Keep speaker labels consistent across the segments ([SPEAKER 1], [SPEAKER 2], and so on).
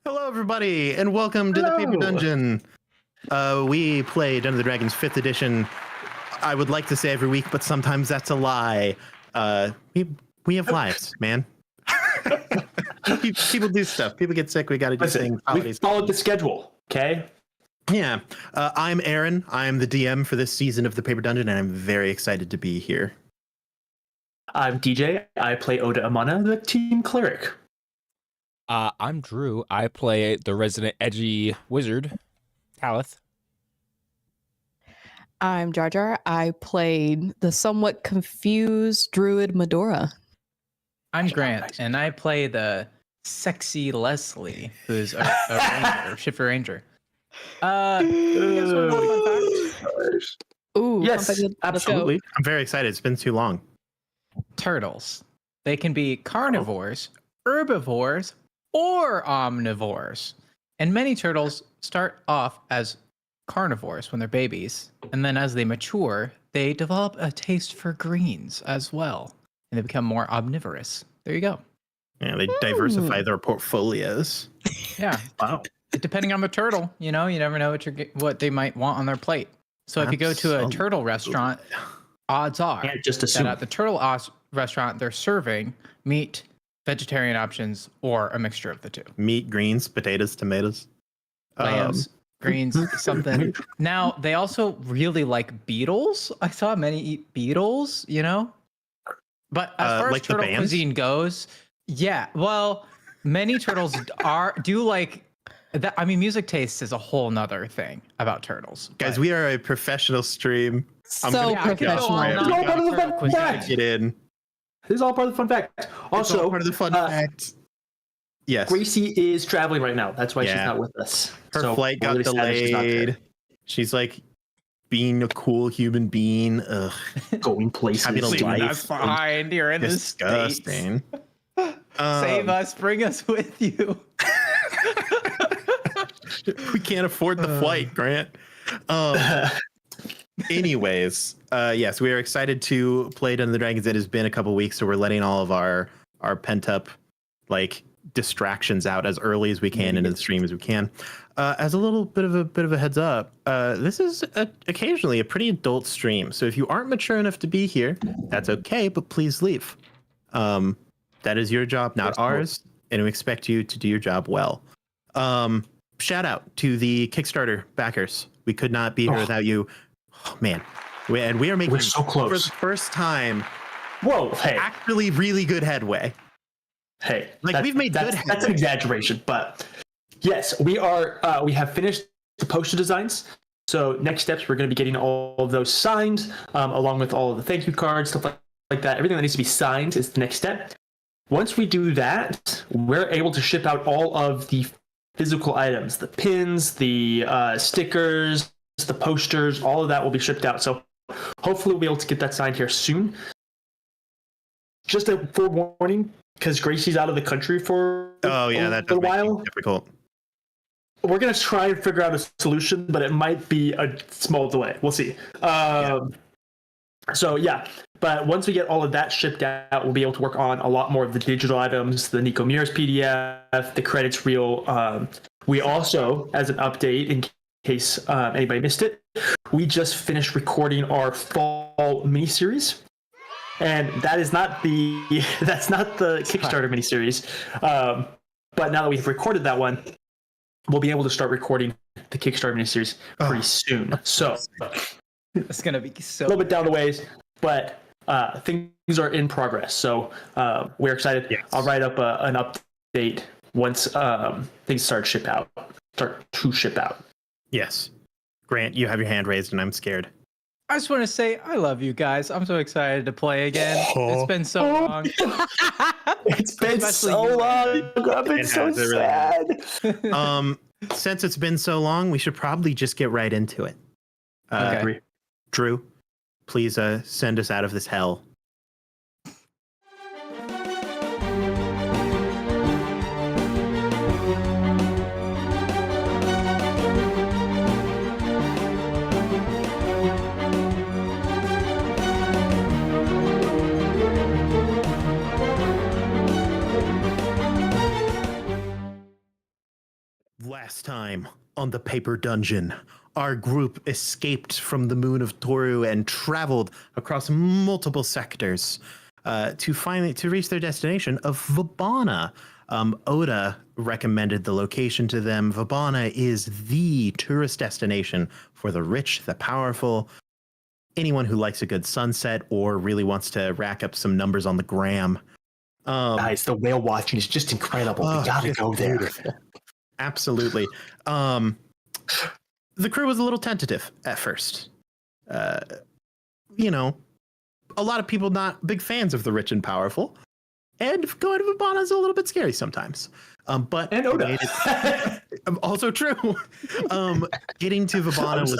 [SPEAKER 1] Hello, everybody, and welcome to the Paper Dungeon. We play Dungeons and Dragons 5th edition. I would like to say every week, but sometimes that's a lie. We have lives, man. People do stuff. People get sick. We got to do things.
[SPEAKER 2] We followed the schedule, okay?
[SPEAKER 1] Yeah. I'm Aaron. I'm the DM for this season of the Paper Dungeon, and I'm very excited to be here.
[SPEAKER 2] I'm DJ. I play Oda Amana, the team cleric.
[SPEAKER 3] I'm Drew. I play the resident edgy wizard, Talith.
[SPEAKER 4] I'm Jar Jar. I played the somewhat confused druid Medora.
[SPEAKER 5] I'm Grant, and I play the sexy Leslie, who's a ranger, shifter ranger. You guys want to know fun fact?
[SPEAKER 4] Ooh,
[SPEAKER 2] Yes,
[SPEAKER 4] let's go.
[SPEAKER 2] absolutely.
[SPEAKER 1] I'm very excited. It's been too long.
[SPEAKER 5] Turtles. They can be carnivores, herbivores, or omnivores. And many turtles start off as carnivores when they're babies, and then as they mature, they develop a taste for greens as well, and they become more omnivorous. There you go.
[SPEAKER 1] Yeah, they diversify their portfolios.
[SPEAKER 5] Yeah.
[SPEAKER 2] Wow.
[SPEAKER 5] Depending on the turtle, you never know what they might want on their plate. So if you go to a turtle restaurant, odds are
[SPEAKER 2] Can't just
[SPEAKER 5] that
[SPEAKER 2] assume.
[SPEAKER 5] at the turtle restaurant they're serving meat, vegetarian options, or a mixture of the two.
[SPEAKER 1] Meat, greens, potatoes, tomatoes.
[SPEAKER 5] Lambs, greens, something. Now they also really like beetles. I saw many eat beetles, But as far as
[SPEAKER 1] like the
[SPEAKER 5] turtle
[SPEAKER 1] bands?
[SPEAKER 5] cuisine goes, yeah. Well, many turtles do like that. I mean, music taste is a whole nother thing about turtles.
[SPEAKER 1] Guys,
[SPEAKER 5] but-
[SPEAKER 1] we are a professional stream. I'm
[SPEAKER 4] So
[SPEAKER 1] gonna
[SPEAKER 5] Yeah, I could go
[SPEAKER 4] professional.
[SPEAKER 5] on and on
[SPEAKER 2] It's all
[SPEAKER 5] about
[SPEAKER 2] part of the
[SPEAKER 5] turtle
[SPEAKER 2] fun
[SPEAKER 5] cuisine.
[SPEAKER 2] fact.
[SPEAKER 1] get in.
[SPEAKER 2] This is all part of the fun fact.
[SPEAKER 1] It's all
[SPEAKER 2] Also,
[SPEAKER 1] part of the fun fact. Yes.
[SPEAKER 2] Gracie is traveling right now. That's why she's
[SPEAKER 1] Yeah.
[SPEAKER 2] not with us.
[SPEAKER 1] Her
[SPEAKER 2] So
[SPEAKER 1] flight
[SPEAKER 2] we're
[SPEAKER 1] got
[SPEAKER 2] really sad that she's not there.
[SPEAKER 1] delayed. She's like being a cool human being. Ugh,
[SPEAKER 2] Going places.
[SPEAKER 1] Having a
[SPEAKER 5] Leaving
[SPEAKER 1] life.
[SPEAKER 5] us behind here in the States.
[SPEAKER 1] disgusting.
[SPEAKER 5] Save us, bring us with you.
[SPEAKER 1] We can't afford the flight, Grant. Anyways, yes, we are excited to play Dungeons and Dragons. It has been a couple weeks, so we're letting all of our pent up distractions out as early as we can into the stream as we can. As a little bit of a heads up, this is occasionally a pretty adult stream. So if you aren't mature enough to be here, that's okay, but please leave. That is your job, not ours, and we expect you to do your job well. Shout out to the Kickstarter backers. We could not be here without you. Oh, man, we are making
[SPEAKER 2] We're so close.
[SPEAKER 1] for the first time
[SPEAKER 2] Whoa, hey,
[SPEAKER 1] actually really good headway.
[SPEAKER 2] hey.
[SPEAKER 1] We've made good
[SPEAKER 2] That's
[SPEAKER 1] headway.
[SPEAKER 2] an exaggeration, but yes, we are. We have finished the poster designs. So next steps, we're going to be getting all of those signed, along with all of the thank you cards, stuff like that. Everything that needs to be signed is the next step. Once we do that, we're able to ship out all of the physical items, the pins, the stickers, the posters, all of that will be shipped out. So hopefully we'll be able to get that signed here soon. Just a forewarning, because Gracie's out of the country for
[SPEAKER 1] Oh yeah, that
[SPEAKER 2] a
[SPEAKER 1] does
[SPEAKER 2] little
[SPEAKER 1] make
[SPEAKER 2] while.
[SPEAKER 1] things difficult.
[SPEAKER 2] We're going to try and figure out a solution, but it might be a small delay. We'll see. So yeah, but once we get all of that shipped out, we'll be able to work on a lot more of the digital items, the Nico Mears PDF, the credits reel. We also, as an update, in case anybody missed it, we just finished recording our fall miniseries. And that is not the Kickstarter miniseries. But now that we've recorded that one, we'll be able to start recording the Kickstarter miniseries pretty soon. So
[SPEAKER 5] It's gonna be so.
[SPEAKER 2] a little bit down the ways, but things are in progress. So we're excited.
[SPEAKER 1] Yes.
[SPEAKER 2] I'll write up an update once things start to ship out.
[SPEAKER 1] Yes, Grant, you have your hand raised, and I'm scared.
[SPEAKER 5] I just want to say I love you guys. I'm so excited to play again. It's been so long.
[SPEAKER 2] It's been
[SPEAKER 5] Especially
[SPEAKER 2] so
[SPEAKER 5] you.
[SPEAKER 2] long. I've been
[SPEAKER 1] It
[SPEAKER 2] so
[SPEAKER 1] has, it really
[SPEAKER 2] sad.
[SPEAKER 1] Since it's been so long, we should probably just get right into it.
[SPEAKER 5] Okay.
[SPEAKER 1] Drew, please send us out of this hell. Last time on the Paper Dungeon, our group escaped from the moon of Toru and traveled across multiple sectors to reach their destination of Vabana. Oda recommended the location to them. Vabana is the tourist destination for the rich, the powerful, anyone who likes a good sunset or really wants to rack up some numbers on the gram.
[SPEAKER 2] Guys, the whale watching is just incredible. We gotta go there.
[SPEAKER 1] Beautiful. Absolutely. The crew was a little tentative at first. You know, a lot of people not big fans of the rich and powerful, and going to Vabana is a little bit scary sometimes. But
[SPEAKER 2] And Oda.
[SPEAKER 1] also true. Getting to Vabana was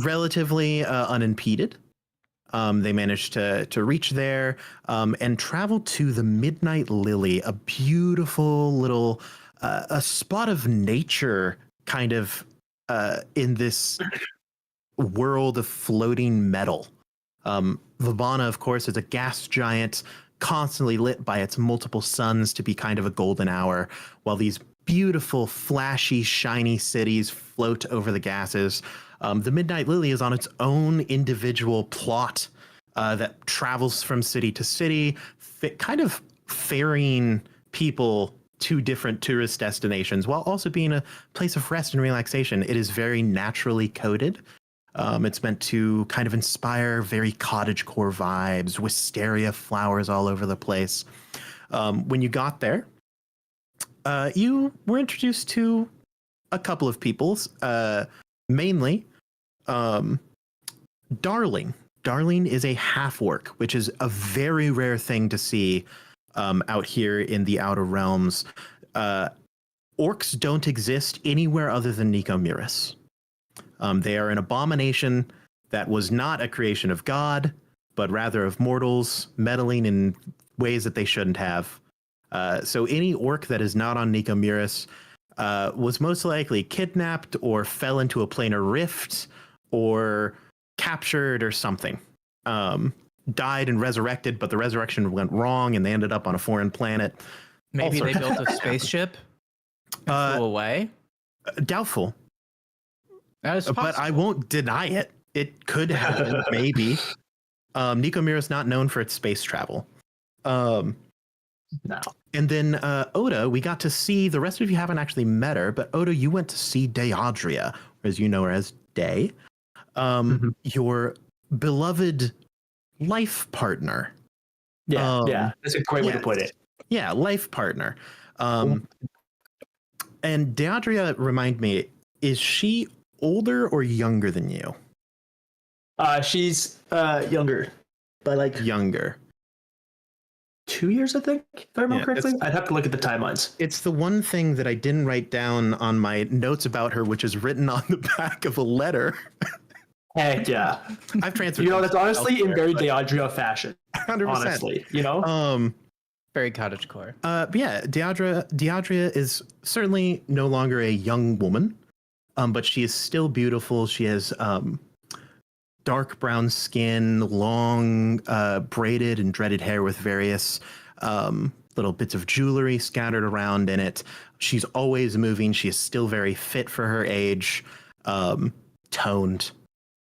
[SPEAKER 1] relatively unimpeded. They managed to reach there and travel to the Midnight Lily, a beautiful little a spot of nature, kind of in this world of floating metal. Vabana, of course, is a gas giant, constantly lit by its multiple suns to be kind of a golden hour, while these beautiful, flashy, shiny cities float over the gases. The Midnight Lily is on its own individual plot that travels from city to city, kind of ferrying people to different tourist destinations while also being a place of rest and relaxation. It is very naturally coded. It's meant to kind of inspire very cottagecore vibes, wisteria flowers all over the place. When you got there, you were introduced to a couple of peoples, mainly Darling. Darling is a half-orc, which is a very rare thing to see out here in the Outer Realms. Orcs don't exist anywhere other than Nikomiris. They are an abomination that was not a creation of God, but rather of mortals meddling in ways that they shouldn't have. So any orc that is not on Nikomiris was most likely kidnapped or fell into a planar rift or captured or something. Died and resurrected, but the resurrection went wrong and they ended up on a foreign planet.
[SPEAKER 5] Maybe
[SPEAKER 1] Also-
[SPEAKER 5] they built a spaceship and flew away.
[SPEAKER 1] Doubtful,
[SPEAKER 5] That is
[SPEAKER 1] but
[SPEAKER 5] possible.
[SPEAKER 1] I won't deny it. It could happen, maybe. Nikomiris is not known for its space travel.
[SPEAKER 2] No.
[SPEAKER 1] And then Oda, we got to see, the rest of you haven't actually met her, but Oda, you went to see Deadria, or as you know her as Day, your beloved life partner.
[SPEAKER 2] Yeah,
[SPEAKER 1] Um,
[SPEAKER 2] yeah. That's a great way to put it.
[SPEAKER 1] Yeah, life partner. And Deadria, remind me, is she older or younger than you?
[SPEAKER 2] She's younger by like
[SPEAKER 1] Younger.
[SPEAKER 2] 2 years, I think, if I remember
[SPEAKER 1] Yeah,
[SPEAKER 2] correctly.
[SPEAKER 1] it's-
[SPEAKER 2] I'd have to look at the timelines.
[SPEAKER 1] It's the one thing that I didn't write down on my notes about her, which is written on the back of a letter.
[SPEAKER 2] Heck yeah.
[SPEAKER 1] I've transferred.
[SPEAKER 2] You know, that's honestly in very
[SPEAKER 1] elsewhere,
[SPEAKER 2] Deadria fashion.
[SPEAKER 1] 100%.
[SPEAKER 2] Honestly, you know?
[SPEAKER 5] Very cottagecore.
[SPEAKER 1] But yeah, Deadria is certainly no longer a young woman, but she is still beautiful. She has dark brown skin, long braided and dreaded hair with various little bits of jewelry scattered around in it. She's always moving. She is still very fit for her age, toned.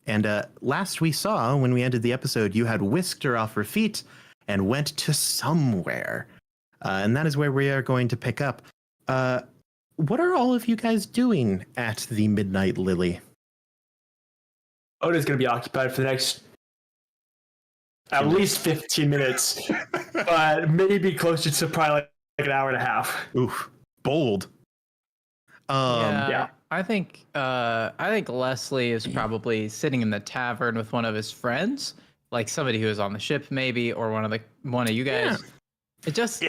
[SPEAKER 1] And last we saw, when we ended the episode, you had whisked her off her feet and went to somewhere. And that is where we are going to pick up. What are all of you guys doing at the Midnight Lily?
[SPEAKER 2] Oda's going to be occupied for the next at least 15 minutes, but maybe closer to probably like an hour and a half.
[SPEAKER 1] Oof, bold.
[SPEAKER 2] yeah.
[SPEAKER 5] I think Leslie is probably sitting in the tavern with one of his friends, like somebody who was on the ship, maybe, or one of you guys. It just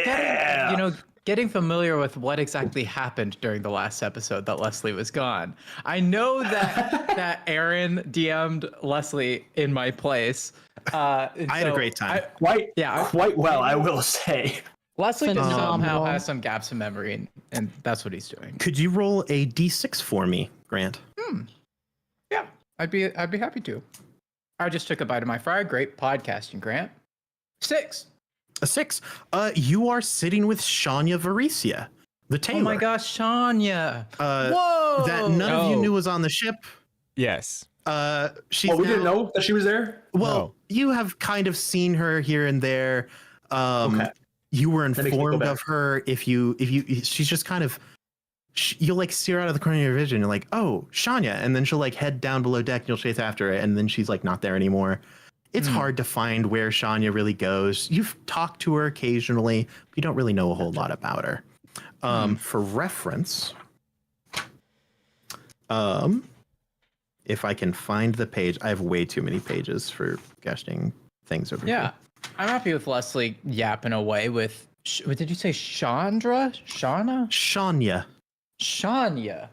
[SPEAKER 5] getting familiar with what exactly happened during the last episode that Leslie was gone. I know that Aaron DM'd Leslie in my place.
[SPEAKER 1] I had a great time.
[SPEAKER 2] Quite well, I will say.
[SPEAKER 5] Leslie just somehow
[SPEAKER 4] Phenomenal.
[SPEAKER 5] has some gaps in memory, and that's what he's doing.
[SPEAKER 1] Could you roll a d6 for me, Grant?
[SPEAKER 5] Yeah, I'd be happy to. I just took a bite of my fry. Great podcasting, Grant. 6.
[SPEAKER 1] A 6. You are sitting with Shania Varicia. The Taylor.
[SPEAKER 5] Oh my gosh, Shania.
[SPEAKER 1] Uh,
[SPEAKER 5] Whoa.
[SPEAKER 1] that none of you
[SPEAKER 3] Oh.
[SPEAKER 1] knew was on the ship.
[SPEAKER 3] Yes.
[SPEAKER 1] She's
[SPEAKER 2] Oh, we didn't
[SPEAKER 1] now-
[SPEAKER 2] know that she was there?
[SPEAKER 1] Well,
[SPEAKER 3] No.
[SPEAKER 1] you have kind of seen her here and there.
[SPEAKER 2] Okay.
[SPEAKER 1] You were
[SPEAKER 2] That makes me feel
[SPEAKER 1] informed
[SPEAKER 2] better.
[SPEAKER 1] of her. If you, she's just kind of, you'll like see her out of the corner of your vision. You're like, oh, Shania, and then she'll like head down below deck. And you'll chase after it, and then she's like not there anymore. It's hard to find where Shania really goes. You've talked to her occasionally, but you don't really know a whole lot about her. For reference, if I can find the page, I have way too many pages for guessing things over
[SPEAKER 5] Yeah.
[SPEAKER 1] here.
[SPEAKER 5] I'm happy with Leslie yapping away with. What did you say? Chandra? Shauna?
[SPEAKER 1] Shania.
[SPEAKER 5] Shania.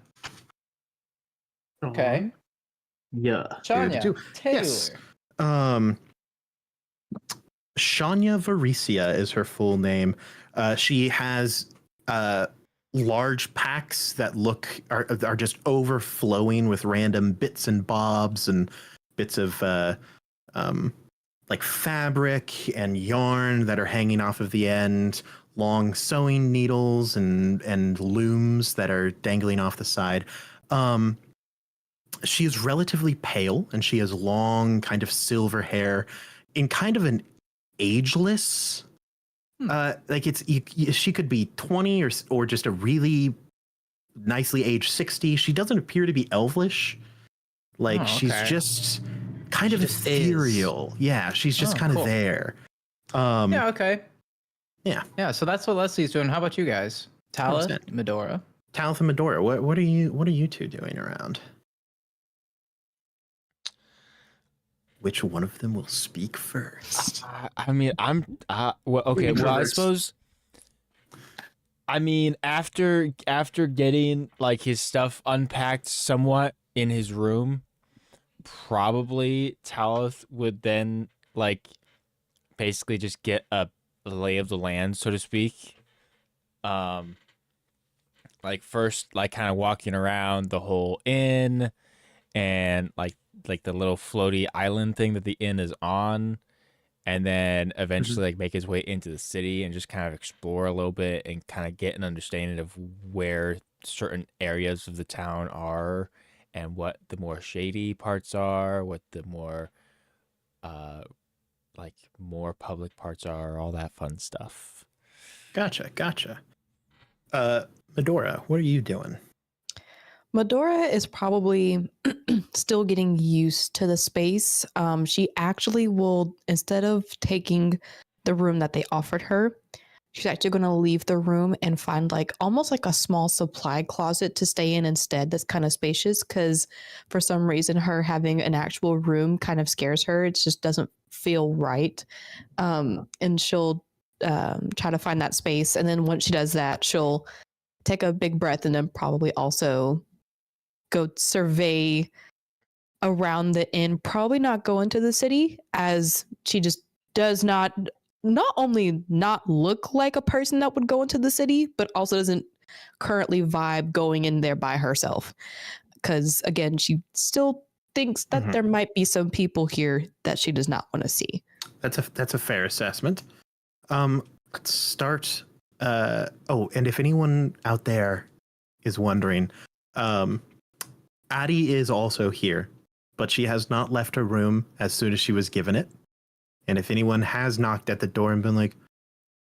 [SPEAKER 5] Okay.
[SPEAKER 2] Yeah.
[SPEAKER 5] Shania.
[SPEAKER 1] do-
[SPEAKER 5] Taylor.
[SPEAKER 1] yes. Shania Varicia is her full name. She has large packs that are just overflowing with random bits and bobs and bits of like fabric and yarn that are hanging off of the end, long sewing needles and looms that are dangling off the side. She is relatively pale and she has long kind of silver hair in kind of an ageless like she could be 20 or just a really nicely aged 60. She doesn't appear to be elvish. Like
[SPEAKER 5] Oh,
[SPEAKER 1] she's
[SPEAKER 5] okay.
[SPEAKER 1] just kind
[SPEAKER 5] She
[SPEAKER 1] of
[SPEAKER 5] just
[SPEAKER 1] ethereal. Yeah, she's just
[SPEAKER 5] Oh,
[SPEAKER 1] kind
[SPEAKER 5] cool.
[SPEAKER 1] of there.
[SPEAKER 5] Yeah, okay.
[SPEAKER 1] Yeah.
[SPEAKER 5] Yeah, so that's what Leslie's doing. How about you guys? Tala,
[SPEAKER 1] 100%.
[SPEAKER 5] Medora.
[SPEAKER 1] Talith and Medora, what are you two doing around? Which one of them will speak first?
[SPEAKER 3] I mean, I'm well. Okay, well, I
[SPEAKER 2] Introverts.
[SPEAKER 3] suppose. I mean, after getting like his stuff unpacked somewhat in his room, probably Talith would then like basically just get a lay of the land, so to speak. Like first, like kind of walking around the whole inn, and like the little floaty island thing that the inn is on, and then eventually like make his way into the city and just kind of explore a little bit and kind of get an understanding of where certain areas of the town are and what the more shady parts are, what the more like more public parts are, all that fun stuff.
[SPEAKER 1] Gotcha. Medora, what are you doing?
[SPEAKER 4] Medora is probably still getting used to the space. She actually will, instead of taking the room that they offered her, she's actually going to leave the room and find like almost like a small supply closet to stay in instead. That's kind of spacious because for some reason her having an actual room kind of scares her. It just doesn't feel right. And she'll try to find that space. And then once she does that, she'll take a big breath and then probably also go survey around the inn, probably not go into the city, as she just does not only not look like a person that would go into the city, but also doesn't currently vibe going in there by herself. Because again, she still thinks that there might be some people here that she does not want to see.
[SPEAKER 1] That's a fair assessment. Let's start. And if anyone out there is wondering, Addie is also here, but she has not left her room as soon as she was given it. And if anyone has knocked at the door and been like,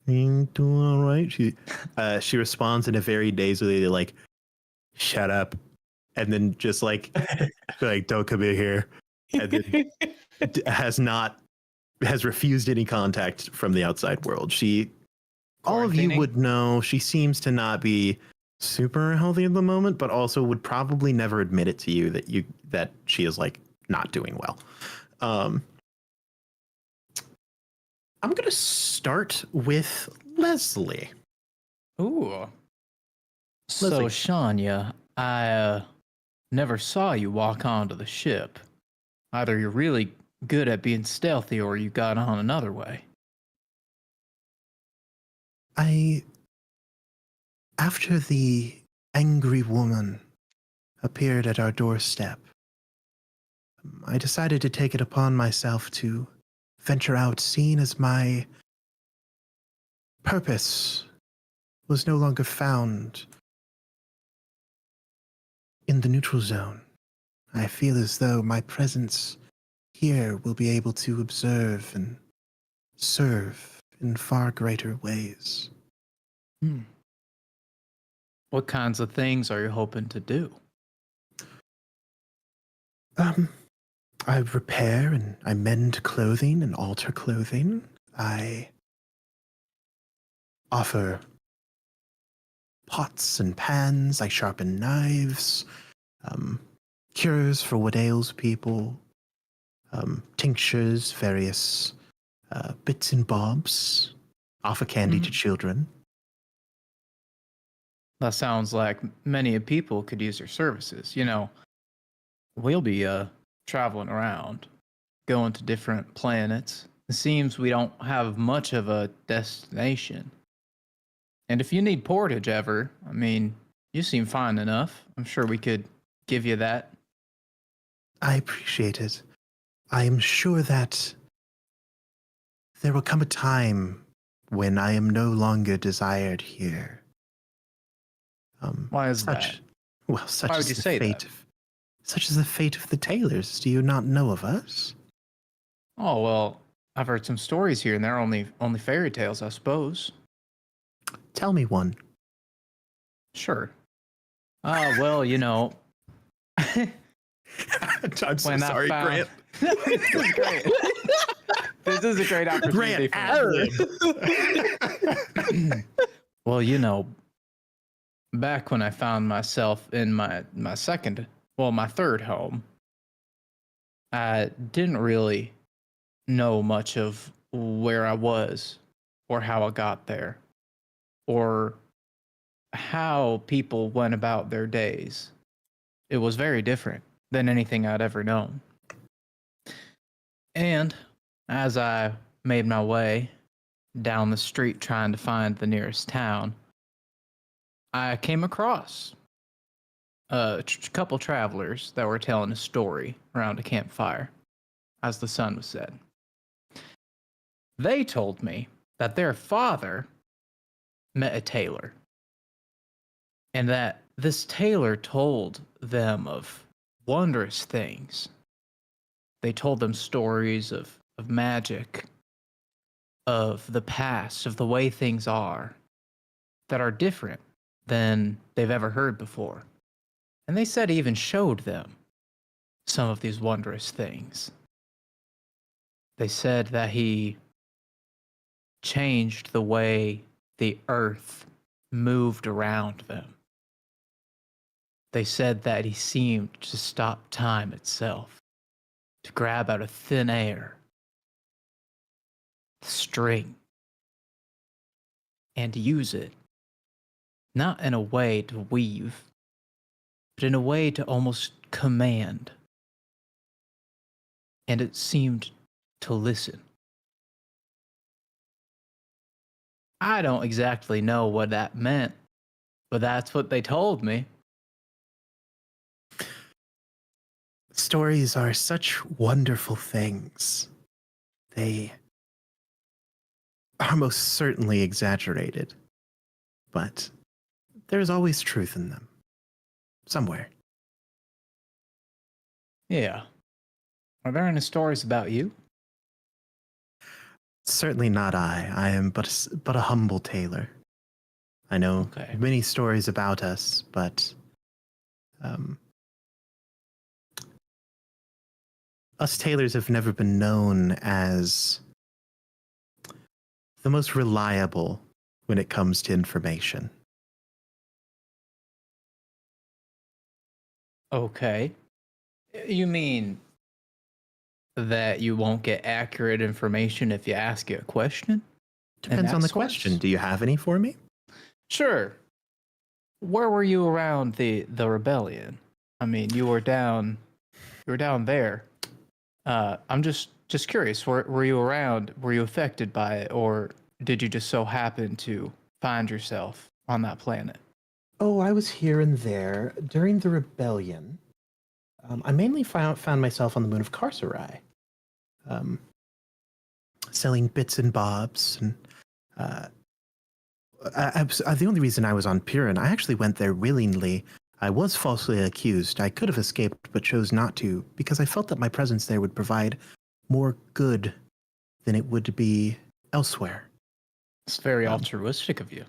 [SPEAKER 1] "You doing all right?" She responds in a very nasally, like, "Shut up," and then just like "Don't come in here," and then has refused any contact from the outside world. All of you
[SPEAKER 5] Quarantining?
[SPEAKER 1] would know she seems to not be super healthy at the moment, but also would probably never admit it to you that she is like not doing well. I'm gonna start with Leslie.
[SPEAKER 5] Ooh. So,
[SPEAKER 1] Leslie.
[SPEAKER 5] Shania, I never saw you walk onto the ship. Either you're really good at being stealthy or you got on another way.
[SPEAKER 1] After the angry woman appeared at our doorstep, I decided to take it upon myself to venture out, seeing as my purpose was no longer found in the neutral zone, I feel as though my presence here will be able to observe and serve in far greater ways.
[SPEAKER 5] What kinds of things are you hoping to do?
[SPEAKER 1] I repair and I mend clothing and alter clothing. I offer pots and pans. I sharpen knives. Cures for what ails people. Tinctures, various bits and bobs. Offer candy to children.
[SPEAKER 5] That sounds like many people could use your services. You know, we'll be traveling around, going to different planets. It seems we don't have much of a destination. And if you need portage ever, I mean, you seem fine enough. I'm sure we could give you that.
[SPEAKER 1] I appreciate it. I am sure that there will come a time when I am no longer desired here.
[SPEAKER 5] Why is that?
[SPEAKER 1] Well, such
[SPEAKER 5] Why
[SPEAKER 1] is
[SPEAKER 5] would you
[SPEAKER 1] the
[SPEAKER 5] say
[SPEAKER 1] fate
[SPEAKER 5] that?
[SPEAKER 1] such is the fate of the Taylors. Do you not know of us?
[SPEAKER 5] Oh, well, I've heard some stories here, and they're only fairy tales, I suppose.
[SPEAKER 1] Tell me one.
[SPEAKER 5] Sure. Well, you know.
[SPEAKER 1] I'm so
[SPEAKER 5] When I
[SPEAKER 1] sorry,
[SPEAKER 5] found-
[SPEAKER 1] Grant.
[SPEAKER 5] This is great. This is a great opportunity
[SPEAKER 1] Grant,
[SPEAKER 5] for me. Well, you know, back when I found myself in my third home, I didn't really know much of where I was or how I got there or how people went about their days. It was very different than anything I'd ever known. And as I made my way down the street trying to find the nearest town, I came across a couple travelers that were telling a story around a campfire as the sun was setting. They told me that their father met a tailor and that this tailor told them of wondrous things. They told them stories of magic, of the past, of the way things are that are different than they've ever heard before. And they said he even showed them some of these wondrous things. They said that he changed the way the earth moved around them. They said that he seemed to stop time itself, to grab out of thin air the string and use it, not in a way to weave, but in a way to almost command. And it seemed to listen. I don't exactly know what that meant, but that's what they told me.
[SPEAKER 1] Stories are such wonderful things. They are most certainly exaggerated, but there's always truth in them. Somewhere.
[SPEAKER 5] Yeah. Are there any stories about you?
[SPEAKER 1] Certainly not I. I am but a humble tailor. I know
[SPEAKER 5] Okay.
[SPEAKER 1] many stories about us, but us tailors have never been known as the most reliable when it comes to information.
[SPEAKER 5] Okay. You mean that you won't get accurate information if you ask it a question?
[SPEAKER 1] Depends on
[SPEAKER 5] that
[SPEAKER 1] the question.
[SPEAKER 5] sorts?
[SPEAKER 1] Do you have any for me?
[SPEAKER 5] Sure. Where were you around the rebellion? I mean, you were down there. I'm just curious. Were you around? Were you affected by it, or did you just so happen to find yourself on that planet?
[SPEAKER 1] Oh, I was here and there during the rebellion. I mainly found myself on the moon of Carcerai, selling bits and bobs and The only reason I was on Purin, I actually went there willingly. I was falsely accused. I could have escaped, but chose not to, because I felt that my presence there would provide more good than it would be elsewhere.
[SPEAKER 5] It's very altruistic of you.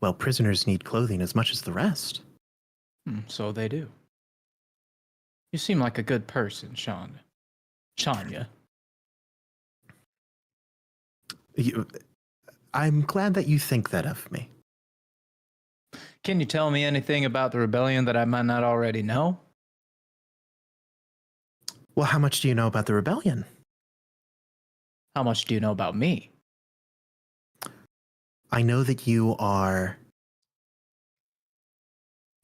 [SPEAKER 1] Well, prisoners need clothing as much as the rest.
[SPEAKER 5] So they do. You seem like a good person, Sean. Shania.
[SPEAKER 1] I'm glad that you think that of me.
[SPEAKER 5] Can you tell me anything about the rebellion that I might not already know?
[SPEAKER 1] Well, how much do you know about the rebellion?
[SPEAKER 5] How much do you know about me?
[SPEAKER 1] I know that you are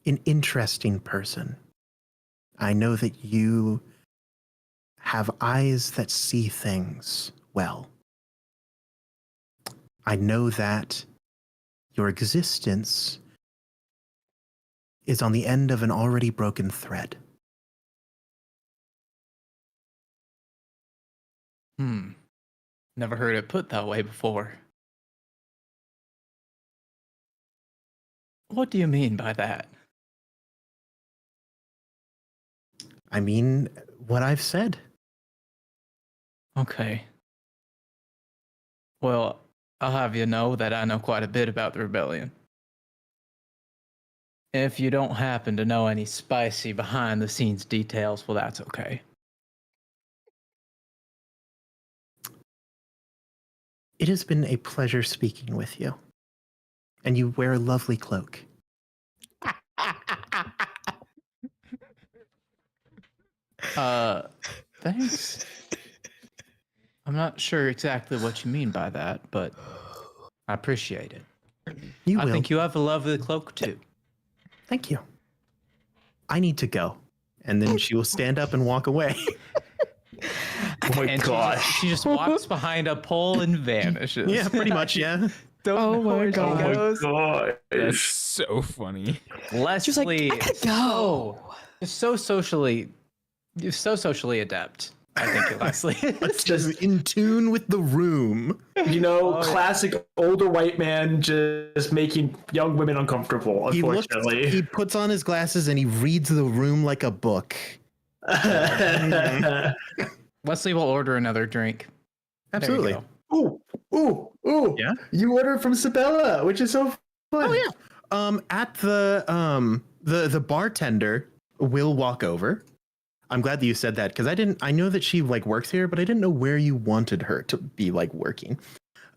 [SPEAKER 1] an interesting person. I know that you have eyes that see things well. I know that your existence is on the end of an already broken thread.
[SPEAKER 5] Never heard it put that way before. What do you mean by that?
[SPEAKER 1] I mean what I've said.
[SPEAKER 5] Okay. Well, I'll have you know that I know quite a bit about the rebellion. If you don't happen to know any spicy behind the scenes details, well, that's okay.
[SPEAKER 1] It has been a pleasure speaking with you. And you wear a lovely cloak.
[SPEAKER 5] Thanks. I'm not sure exactly what you mean by that, but I appreciate it.
[SPEAKER 1] You
[SPEAKER 5] I
[SPEAKER 1] will.
[SPEAKER 5] think you have a lovely cloak too.
[SPEAKER 1] Thank you. I need to go. And then she will stand up and walk away.
[SPEAKER 2] Oh my
[SPEAKER 5] And
[SPEAKER 2] gosh.
[SPEAKER 5] she just walks behind a pole and vanishes.
[SPEAKER 1] Yeah, pretty much, yeah.
[SPEAKER 5] Don't
[SPEAKER 4] Oh
[SPEAKER 5] know
[SPEAKER 4] my
[SPEAKER 5] where she
[SPEAKER 4] God.
[SPEAKER 2] Oh my
[SPEAKER 5] goes.
[SPEAKER 2] god.
[SPEAKER 3] That's so funny.
[SPEAKER 5] Leslie,
[SPEAKER 4] She was like, I gotta go.
[SPEAKER 5] so socially adept. I think Leslie.
[SPEAKER 2] It's just,
[SPEAKER 1] In tune with the room.
[SPEAKER 2] classic older white man just making young women uncomfortable, unfortunately.
[SPEAKER 1] He puts on his glasses and he reads the room like a book.
[SPEAKER 5] Leslie will order another drink. There you
[SPEAKER 1] Absolutely.
[SPEAKER 5] go.
[SPEAKER 2] Ooh.
[SPEAKER 1] Yeah?
[SPEAKER 2] You ordered from Sabella, which is so fun.
[SPEAKER 1] Oh yeah. At the bartender will walk over. I'm glad that you said that because I know that she like works here, but I didn't know where you wanted her to be like working.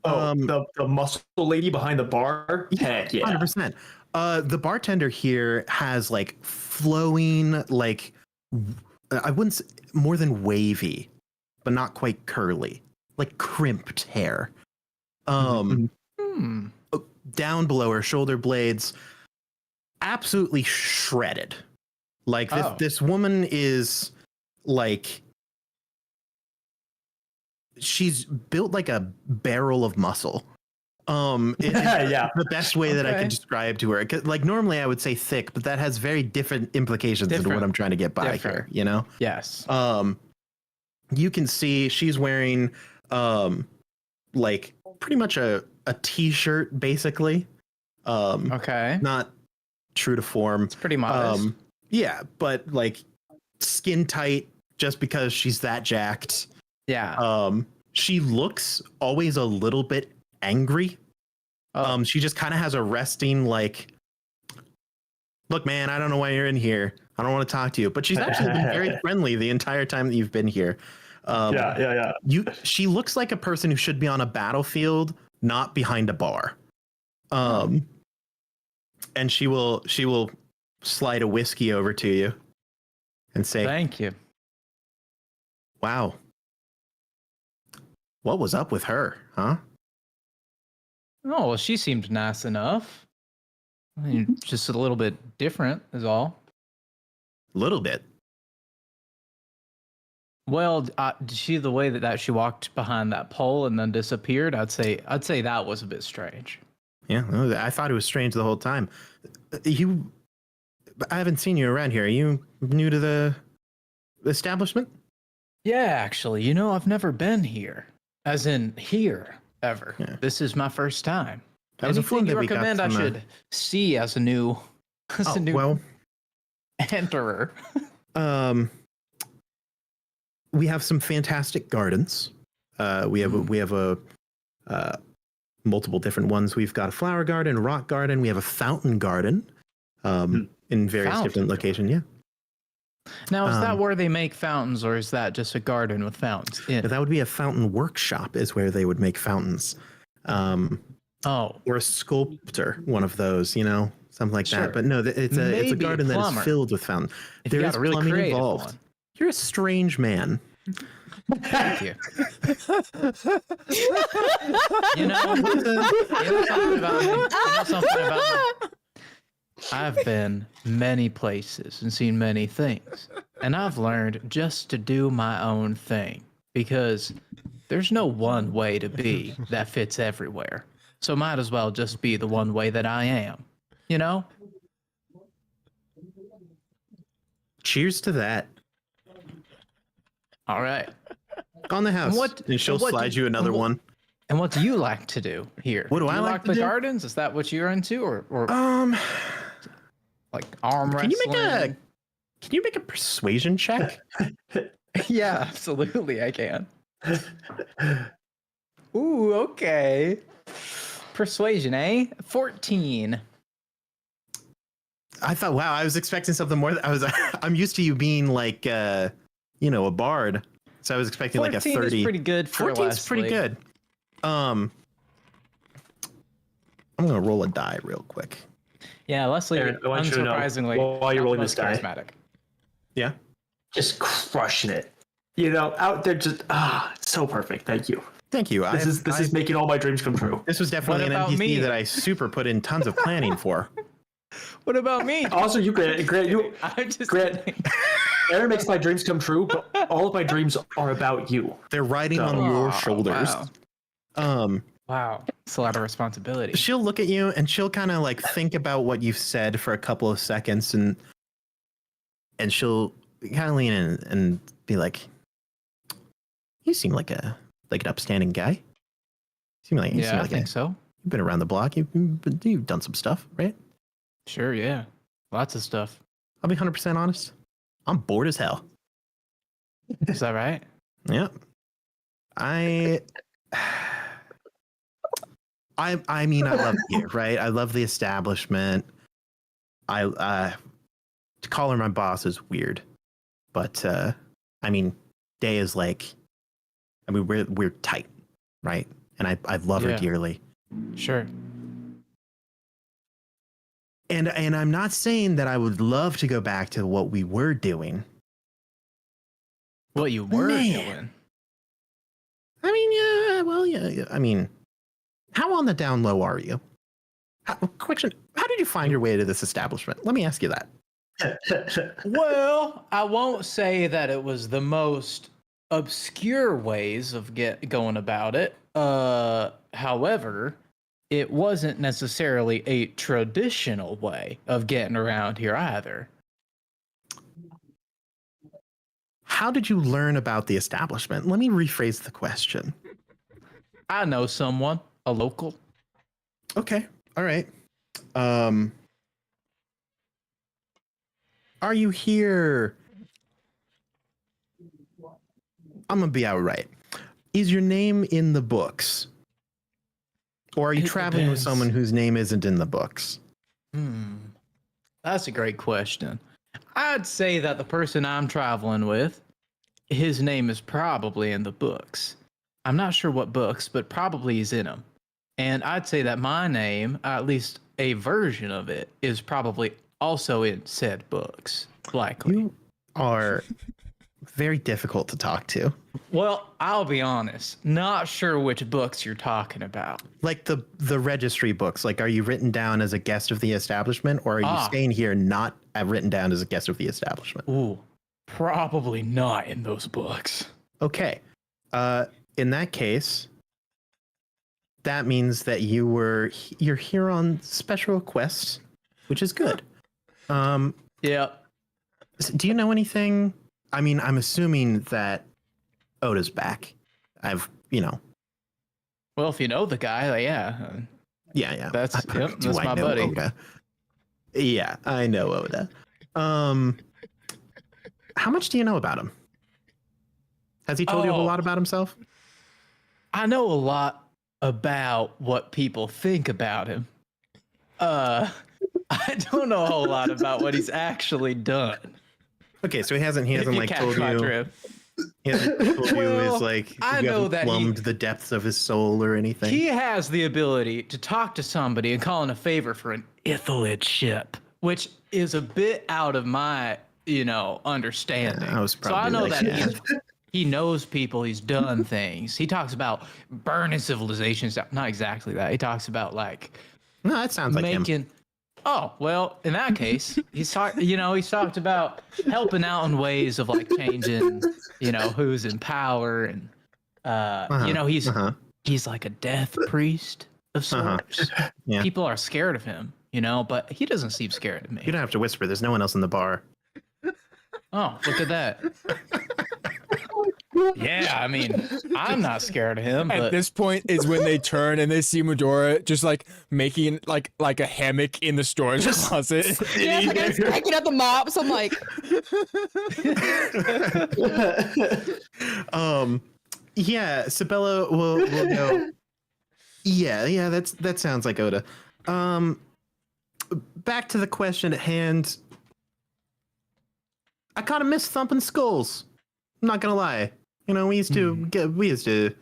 [SPEAKER 2] The muscle lady behind the bar? Heck yeah.
[SPEAKER 1] 100%. The bartender here has like flowing, like I wouldn't say more than wavy, but not quite curly, like crimped hair.
[SPEAKER 2] Mhm.
[SPEAKER 1] Down below her shoulder blades, absolutely shredded. Like this woman is like she's built like a barrel of muscle.
[SPEAKER 2] Yeah.
[SPEAKER 1] The best way that I
[SPEAKER 5] Okay.
[SPEAKER 1] could describe to her. 'Cause, like normally I would say thick, but that has very different implications than what
[SPEAKER 5] Different.
[SPEAKER 1] I'm trying to get by
[SPEAKER 5] Different.
[SPEAKER 1] here, you know?
[SPEAKER 5] Yes.
[SPEAKER 1] You can see she's wearing like pretty much a t-shirt basically.
[SPEAKER 5] Okay.
[SPEAKER 1] Not true to form.
[SPEAKER 5] It's pretty modest.
[SPEAKER 1] Yeah, but like skin tight just because she's that jacked.
[SPEAKER 5] yeah.
[SPEAKER 1] She looks always a little bit angry.
[SPEAKER 5] Oh.
[SPEAKER 1] She just kind of has a resting like, look, man, I don't know why you're in here. I don't want to talk to you. But she's actually been very friendly the entire time that you've been here.
[SPEAKER 2] Yeah.
[SPEAKER 1] She looks like a person who should be on a battlefield, not behind a bar. And she will slide a whiskey over to you and say,
[SPEAKER 5] Thank you.
[SPEAKER 1] wow, what was up with her, huh?
[SPEAKER 5] Oh, well, she seemed nice enough. I mean, just a little bit different is all.
[SPEAKER 1] A little bit.
[SPEAKER 5] Well, did she the way that she walked behind that pole and then disappeared? I'd say that was a bit strange.
[SPEAKER 1] Yeah, I thought it was strange the whole time. I haven't seen you around here. Are you new to the establishment?
[SPEAKER 5] Yeah, actually, I've never been here, as in here ever.
[SPEAKER 1] Yeah.
[SPEAKER 5] This is my first time.
[SPEAKER 1] That was a
[SPEAKER 5] Anything
[SPEAKER 1] flume
[SPEAKER 5] you
[SPEAKER 1] that we got
[SPEAKER 5] recommend I
[SPEAKER 1] from,
[SPEAKER 5] should see as a new,
[SPEAKER 1] Oh, well,
[SPEAKER 5] enterer?
[SPEAKER 1] we have some fantastic gardens. We have a multiple different ones. We've got a flower garden, a rock garden. We have a fountain garden in various
[SPEAKER 5] Fountain
[SPEAKER 1] different locations. Yeah.
[SPEAKER 5] Now, is that
[SPEAKER 1] Um,
[SPEAKER 5] where they make fountains, or is that just a garden with fountains in
[SPEAKER 1] But
[SPEAKER 5] it?
[SPEAKER 1] that would be a fountain workshop is where they would make fountains.
[SPEAKER 5] Oh,
[SPEAKER 1] Or a sculptor, one of those, something like
[SPEAKER 5] Sure.
[SPEAKER 1] that. But no, it's a
[SPEAKER 5] Maybe a
[SPEAKER 1] garden that
[SPEAKER 5] plumber.
[SPEAKER 1] is filled with fountains.
[SPEAKER 5] if
[SPEAKER 1] There
[SPEAKER 5] you
[SPEAKER 1] is
[SPEAKER 5] got a really
[SPEAKER 1] plumbing
[SPEAKER 5] creative
[SPEAKER 1] involved.
[SPEAKER 5] one.
[SPEAKER 1] You're a strange man.
[SPEAKER 5] Thank you. You know something about me. You know something about me. I've been many places and seen many things, and I've learned just to do my own thing because there's no one way to be that fits everywhere. So might as well just be the one way that I am. You know?
[SPEAKER 1] Cheers to that.
[SPEAKER 2] All right.
[SPEAKER 1] On the house.
[SPEAKER 5] what-
[SPEAKER 1] and she'll
[SPEAKER 5] what do-
[SPEAKER 1] slide you another
[SPEAKER 5] what-
[SPEAKER 1] one.
[SPEAKER 5] And what do you like to do here?
[SPEAKER 1] What do I
[SPEAKER 5] you
[SPEAKER 1] like to
[SPEAKER 5] the
[SPEAKER 1] do?
[SPEAKER 5] gardens? Is that what you're into, or like arm
[SPEAKER 1] Can you
[SPEAKER 5] wrestling?
[SPEAKER 1] make a persuasion check?
[SPEAKER 5] Yeah, absolutely, I can. Ooh, okay. Persuasion, eh? 14.
[SPEAKER 1] I thought, wow, I was expecting something more. I'm used to you being like, a bard. So I was expecting like a
[SPEAKER 5] 14
[SPEAKER 1] 30.
[SPEAKER 5] is pretty good for
[SPEAKER 1] 14 is pretty
[SPEAKER 5] Leslie.
[SPEAKER 1] good. I'm gonna roll a die real quick.
[SPEAKER 5] Yeah, Leslie,
[SPEAKER 2] Aaron, I want you to know,
[SPEAKER 5] unsurprisingly,
[SPEAKER 2] while you're
[SPEAKER 5] not
[SPEAKER 2] rolling
[SPEAKER 5] the
[SPEAKER 2] this
[SPEAKER 5] most
[SPEAKER 2] die-
[SPEAKER 5] charismatic.
[SPEAKER 1] Yeah.
[SPEAKER 2] Just crushing it. Out there, just it's so perfect. Thank you.
[SPEAKER 1] Thank you.
[SPEAKER 2] This is making all my dreams come true.
[SPEAKER 1] This was definitely
[SPEAKER 5] What
[SPEAKER 1] an
[SPEAKER 5] about
[SPEAKER 1] NPC
[SPEAKER 5] me?
[SPEAKER 1] that I super put in tons of planning for.
[SPEAKER 5] What about me?
[SPEAKER 2] Also, you Grant, you
[SPEAKER 5] I'm just
[SPEAKER 2] Grant,
[SPEAKER 5] kidding.
[SPEAKER 2] Aaron makes my dreams come true, but all of my dreams are about you.
[SPEAKER 1] They're riding on
[SPEAKER 2] Oh,
[SPEAKER 1] your shoulders.
[SPEAKER 5] Wow. Wow. It's a lot of responsibility.
[SPEAKER 1] She'll look at you and she'll kind of like think about what you've said for a couple of seconds and she'll kind of lean in and be like, "You seem like an upstanding guy. You seem like
[SPEAKER 5] Yeah, I think so.
[SPEAKER 1] you've been around the block. You've done some stuff, right?
[SPEAKER 5] Sure, yeah. Lots of stuff.
[SPEAKER 1] I'll be 100% honest. I'm bored as hell.
[SPEAKER 5] Is that right?
[SPEAKER 1] Yeah. I mean, I love it here, right? I love the establishment. To call her my boss is weird, but I mean, Day is like, I mean, we're tight, right? And I love her
[SPEAKER 5] Yeah.
[SPEAKER 1] dearly.
[SPEAKER 5] Sure.
[SPEAKER 1] And I'm not saying that I would love to go back to what we were doing.
[SPEAKER 5] What you were
[SPEAKER 1] Man.
[SPEAKER 5] doing.
[SPEAKER 1] I mean, yeah, well, yeah. I mean, how on the down low are you? Question: how did you find your way to this establishment? Let me ask you that.
[SPEAKER 5] Well, I won't say that it was the most obscure ways of going about it. However, it wasn't necessarily a traditional way of getting around here either.
[SPEAKER 1] How did you learn about the establishment? Let me rephrase the question.
[SPEAKER 5] I know someone, a local.
[SPEAKER 1] Okay. All right. Are you here? I'm gonna be outright. Is your name in the books? Or are you
[SPEAKER 5] It
[SPEAKER 1] traveling with
[SPEAKER 5] depends.
[SPEAKER 1] someone whose name isn't in the books?
[SPEAKER 5] That's a great question. I'd say that the person I'm traveling with, his name is probably in the books. I'm not sure what books, but probably is in them. And I'd say that my name, at least a version of it, is probably also in said books. Likely.
[SPEAKER 1] You are very difficult to talk to.
[SPEAKER 5] Well, I'll be honest. Not sure which books you're talking about.
[SPEAKER 1] Like the registry books. Like, are you written down as a guest of the establishment, or are you
[SPEAKER 5] Ah.
[SPEAKER 1] staying here not written down as a guest of the establishment?
[SPEAKER 5] Ooh, probably not in those books.
[SPEAKER 1] Okay. In that case, that means that you're here on special request, which is good.
[SPEAKER 5] Yep.
[SPEAKER 1] Do you know anything? I mean, I'm assuming that Oda's back.
[SPEAKER 5] Well, if you know the guy, yeah.
[SPEAKER 1] Yeah.
[SPEAKER 5] That's
[SPEAKER 1] Do
[SPEAKER 5] that's
[SPEAKER 1] I
[SPEAKER 5] my
[SPEAKER 1] know
[SPEAKER 5] buddy.
[SPEAKER 1] Oda? Yeah, I know Oda. How much do you know about him? Has he told you a whole
[SPEAKER 5] Oh.
[SPEAKER 1] lot about himself?
[SPEAKER 5] I know a lot about what people think about him. I don't know a whole lot about what he's actually done.
[SPEAKER 1] Okay, so he hasn't
[SPEAKER 5] If you
[SPEAKER 1] like
[SPEAKER 5] catch
[SPEAKER 1] told
[SPEAKER 5] my
[SPEAKER 1] you.
[SPEAKER 5] drift.
[SPEAKER 1] He hasn't told you
[SPEAKER 5] Well,
[SPEAKER 1] his like.
[SPEAKER 5] I
[SPEAKER 1] you
[SPEAKER 5] know
[SPEAKER 1] haven't
[SPEAKER 5] that he-
[SPEAKER 1] plumbed the depths of his soul or anything.
[SPEAKER 5] He has the ability to talk to somebody and call in a favor for an Ithalid ship, which is a bit out of my, understanding.
[SPEAKER 1] Yeah, I was
[SPEAKER 5] so I
[SPEAKER 1] probably
[SPEAKER 5] know
[SPEAKER 1] like,
[SPEAKER 5] that he knows people, he's done things. He talks about burning civilizations down. Not exactly that. He talks about like
[SPEAKER 1] No, that sounds like him.
[SPEAKER 5] making. Oh well, in that case, he's talked about helping out in ways of like changing, who's in power and he's like a death priest of sorts.
[SPEAKER 1] Yeah.
[SPEAKER 5] People are scared of him, but he doesn't seem scared of me.
[SPEAKER 1] You don't have to whisper. There's no one else in the bar.
[SPEAKER 5] Oh, look at that. Yeah, I mean, I'm not scared of him,
[SPEAKER 3] At
[SPEAKER 5] but
[SPEAKER 3] this point is when they turn and they see Medora just like making like a hammock in the storage closet.
[SPEAKER 4] Yeah, it's like I'm picking up the mops. I'm like,
[SPEAKER 1] Yeah, Sabella will go. Yeah, that sounds like Oda. Back to the question at hand. I kind of miss thumping skulls. I'm not gonna lie. We used to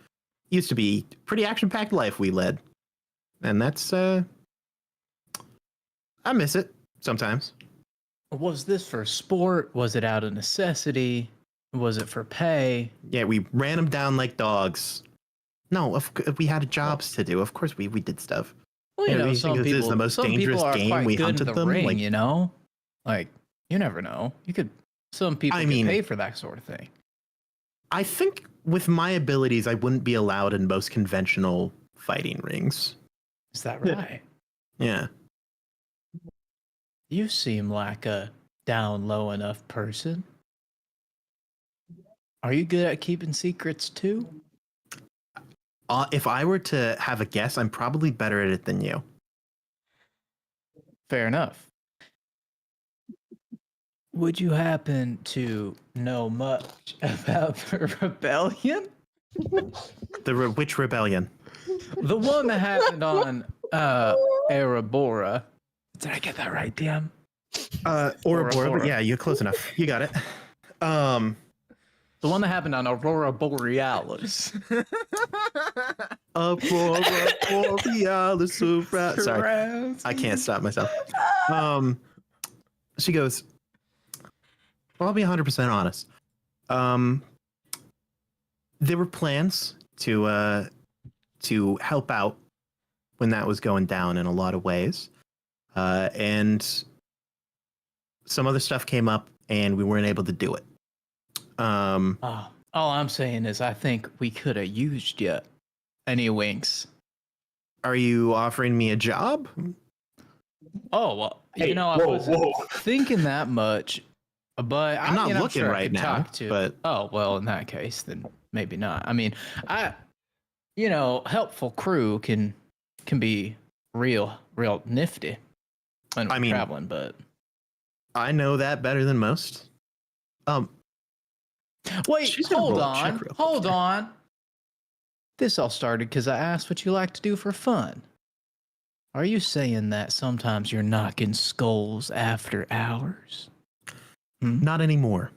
[SPEAKER 1] be pretty action-packed life we led, and that's I miss it sometimes.
[SPEAKER 5] was this for sport? Was it out of necessity? Was it for pay?
[SPEAKER 1] Yeah, we ran them down like dogs. No, we had jobs to do. Of course, we did stuff.
[SPEAKER 5] Well,
[SPEAKER 1] Yeah, you
[SPEAKER 5] some
[SPEAKER 1] think this is
[SPEAKER 5] people,
[SPEAKER 1] the most
[SPEAKER 5] some
[SPEAKER 1] dangerous
[SPEAKER 5] people are
[SPEAKER 1] game
[SPEAKER 5] quite
[SPEAKER 1] we
[SPEAKER 5] good
[SPEAKER 1] hunted
[SPEAKER 5] in the
[SPEAKER 1] them?
[SPEAKER 5] ring,
[SPEAKER 1] Like-
[SPEAKER 5] like you never know. Some people
[SPEAKER 1] I
[SPEAKER 5] can
[SPEAKER 1] mean-
[SPEAKER 5] pay for that sort of thing.
[SPEAKER 1] I think with my abilities, I wouldn't be allowed in most conventional fighting rings.
[SPEAKER 5] Is that right?
[SPEAKER 1] Yeah.
[SPEAKER 5] You seem like a down low enough person. Are you good at keeping secrets too?
[SPEAKER 1] If I were to have a guess, I'm probably better at it than you.
[SPEAKER 5] Fair enough. Would you happen to know much about the rebellion?
[SPEAKER 1] Which rebellion?
[SPEAKER 5] The one that happened on Erebora. Did I get that right, DM?
[SPEAKER 1] Ouroboros, but
[SPEAKER 5] Aurora.
[SPEAKER 1] yeah, you're close enough. You got it.
[SPEAKER 5] The one that happened on Aurora Borealis.
[SPEAKER 1] Aurora Borealis. Sorry, I can't stop myself. She goes, well, I'll be 100% honest. There were plans to help out when that was going down in a lot of ways. And some other stuff came up and we weren't able to do it.
[SPEAKER 5] All I'm saying is I think we could have used you. Any winks?
[SPEAKER 1] Are you offering me a job?
[SPEAKER 5] Oh, well,
[SPEAKER 2] Hey,
[SPEAKER 5] I
[SPEAKER 2] whoa,
[SPEAKER 5] wasn't
[SPEAKER 2] whoa.
[SPEAKER 5] thinking that much, but
[SPEAKER 1] I'm not looking
[SPEAKER 5] sure I
[SPEAKER 1] right
[SPEAKER 5] could
[SPEAKER 1] now,
[SPEAKER 5] talk to-
[SPEAKER 1] but-
[SPEAKER 5] Oh, well, in that case, then maybe not. I mean, helpful crew can be real nifty when we're
[SPEAKER 1] I mean-
[SPEAKER 5] traveling, but
[SPEAKER 1] I know that better than most.
[SPEAKER 5] wait,
[SPEAKER 1] She's gonna
[SPEAKER 5] hold
[SPEAKER 1] roll a
[SPEAKER 5] on,
[SPEAKER 1] check real quick
[SPEAKER 5] hold
[SPEAKER 1] here.
[SPEAKER 5] on. This all started because I asked what you like to do for fun. Are you saying that sometimes you're knocking skulls after hours?
[SPEAKER 1] Not anymore.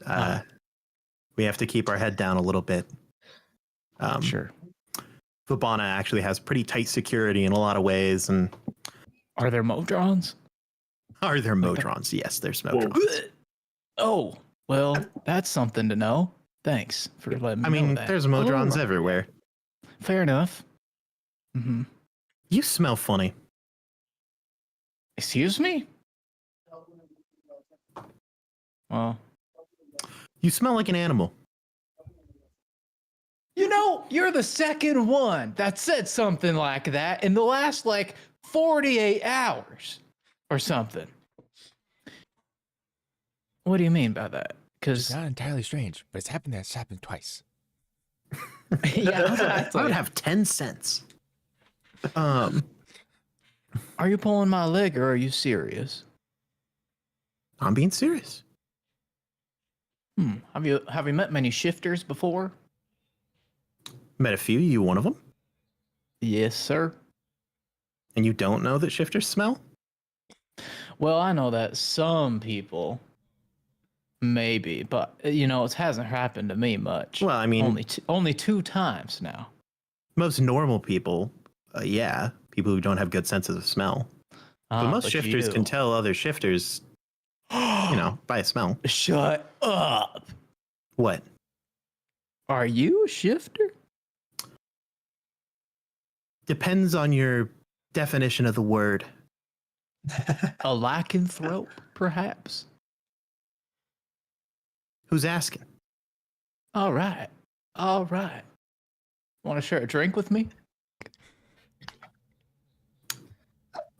[SPEAKER 5] Ah.
[SPEAKER 1] We have to keep our head down a little bit.
[SPEAKER 5] Sure.
[SPEAKER 1] Vabana actually has pretty tight security in a lot of ways. And
[SPEAKER 5] Are there Modrons?
[SPEAKER 1] are there Modrons? Yes, there's Modrons.
[SPEAKER 5] Oh, well, that's something to know. Thanks for letting me
[SPEAKER 1] I mean,
[SPEAKER 5] know that.
[SPEAKER 1] there's Modrons
[SPEAKER 5] Oh,
[SPEAKER 1] everywhere.
[SPEAKER 5] Fair enough. Mm-hmm.
[SPEAKER 1] You smell funny.
[SPEAKER 5] Excuse me? Well,
[SPEAKER 1] You smell like an animal.
[SPEAKER 5] you're the second one that said something like that in the last 48 hours or something. What do you mean by that?
[SPEAKER 3] It's
[SPEAKER 5] Because
[SPEAKER 3] not entirely strange, but it's happened twice.
[SPEAKER 5] yeah,
[SPEAKER 1] I
[SPEAKER 5] exactly.
[SPEAKER 1] would have 10 cents.
[SPEAKER 5] Are you pulling my leg or are you serious?
[SPEAKER 1] I'm being serious.
[SPEAKER 5] Have you met many shifters before?
[SPEAKER 1] Met a few. You one of them?
[SPEAKER 5] Yes, sir.
[SPEAKER 1] And you don't know that shifters smell?
[SPEAKER 5] Well, I know that some people maybe, but it hasn't happened to me much.
[SPEAKER 1] Well, I mean,
[SPEAKER 5] only 2 times now.
[SPEAKER 1] most normal people, yeah, people who don't have good senses of smell. But most shifters can tell other shifters, by a smell.
[SPEAKER 5] Shut up.
[SPEAKER 1] What?
[SPEAKER 5] Are you a shifter?
[SPEAKER 1] Depends on your definition of the word.
[SPEAKER 5] A lycanthrope, perhaps?
[SPEAKER 1] Who's asking?
[SPEAKER 5] All right. Want to share a drink with me?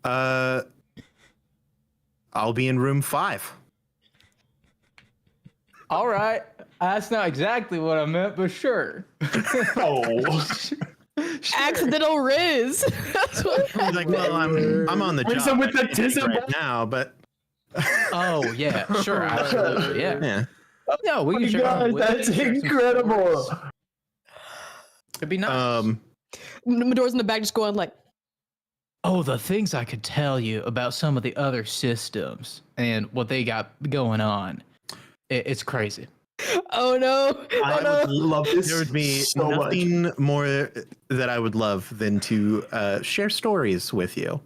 [SPEAKER 1] I'll be in room 5.
[SPEAKER 5] All right. That's not exactly what I meant, but sure.
[SPEAKER 2] Oh.
[SPEAKER 4] Accidental Riz. That's what
[SPEAKER 1] He's like, well, I'm on the
[SPEAKER 2] Brings
[SPEAKER 1] job
[SPEAKER 2] him with the tism.
[SPEAKER 1] right now, but
[SPEAKER 5] Oh, yeah. Sure. Absolutely. Yeah.
[SPEAKER 1] yeah.
[SPEAKER 5] No, we
[SPEAKER 2] Oh
[SPEAKER 5] can
[SPEAKER 2] my
[SPEAKER 5] share
[SPEAKER 2] God,
[SPEAKER 5] we can
[SPEAKER 2] that's
[SPEAKER 5] share some
[SPEAKER 2] incredible.
[SPEAKER 5] stories. It'd be nice.
[SPEAKER 4] Medora's in the back just going like,
[SPEAKER 5] Oh, the things I could tell you about some of the other systems and what they got going on. It's crazy.
[SPEAKER 4] oh no.
[SPEAKER 2] I
[SPEAKER 4] Oh no.
[SPEAKER 2] would love this
[SPEAKER 1] There would be
[SPEAKER 2] so much.
[SPEAKER 1] nothing more that I would love than to share stories with you.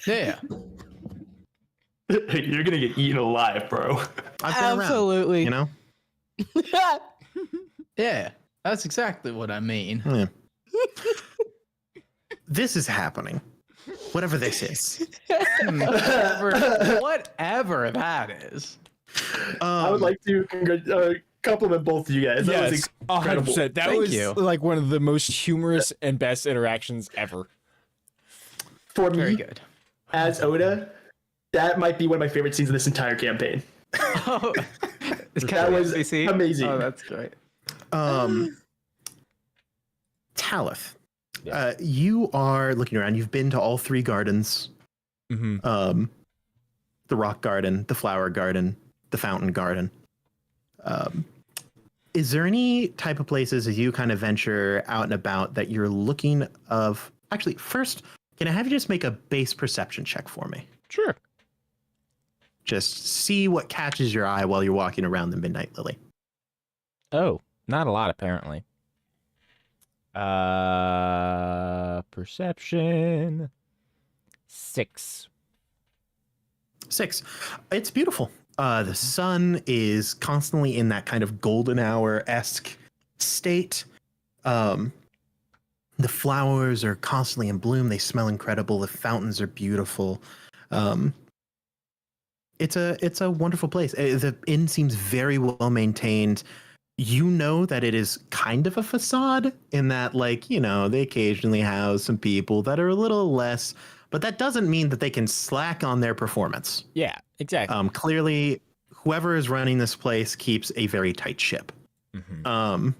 [SPEAKER 5] Yeah.
[SPEAKER 2] You're gonna get eaten alive, bro.
[SPEAKER 1] I've been
[SPEAKER 4] Absolutely.
[SPEAKER 1] around,
[SPEAKER 5] Yeah. That's exactly what I mean.
[SPEAKER 1] Yeah. This is happening. Whatever this is.
[SPEAKER 5] Whatever that is.
[SPEAKER 2] I would like to compliment both of you guys. That was incredible.
[SPEAKER 3] 100%. That
[SPEAKER 5] Thank
[SPEAKER 3] was
[SPEAKER 5] you.
[SPEAKER 3] like one of the most humorous and best interactions ever.
[SPEAKER 2] For
[SPEAKER 5] Very
[SPEAKER 2] me,
[SPEAKER 5] good.
[SPEAKER 2] as Oda, that might be one of my favorite scenes in this entire campaign.
[SPEAKER 5] Oh,
[SPEAKER 2] That was amazing.
[SPEAKER 5] Oh, that's great.
[SPEAKER 1] Talith, you are looking around. You've been to all 3 gardens.
[SPEAKER 3] Mm-hmm.
[SPEAKER 1] The rock garden, the flower garden, the fountain garden. Is there any type of places as you kind of venture out and about that you're looking of? Actually, first, can I have you just make a base perception check for me?
[SPEAKER 3] Sure.
[SPEAKER 1] Just see what catches your eye while you're walking around the Midnight Lily.
[SPEAKER 3] Oh, not a lot apparently. Perception 6.
[SPEAKER 1] 6. It's beautiful. The sun is constantly in that kind of golden hour-esque state. The flowers are constantly in bloom. They smell incredible. The fountains are beautiful. It's a wonderful place. The inn seems very well maintained. You know that it is kind of a facade in that, they occasionally house some people that are a little less, but that doesn't mean that they can slack on their performance.
[SPEAKER 3] Yeah, exactly.
[SPEAKER 1] Clearly, whoever is running this place keeps a very tight ship.
[SPEAKER 3] Mhm.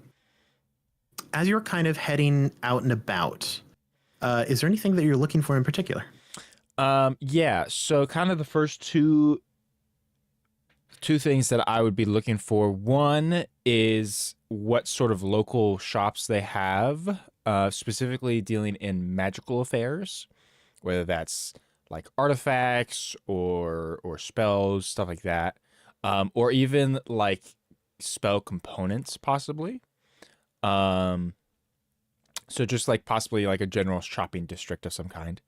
[SPEAKER 1] As you're kind of heading out and about, is there anything that you're looking for in particular?
[SPEAKER 3] Yeah, so kind of the first two things that I would be looking for. One is what sort of local shops they have, specifically dealing in magical affairs, whether that's like artifacts or spells, stuff like that, or even like spell components, possibly. So just like possibly like a general shopping district of some kind,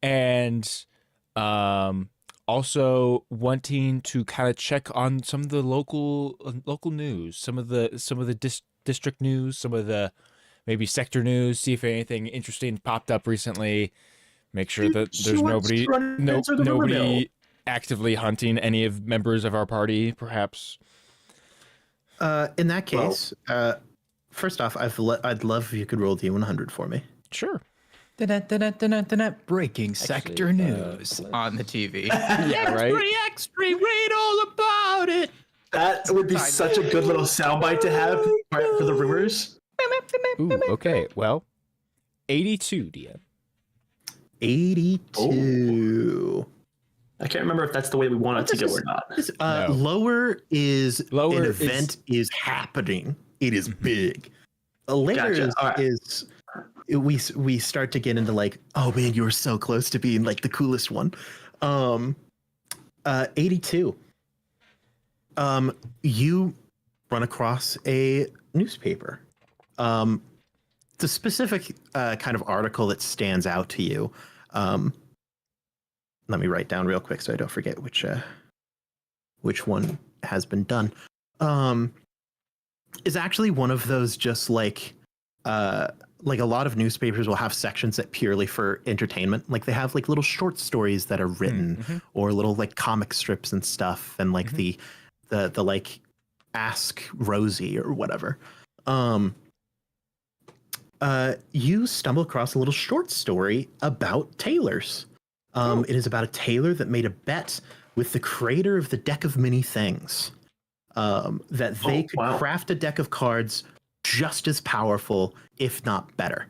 [SPEAKER 3] and also wanting to kind of check on some of the local news, some of the district news, some of the maybe sector news, see if anything interesting popped up recently. Make sure that there's nobody actively hunting any of members of our party, perhaps.
[SPEAKER 1] In that case, first off, I'd love if you could roll D100 for me.
[SPEAKER 3] Sure.
[SPEAKER 5] Breaking sector news on the TV.
[SPEAKER 3] Yeah, right.
[SPEAKER 1] Extra, read all about it.
[SPEAKER 2] That would be such a good little soundbite to have for the rumors.
[SPEAKER 3] Ooh, okay. Well, 82, DM.
[SPEAKER 1] 82.
[SPEAKER 2] I can't remember if that's the way we want it to go or not.
[SPEAKER 3] No.
[SPEAKER 1] Lower is
[SPEAKER 3] Lower
[SPEAKER 1] an
[SPEAKER 3] is-
[SPEAKER 1] event is happening. It is big. Later
[SPEAKER 2] Gotcha.
[SPEAKER 1] is,
[SPEAKER 2] All right.
[SPEAKER 1] we start to get into like, oh man, you were so close to being like the coolest one. 82. You run across a newspaper. It's a specific kind of article that stands out to you. Let me write down real quick so I don't forget which one has been done. Is actually one of those just like a lot of newspapers will have sections that purely for entertainment. Like they have like little short stories that are written or little like comic strips and stuff, and like the like Ask Rosie or whatever. You stumble across a little short story about tailors. It is about a tailor that made a bet with the creator of the Deck of Many Things that they could craft a deck of cards just as powerful, if not better.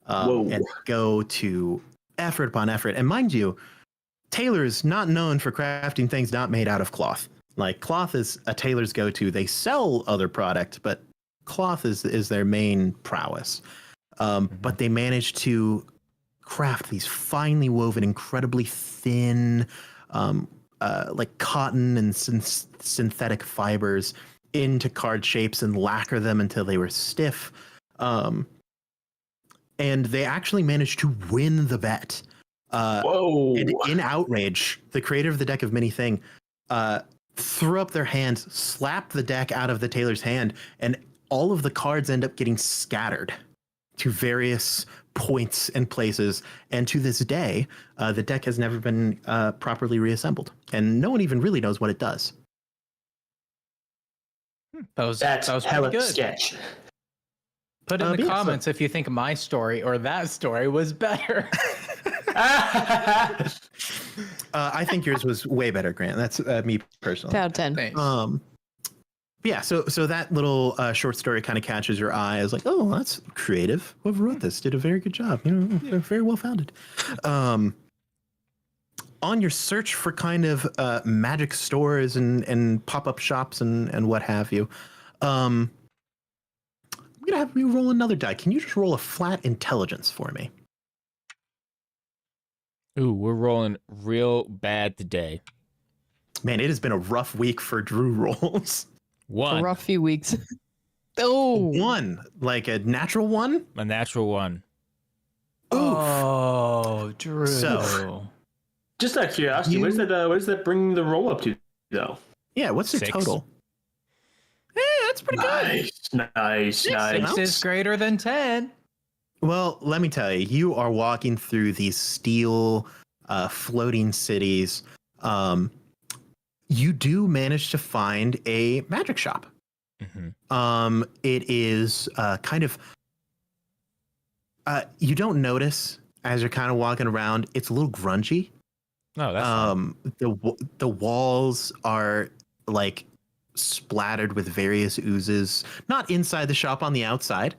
[SPEAKER 1] And go to effort upon effort. And mind you, tailor is not known for crafting things not made out of cloth. Like cloth is a tailor's go-to. They sell other product, but cloth is their main prowess. But they managed to craft these finely woven, incredibly thin, like cotton and synthetic fibers into card shapes and lacquer them until they were stiff. And they actually managed to win the bet. And in outrage, the creator of the Deck of Many Thing threw up their hands, slapped the deck out of the tailor's hand, and all of the cards end up getting scattered to various points and places. And to this day, the deck has never been properly reassembled, and no one even really knows what it does.
[SPEAKER 5] That's
[SPEAKER 2] That's
[SPEAKER 5] pretty
[SPEAKER 2] hella
[SPEAKER 5] good.
[SPEAKER 2] sketch.
[SPEAKER 5] Put in the
[SPEAKER 1] yeah, so-
[SPEAKER 5] comments if you think my story or that story was better.
[SPEAKER 1] I think yours was way better, Grant. That's me personally.
[SPEAKER 4] 10 out of 10.
[SPEAKER 5] Thanks.
[SPEAKER 1] Yeah, so that little short story kind of catches your eye as like, oh, that's creative. Whoever wrote this did a very good job. You know, they're very well founded. On your search for kind of magic stores and pop-up shops and what have you, I'm gonna have you roll another die. Can you just roll a flat intelligence for me?
[SPEAKER 3] Ooh, we're rolling real bad today.
[SPEAKER 1] Man, it has been a rough week for Drew rolls.
[SPEAKER 4] A
[SPEAKER 3] One.
[SPEAKER 4] rough few weeks. Oh,
[SPEAKER 1] One, like a natural one.
[SPEAKER 3] A natural one.
[SPEAKER 1] Oof.
[SPEAKER 5] Oh, Drew.
[SPEAKER 1] So-
[SPEAKER 2] Just out of curiosity,
[SPEAKER 1] You-
[SPEAKER 2] what does that bring the roll up to, though?
[SPEAKER 1] Yeah, what's the
[SPEAKER 3] 6.
[SPEAKER 1] total? That's pretty good.
[SPEAKER 2] Nice.
[SPEAKER 5] Six is greater than 10.
[SPEAKER 1] Well, let me tell you, you are walking through these steel floating cities. You do manage to find a magic shop.
[SPEAKER 3] Mm-hmm.
[SPEAKER 1] It is kind of you don't notice as you're kind of walking around, it's a little grungy.
[SPEAKER 3] No, that's fine.
[SPEAKER 1] The walls are like splattered with various oozes, not inside the shop, on the outside.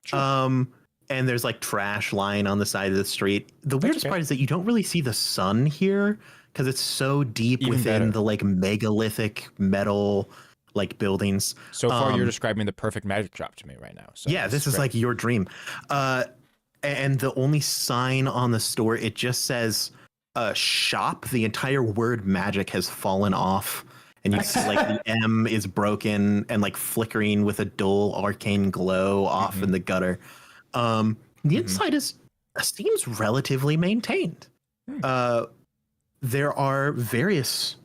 [SPEAKER 3] Sure.
[SPEAKER 1] And there's like trash lying on the side of the street. The weirdest
[SPEAKER 3] okay.
[SPEAKER 1] part is that you don't really see the sun here because it's so deep
[SPEAKER 3] Even
[SPEAKER 1] within
[SPEAKER 3] better.
[SPEAKER 1] the like megalithic metal like buildings.
[SPEAKER 3] So far, you're
[SPEAKER 1] um,
[SPEAKER 3] describing the perfect magic shop to me right now. So
[SPEAKER 1] Yeah, this is
[SPEAKER 3] great.
[SPEAKER 1] like your dream. And the only sign on the store, it just says shop. The entire word magic has fallen off. And you see like the M is broken and like flickering with a dull arcane glow off in the gutter. The inside seems relatively maintained. There are various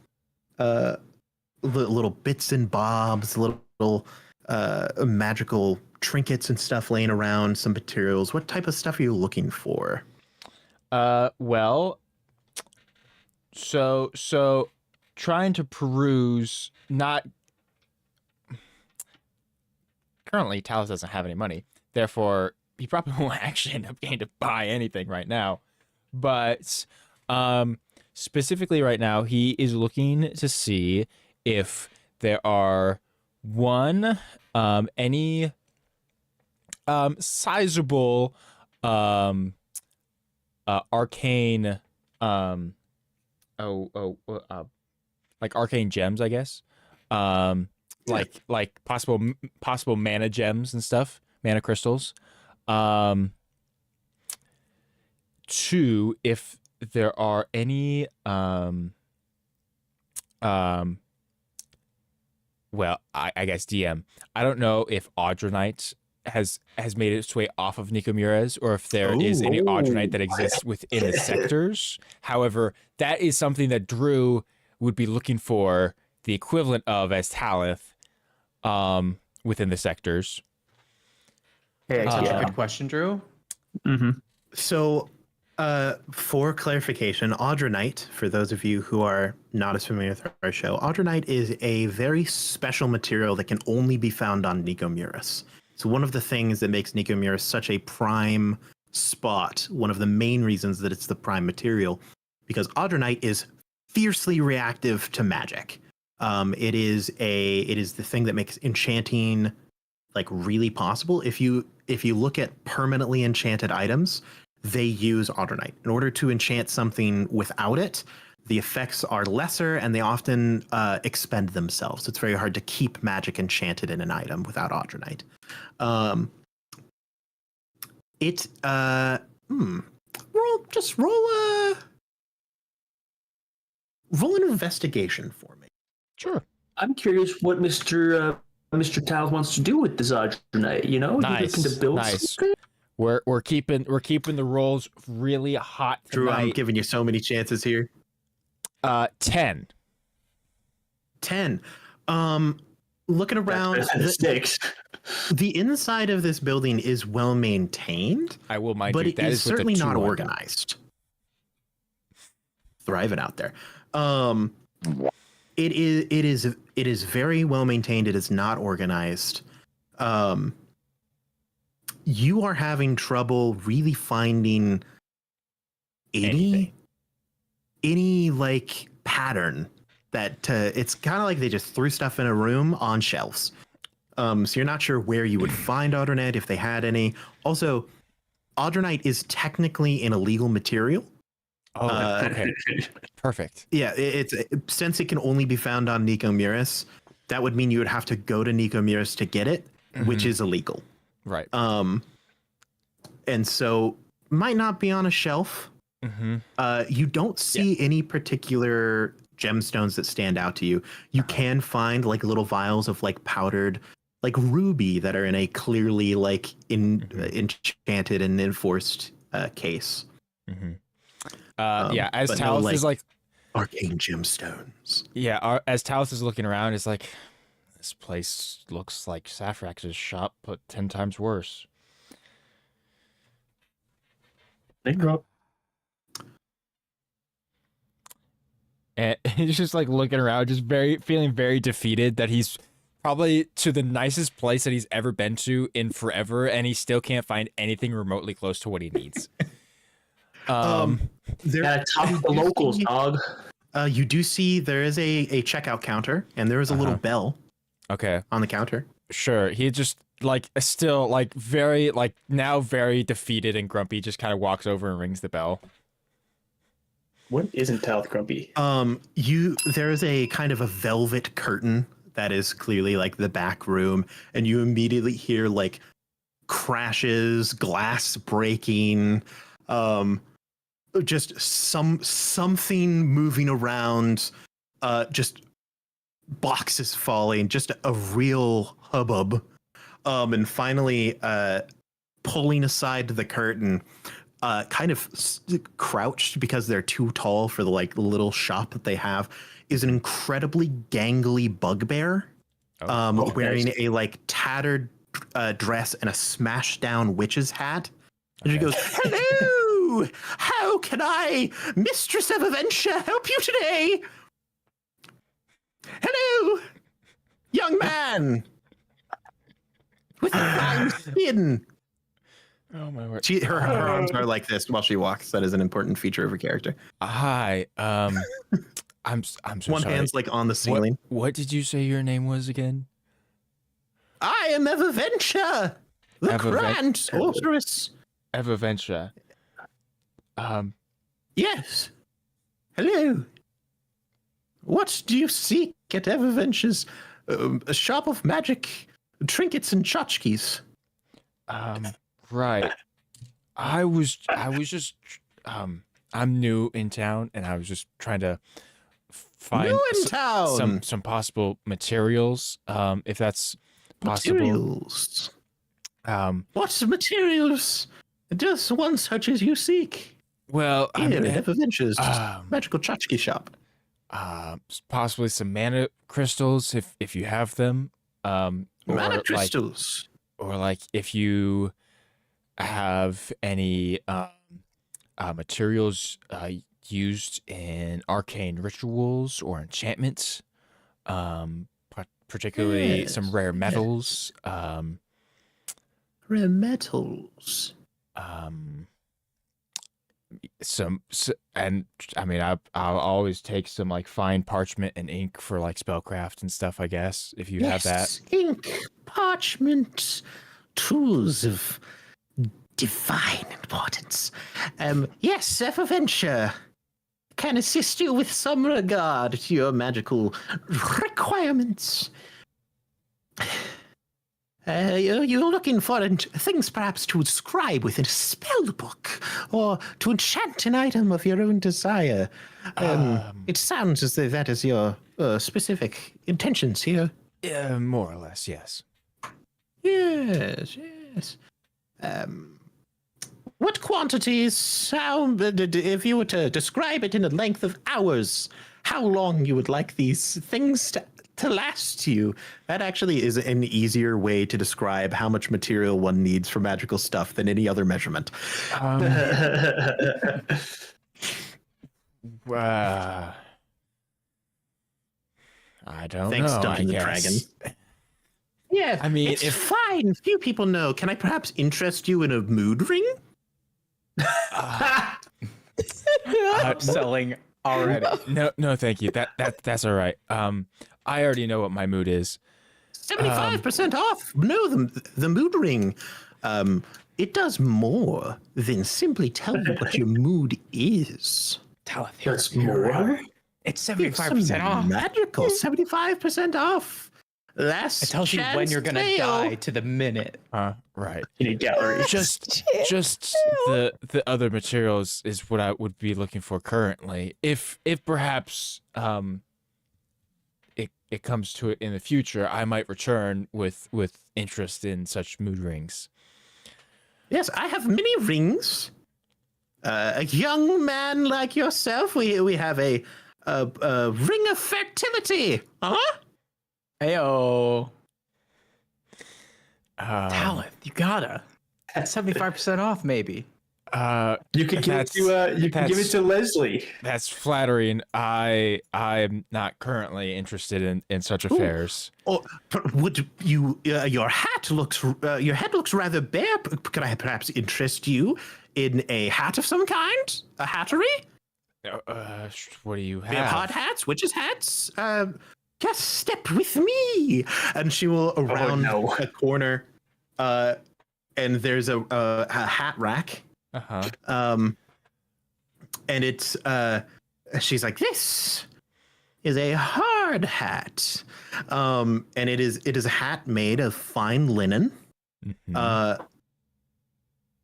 [SPEAKER 1] little bits and bobs, little magical trinkets and stuff laying around, some materials. What type of stuff are you looking for?
[SPEAKER 3] Well, so trying to peruse, not currently Talos doesn't have any money, therefore he probably won't actually end up getting to buy anything right now. But specifically right now, he is looking to see if there are any sizable arcane like arcane gems, I guess. Like possible mana gems and stuff, mana crystals. 2, if there are any well, I guess DM. I don't know if Audronite has made its way off of Nicomeres, or if there is any Audronite that exists within the sectors. However, that is something that Drew would be looking for the equivalent of as Talith within the sectors.
[SPEAKER 2] Yeah,
[SPEAKER 5] Such a
[SPEAKER 2] yeah.
[SPEAKER 5] good question, Drew.
[SPEAKER 2] Mm-hmm.
[SPEAKER 1] So, for clarification, Audronite, for those of you who are not as familiar with our show, Audronite is a very special material that can only be found on Nicomeres. So one of the things that makes Nicomeres such a prime spot, one of the main reasons that it's the prime material, because Audronite is fiercely reactive to magic. It is the thing that makes enchanting like really possible. If you look at permanently enchanted items, they use Audronite. In order to enchant something without it, the effects are lesser and they often expend themselves. It's very hard to keep magic enchanted in an item without Audronite. Roll an investigation for me.
[SPEAKER 3] Sure.
[SPEAKER 2] I'm curious what Mr. Tal wants to do with this Audronite. You know,
[SPEAKER 3] Nice,
[SPEAKER 2] he's looking to build
[SPEAKER 3] nice.
[SPEAKER 2] something?
[SPEAKER 3] We're keeping the rolls really hot
[SPEAKER 1] Drew, I'm
[SPEAKER 3] tonight.
[SPEAKER 1] giving you so many chances here.
[SPEAKER 3] 10.
[SPEAKER 1] 10. Looking around,
[SPEAKER 2] That's better than 6.
[SPEAKER 1] the inside of this building is well maintained,
[SPEAKER 3] I will mind
[SPEAKER 1] but
[SPEAKER 3] you.
[SPEAKER 1] it
[SPEAKER 3] That
[SPEAKER 1] is
[SPEAKER 3] is with a
[SPEAKER 1] certainly
[SPEAKER 3] 2
[SPEAKER 1] not
[SPEAKER 3] on it.
[SPEAKER 1] organized. Thriving out there. It is very well maintained. It is not organized. You are having trouble really finding
[SPEAKER 3] Anything.
[SPEAKER 1] any like pattern that it's kind of like they just threw stuff in a room on shelves. So you're not sure where you would find Audronite if they had any. Also, Audronite is technically an illegal material.
[SPEAKER 3] Oh, okay. Perfect.
[SPEAKER 1] Yeah, since it can only be found on Nicomeres, that would mean you would have to go to Nicomeres to get it, which
[SPEAKER 3] Mhm.
[SPEAKER 1] is illegal.
[SPEAKER 3] Right.
[SPEAKER 1] And so might not be on a shelf.
[SPEAKER 3] Mm-hmm.
[SPEAKER 1] You don't see any particular gemstones that stand out to you. You can find like little vials of like powdered like ruby that are in a clearly like enchanted and enforced case.
[SPEAKER 3] Mm-hmm. Yeah, as
[SPEAKER 1] but no,
[SPEAKER 3] Talos is like,
[SPEAKER 1] arcane gemstones.
[SPEAKER 3] yeah, as Talos is looking around, it's like, this place looks like Saphrax's shop, but 10 times worse.
[SPEAKER 2] Name drop.
[SPEAKER 3] And he's just like looking around, just feeling very defeated that he's probably to the nicest place that he's ever been to in forever, and he still can't find anything remotely close to what he needs.
[SPEAKER 1] There,
[SPEAKER 2] Gotta top the locals, dog.
[SPEAKER 1] you do see there is a checkout counter, and there is a little bell
[SPEAKER 3] Okay,
[SPEAKER 1] on the counter.
[SPEAKER 3] sure. He just like still like very like now very defeated and grumpy, just kind of walks over and rings the bell.
[SPEAKER 2] What isn't Talith grumpy?
[SPEAKER 1] There is a kind of a velvet curtain that is clearly like the back room, and you immediately hear like crashes, glass breaking, just something moving around, just boxes falling, just a real hubbub. And finally, pulling aside the curtain, kind of crouched because they're too tall for the like little shop that they have, is an incredibly gangly bugbear, wearing a like tattered dress and a smashed down witch's hat. And she goes, "Hello, how can I, Mistress of Aventia, help you today? Hello, young man with a fine skin."
[SPEAKER 3] Oh my word!
[SPEAKER 1] Her arms are like this while she walks. That is an important feature of her character.
[SPEAKER 3] Hi, I'm so
[SPEAKER 1] One
[SPEAKER 3] sorry.
[SPEAKER 1] hand's like on the ceiling.
[SPEAKER 3] What did you say your name was again?
[SPEAKER 1] I am Evaventure, the
[SPEAKER 3] Evaven-
[SPEAKER 1] grand sorceress.
[SPEAKER 3] Evaventure.
[SPEAKER 1] Yes. Hello. What do you seek at Everventure's a shop of magic trinkets and tchotchkes?
[SPEAKER 3] Right. I was just I'm new in town and I was just trying to find
[SPEAKER 1] New in town.
[SPEAKER 3] some possible materials, if that's possible.
[SPEAKER 1] Materials.
[SPEAKER 3] Um,
[SPEAKER 1] What materials does one such as you seek?
[SPEAKER 3] well, I
[SPEAKER 1] Here
[SPEAKER 3] mean,
[SPEAKER 1] at Everventure's
[SPEAKER 3] um,
[SPEAKER 1] magical tchotchke shop.
[SPEAKER 3] possibly some mana crystals if you have them. Or
[SPEAKER 1] Mana
[SPEAKER 3] like
[SPEAKER 1] crystals.
[SPEAKER 3] or like if you have any materials used in arcane rituals or enchantments, particularly some
[SPEAKER 1] Yes,
[SPEAKER 3] rare
[SPEAKER 1] yes.
[SPEAKER 3] metals,
[SPEAKER 1] Rare metals.
[SPEAKER 3] and I mean I'll always take some like fine parchment and ink for like spellcraft and stuff, I guess, if you have that.
[SPEAKER 1] Ink, parchment, tools of divine importance. Yes, Everventure can assist you with some regard to your magical requirements. You're looking for things perhaps to inscribe within a spell book or to enchant an item of your own desire. It sounds as though that is your specific intentions here.
[SPEAKER 3] More or less, yes.
[SPEAKER 1] Yes, yes. What quantities, if you were to describe it in a length of hours, how long you would like these things to last you? That actually is an easier way to describe how much material one needs for magical stuff than any other measurement.
[SPEAKER 3] I don't
[SPEAKER 1] Thanks,
[SPEAKER 3] know.
[SPEAKER 1] Dungeons
[SPEAKER 3] I
[SPEAKER 1] and
[SPEAKER 3] guess.
[SPEAKER 1] Dragons. Yeah,
[SPEAKER 3] I mean,
[SPEAKER 1] it's
[SPEAKER 3] if-
[SPEAKER 1] fine. Few people know. Can I perhaps interest you in a mood ring?
[SPEAKER 5] Upselling already.
[SPEAKER 3] No, thank you. That's all right. I already know what my mood is.
[SPEAKER 1] 75% off. No, the mood ring. It does more than simply tell you what your mood is.
[SPEAKER 5] Talith,
[SPEAKER 2] That's more.
[SPEAKER 5] It's
[SPEAKER 1] It's
[SPEAKER 5] 75% off.
[SPEAKER 1] magical. 75% off. Last
[SPEAKER 5] It tells you when
[SPEAKER 1] chance
[SPEAKER 5] you're gonna
[SPEAKER 1] sale.
[SPEAKER 5] die to the minute.
[SPEAKER 3] Right.
[SPEAKER 2] You need galleries.
[SPEAKER 3] Just the other materials is what I would be looking for currently. If perhaps it comes to it in the future, I might return with interest in such mood rings.
[SPEAKER 1] Yes, I have many rings. A young man like yourself, we have a ring of fertility. Huh?
[SPEAKER 5] Heyo.
[SPEAKER 3] Talent.
[SPEAKER 5] You gotta. That's 75% off, maybe.
[SPEAKER 2] You could give it to you can give it to Leslie.
[SPEAKER 3] That's flattering. I'm not currently interested in such affairs.
[SPEAKER 1] Or would you? Your hat looks rather bare. Could I perhaps interest you in a hat of some kind? A hattery?
[SPEAKER 3] What do you
[SPEAKER 1] We have hard
[SPEAKER 3] have?
[SPEAKER 1] hats, witches' hats. Just step with me, and she will around
[SPEAKER 2] no.
[SPEAKER 1] a corner, and there's a hat rack.
[SPEAKER 3] Uh-huh.
[SPEAKER 1] And it's she's like, this is a hard hat, and it is a hat made of fine linen,
[SPEAKER 3] Mhm.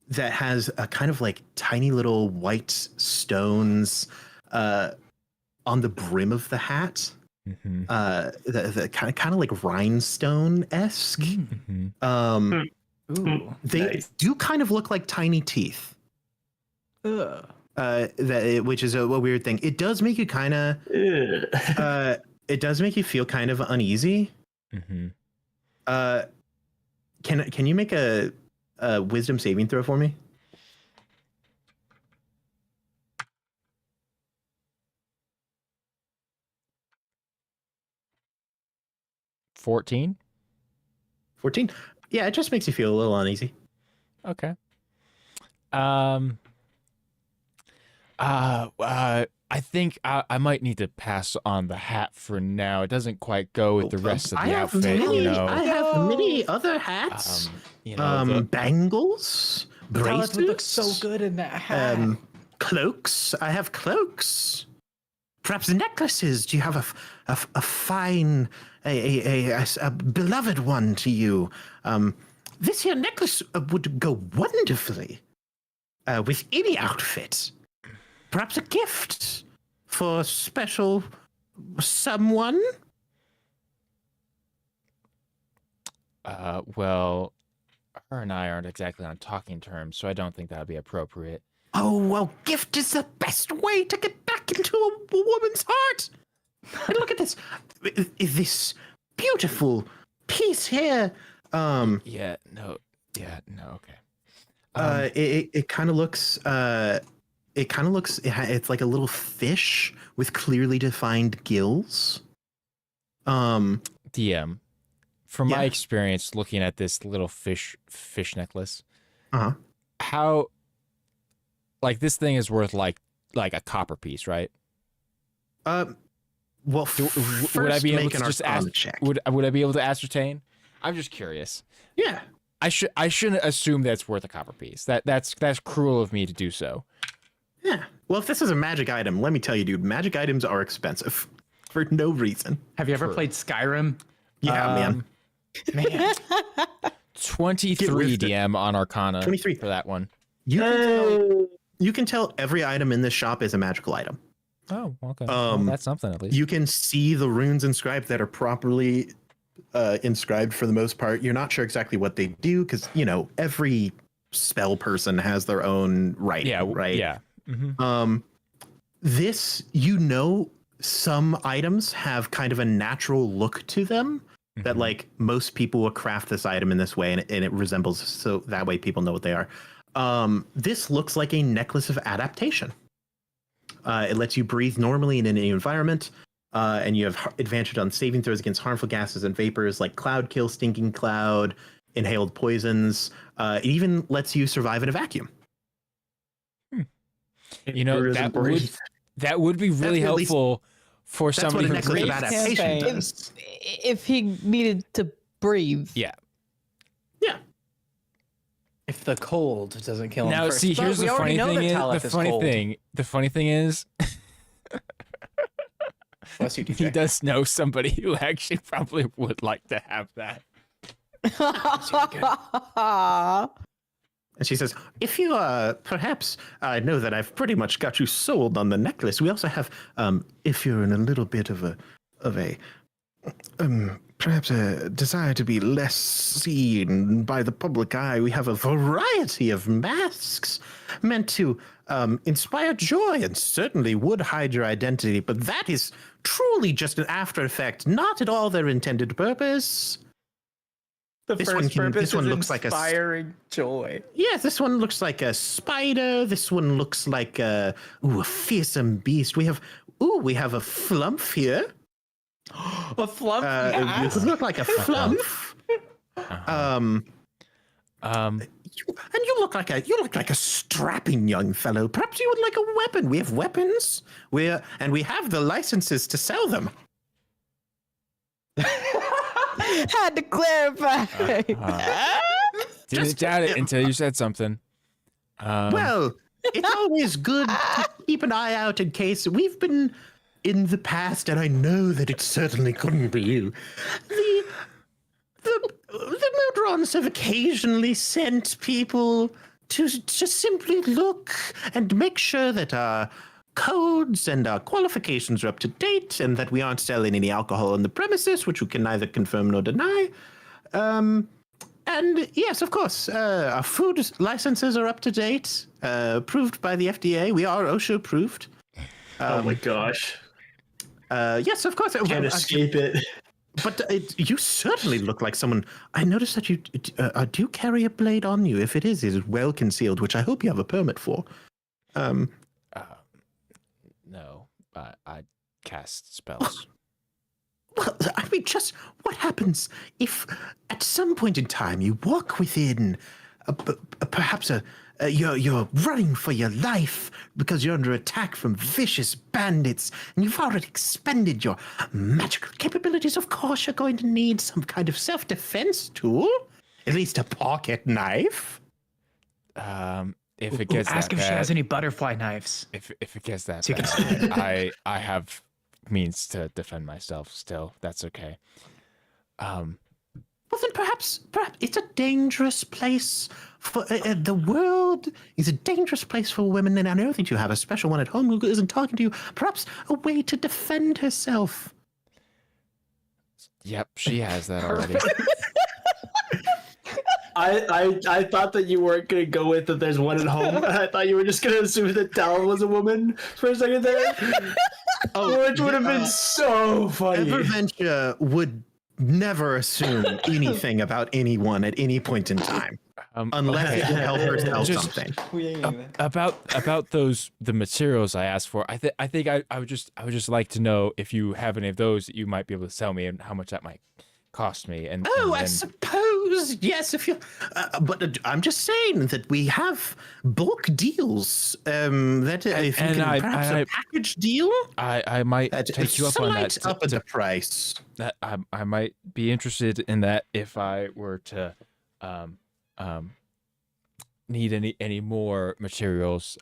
[SPEAKER 1] that has a kind of like tiny little white stones on the brim of the hat,
[SPEAKER 3] Mhm.
[SPEAKER 1] the kind of like rhinestone esque.
[SPEAKER 3] Mhm.
[SPEAKER 5] Ooh.
[SPEAKER 1] They
[SPEAKER 2] Nice.
[SPEAKER 1] do kind of look like tiny teeth.
[SPEAKER 5] Ugh.
[SPEAKER 1] Which is a weird thing. It does make you kind of it does make you feel kind of uneasy.
[SPEAKER 3] Mhm.
[SPEAKER 1] Can you make a wisdom saving throw for me?
[SPEAKER 3] Mm-hmm. 14.
[SPEAKER 1] 14. Yeah, it just makes you feel a little uneasy.
[SPEAKER 3] Okay. I think I might need to pass on the hat for now. It doesn't quite go with the rest of the outfit,
[SPEAKER 1] many,
[SPEAKER 3] you know.
[SPEAKER 1] I have many other hats.
[SPEAKER 3] The-
[SPEAKER 1] Bangles
[SPEAKER 5] Dallas would look
[SPEAKER 1] bracelets,
[SPEAKER 5] so good in that hat.
[SPEAKER 1] cloaks. I have cloaks. Perhaps necklaces. Do you have a fine, a beloved one to you? This here necklace would go wonderfully with any outfit. Perhaps a gift for special someone.
[SPEAKER 3] Well, her and I aren't exactly on talking terms, so I don't think that would be appropriate.
[SPEAKER 1] Oh, well, gift is the best way to get back into a woman's heart. And look at this. This beautiful piece here.
[SPEAKER 3] Yeah, no, okay.
[SPEAKER 1] It kind of looks, it's like a little fish with clearly defined gills.
[SPEAKER 3] DM, from my
[SPEAKER 1] Yeah.
[SPEAKER 3] experience looking at this little fish necklace,
[SPEAKER 1] Uh-huh.
[SPEAKER 3] how, like, this thing is worth like a copper piece, right?
[SPEAKER 1] Well, first
[SPEAKER 3] would I be able
[SPEAKER 1] make
[SPEAKER 3] to
[SPEAKER 1] an
[SPEAKER 3] just
[SPEAKER 1] Arcana
[SPEAKER 3] ask?
[SPEAKER 1] check.
[SPEAKER 3] Would I be able to ascertain? I'm just curious.
[SPEAKER 1] Yeah.
[SPEAKER 3] I shouldn't assume that's worth a copper piece. That's cruel of me to do so.
[SPEAKER 1] Yeah. Well, if this is a magic item, let me tell you, dude, magic items are expensive for no reason.
[SPEAKER 5] Have you ever played Skyrim?
[SPEAKER 1] Yeah, man.
[SPEAKER 5] Man,
[SPEAKER 3] 23
[SPEAKER 1] wisdom.
[SPEAKER 3] DM on Arcana
[SPEAKER 1] 23.
[SPEAKER 3] for that one.
[SPEAKER 1] You can tell every item in this shop is a magical item.
[SPEAKER 3] Oh, okay. Well, that's something at least.
[SPEAKER 1] You can see the runes inscribed that are properly inscribed for the most part. You're not sure exactly what they do because, every spell person has their own writing,
[SPEAKER 3] Yeah,
[SPEAKER 1] right?
[SPEAKER 3] yeah. Mm-hmm.
[SPEAKER 1] This, some items have kind of a natural look to them that, like, most people will craft this item in this way, and it resembles, so that way people know what they are. This looks like a necklace of adaptation. It lets you breathe normally in any environment, and you have advantage on saving throws against harmful gases and vapors like cloud kill, stinking cloud, inhaled poisons. It even lets you survive in a vacuum.
[SPEAKER 3] That would be really
[SPEAKER 1] That's at least-
[SPEAKER 3] helpful for
[SPEAKER 1] That's
[SPEAKER 3] somebody
[SPEAKER 1] what a
[SPEAKER 3] who
[SPEAKER 1] necklace of
[SPEAKER 3] breathes.
[SPEAKER 1] adaptation
[SPEAKER 5] campaign.
[SPEAKER 1] does.
[SPEAKER 4] If he needed to breathe.
[SPEAKER 3] Yeah.
[SPEAKER 1] Yeah.
[SPEAKER 5] if the cold doesn't kill him
[SPEAKER 3] Now,
[SPEAKER 5] first.
[SPEAKER 3] see,
[SPEAKER 5] But
[SPEAKER 3] here's
[SPEAKER 5] we
[SPEAKER 3] the
[SPEAKER 5] already
[SPEAKER 3] funny
[SPEAKER 5] know
[SPEAKER 3] thing.
[SPEAKER 5] that Talith is cold.
[SPEAKER 3] The funny thing is,
[SPEAKER 5] Bless you,
[SPEAKER 3] he
[SPEAKER 5] DJ.
[SPEAKER 3] does know somebody who actually probably would like to have that.
[SPEAKER 1] And she says, if you perhaps know that I've pretty much got you sold on the necklace. We also have, if you're in a little bit of a perhaps a desire to be less seen by the public eye, we have a variety of masks meant to inspire joy and certainly would hide your identity. But that is truly just an after effect, not at all their intended purpose.
[SPEAKER 5] The
[SPEAKER 1] This
[SPEAKER 5] first
[SPEAKER 1] one can-
[SPEAKER 5] purpose
[SPEAKER 1] this one
[SPEAKER 5] is
[SPEAKER 1] looks like a s-
[SPEAKER 5] inspiring joy.
[SPEAKER 1] Yes, this one looks like a spider. This one looks like a fearsome beast. We have a flump here.
[SPEAKER 5] A flump.
[SPEAKER 1] You could look like a flump. You look like a strapping young fellow. Perhaps you would like a weapon. We have weapons. We have the licenses to sell them.
[SPEAKER 4] Had to clarify.
[SPEAKER 3] Didn't doubt it until you said something.
[SPEAKER 1] Well, it's always good to keep an eye out in case we've been in the past, and I know that it certainly couldn't be you. The Modrons have occasionally sent people to just simply look and make sure that our codes and our qualifications are up to date and that we aren't selling any alcohol on the premises, which we can neither confirm nor deny. And yes, of course, our food licenses are up to date, approved by the FDA. We are OSHA approved.
[SPEAKER 2] Oh my gosh.
[SPEAKER 1] Yes, of course.
[SPEAKER 2] Can't escape it.
[SPEAKER 1] But you certainly look like someone. I noticed that you do carry a blade on you. If it is well concealed, which I hope you have a permit for.
[SPEAKER 3] No, I cast spells.
[SPEAKER 1] Well, I mean, just what happens if at some point in time you walk within, perhaps you're running for your life because you're under attack from vicious bandits and you've already expended your magical capabilities. Of course, you're going to need some kind of self-defense tool, at least a pocket knife.
[SPEAKER 3] if it gets
[SPEAKER 5] Ask
[SPEAKER 3] that
[SPEAKER 5] if she
[SPEAKER 3] bad,
[SPEAKER 5] has any butterfly knives.
[SPEAKER 3] if it gets that
[SPEAKER 5] So you
[SPEAKER 3] bad, I have means to defend myself. Still, that's okay.
[SPEAKER 1] Well, then perhaps it's a dangerous place for the world. Is a dangerous place for women, and I know that you have a special one at home who isn't talking to you. Perhaps a way to defend herself.
[SPEAKER 3] Yep, she has that already.
[SPEAKER 2] I thought that you weren't gonna go with that. There's one at home. I thought you were just gonna assume that Talon was a woman for a second there. Which would have been so funny.
[SPEAKER 1] Everventure would never assume anything about anyone at any point in time, unless it will help her sell
[SPEAKER 3] Just-
[SPEAKER 1] something.
[SPEAKER 3] About the materials I asked for. I think I would just like to know if you have any of those that you might be able to sell me and how much that might cost me. And
[SPEAKER 1] Oh, I
[SPEAKER 3] then-
[SPEAKER 1] suppose yes. If you, but I'm just saying that we have bulk deals. That if you
[SPEAKER 3] and
[SPEAKER 1] can perhaps
[SPEAKER 3] I-
[SPEAKER 1] a package deal,
[SPEAKER 3] I might take you up on that.
[SPEAKER 1] slight up at the price.
[SPEAKER 3] That I might be interested in that if I were to need any more materials.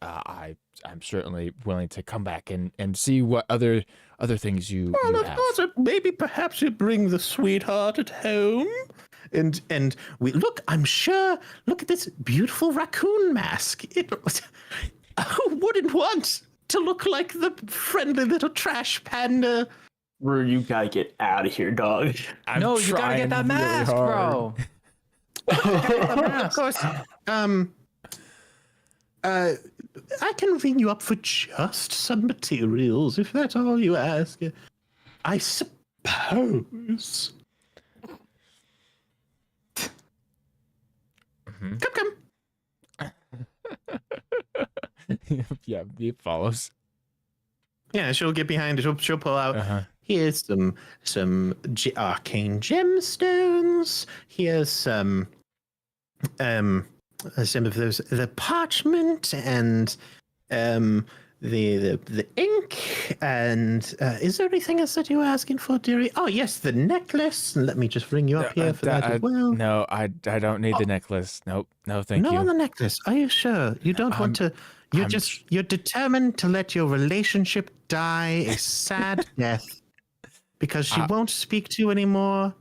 [SPEAKER 3] I'm certainly willing to come back and see what other things you
[SPEAKER 1] Well, of
[SPEAKER 3] have.
[SPEAKER 1] course, maybe perhaps you bring the sweetheart at home, and we look. I'm sure. Look at this beautiful raccoon mask. Who wouldn't want to look like the friendly little trash panda?
[SPEAKER 2] Rue, you gotta get out of here, dog.
[SPEAKER 3] I'm
[SPEAKER 5] No, you gotta get
[SPEAKER 3] trying
[SPEAKER 5] that
[SPEAKER 3] really
[SPEAKER 5] mask,
[SPEAKER 3] hard.
[SPEAKER 5] bro.
[SPEAKER 1] Of course. I can ring you up for just some materials, if that's all you ask. I suppose.
[SPEAKER 3] Mhm.
[SPEAKER 1] Come.
[SPEAKER 3] Yeah, it follows.
[SPEAKER 1] Yeah, she'll get behind it. She'll pull out.
[SPEAKER 3] Uh-huh.
[SPEAKER 1] Here's some arcane gemstones. Here's some of those, the parchment and the ink. And is there anything else that you were asking for, dearie? Oh yes, the necklace. And let me just bring you up here for that as well.
[SPEAKER 3] No, I don't need the necklace. Nope. No, thank
[SPEAKER 1] no
[SPEAKER 3] you.
[SPEAKER 1] on the necklace. Are you sure? You don't want to? You're determined to let your relationship die a sad death because she won't speak to you anymore.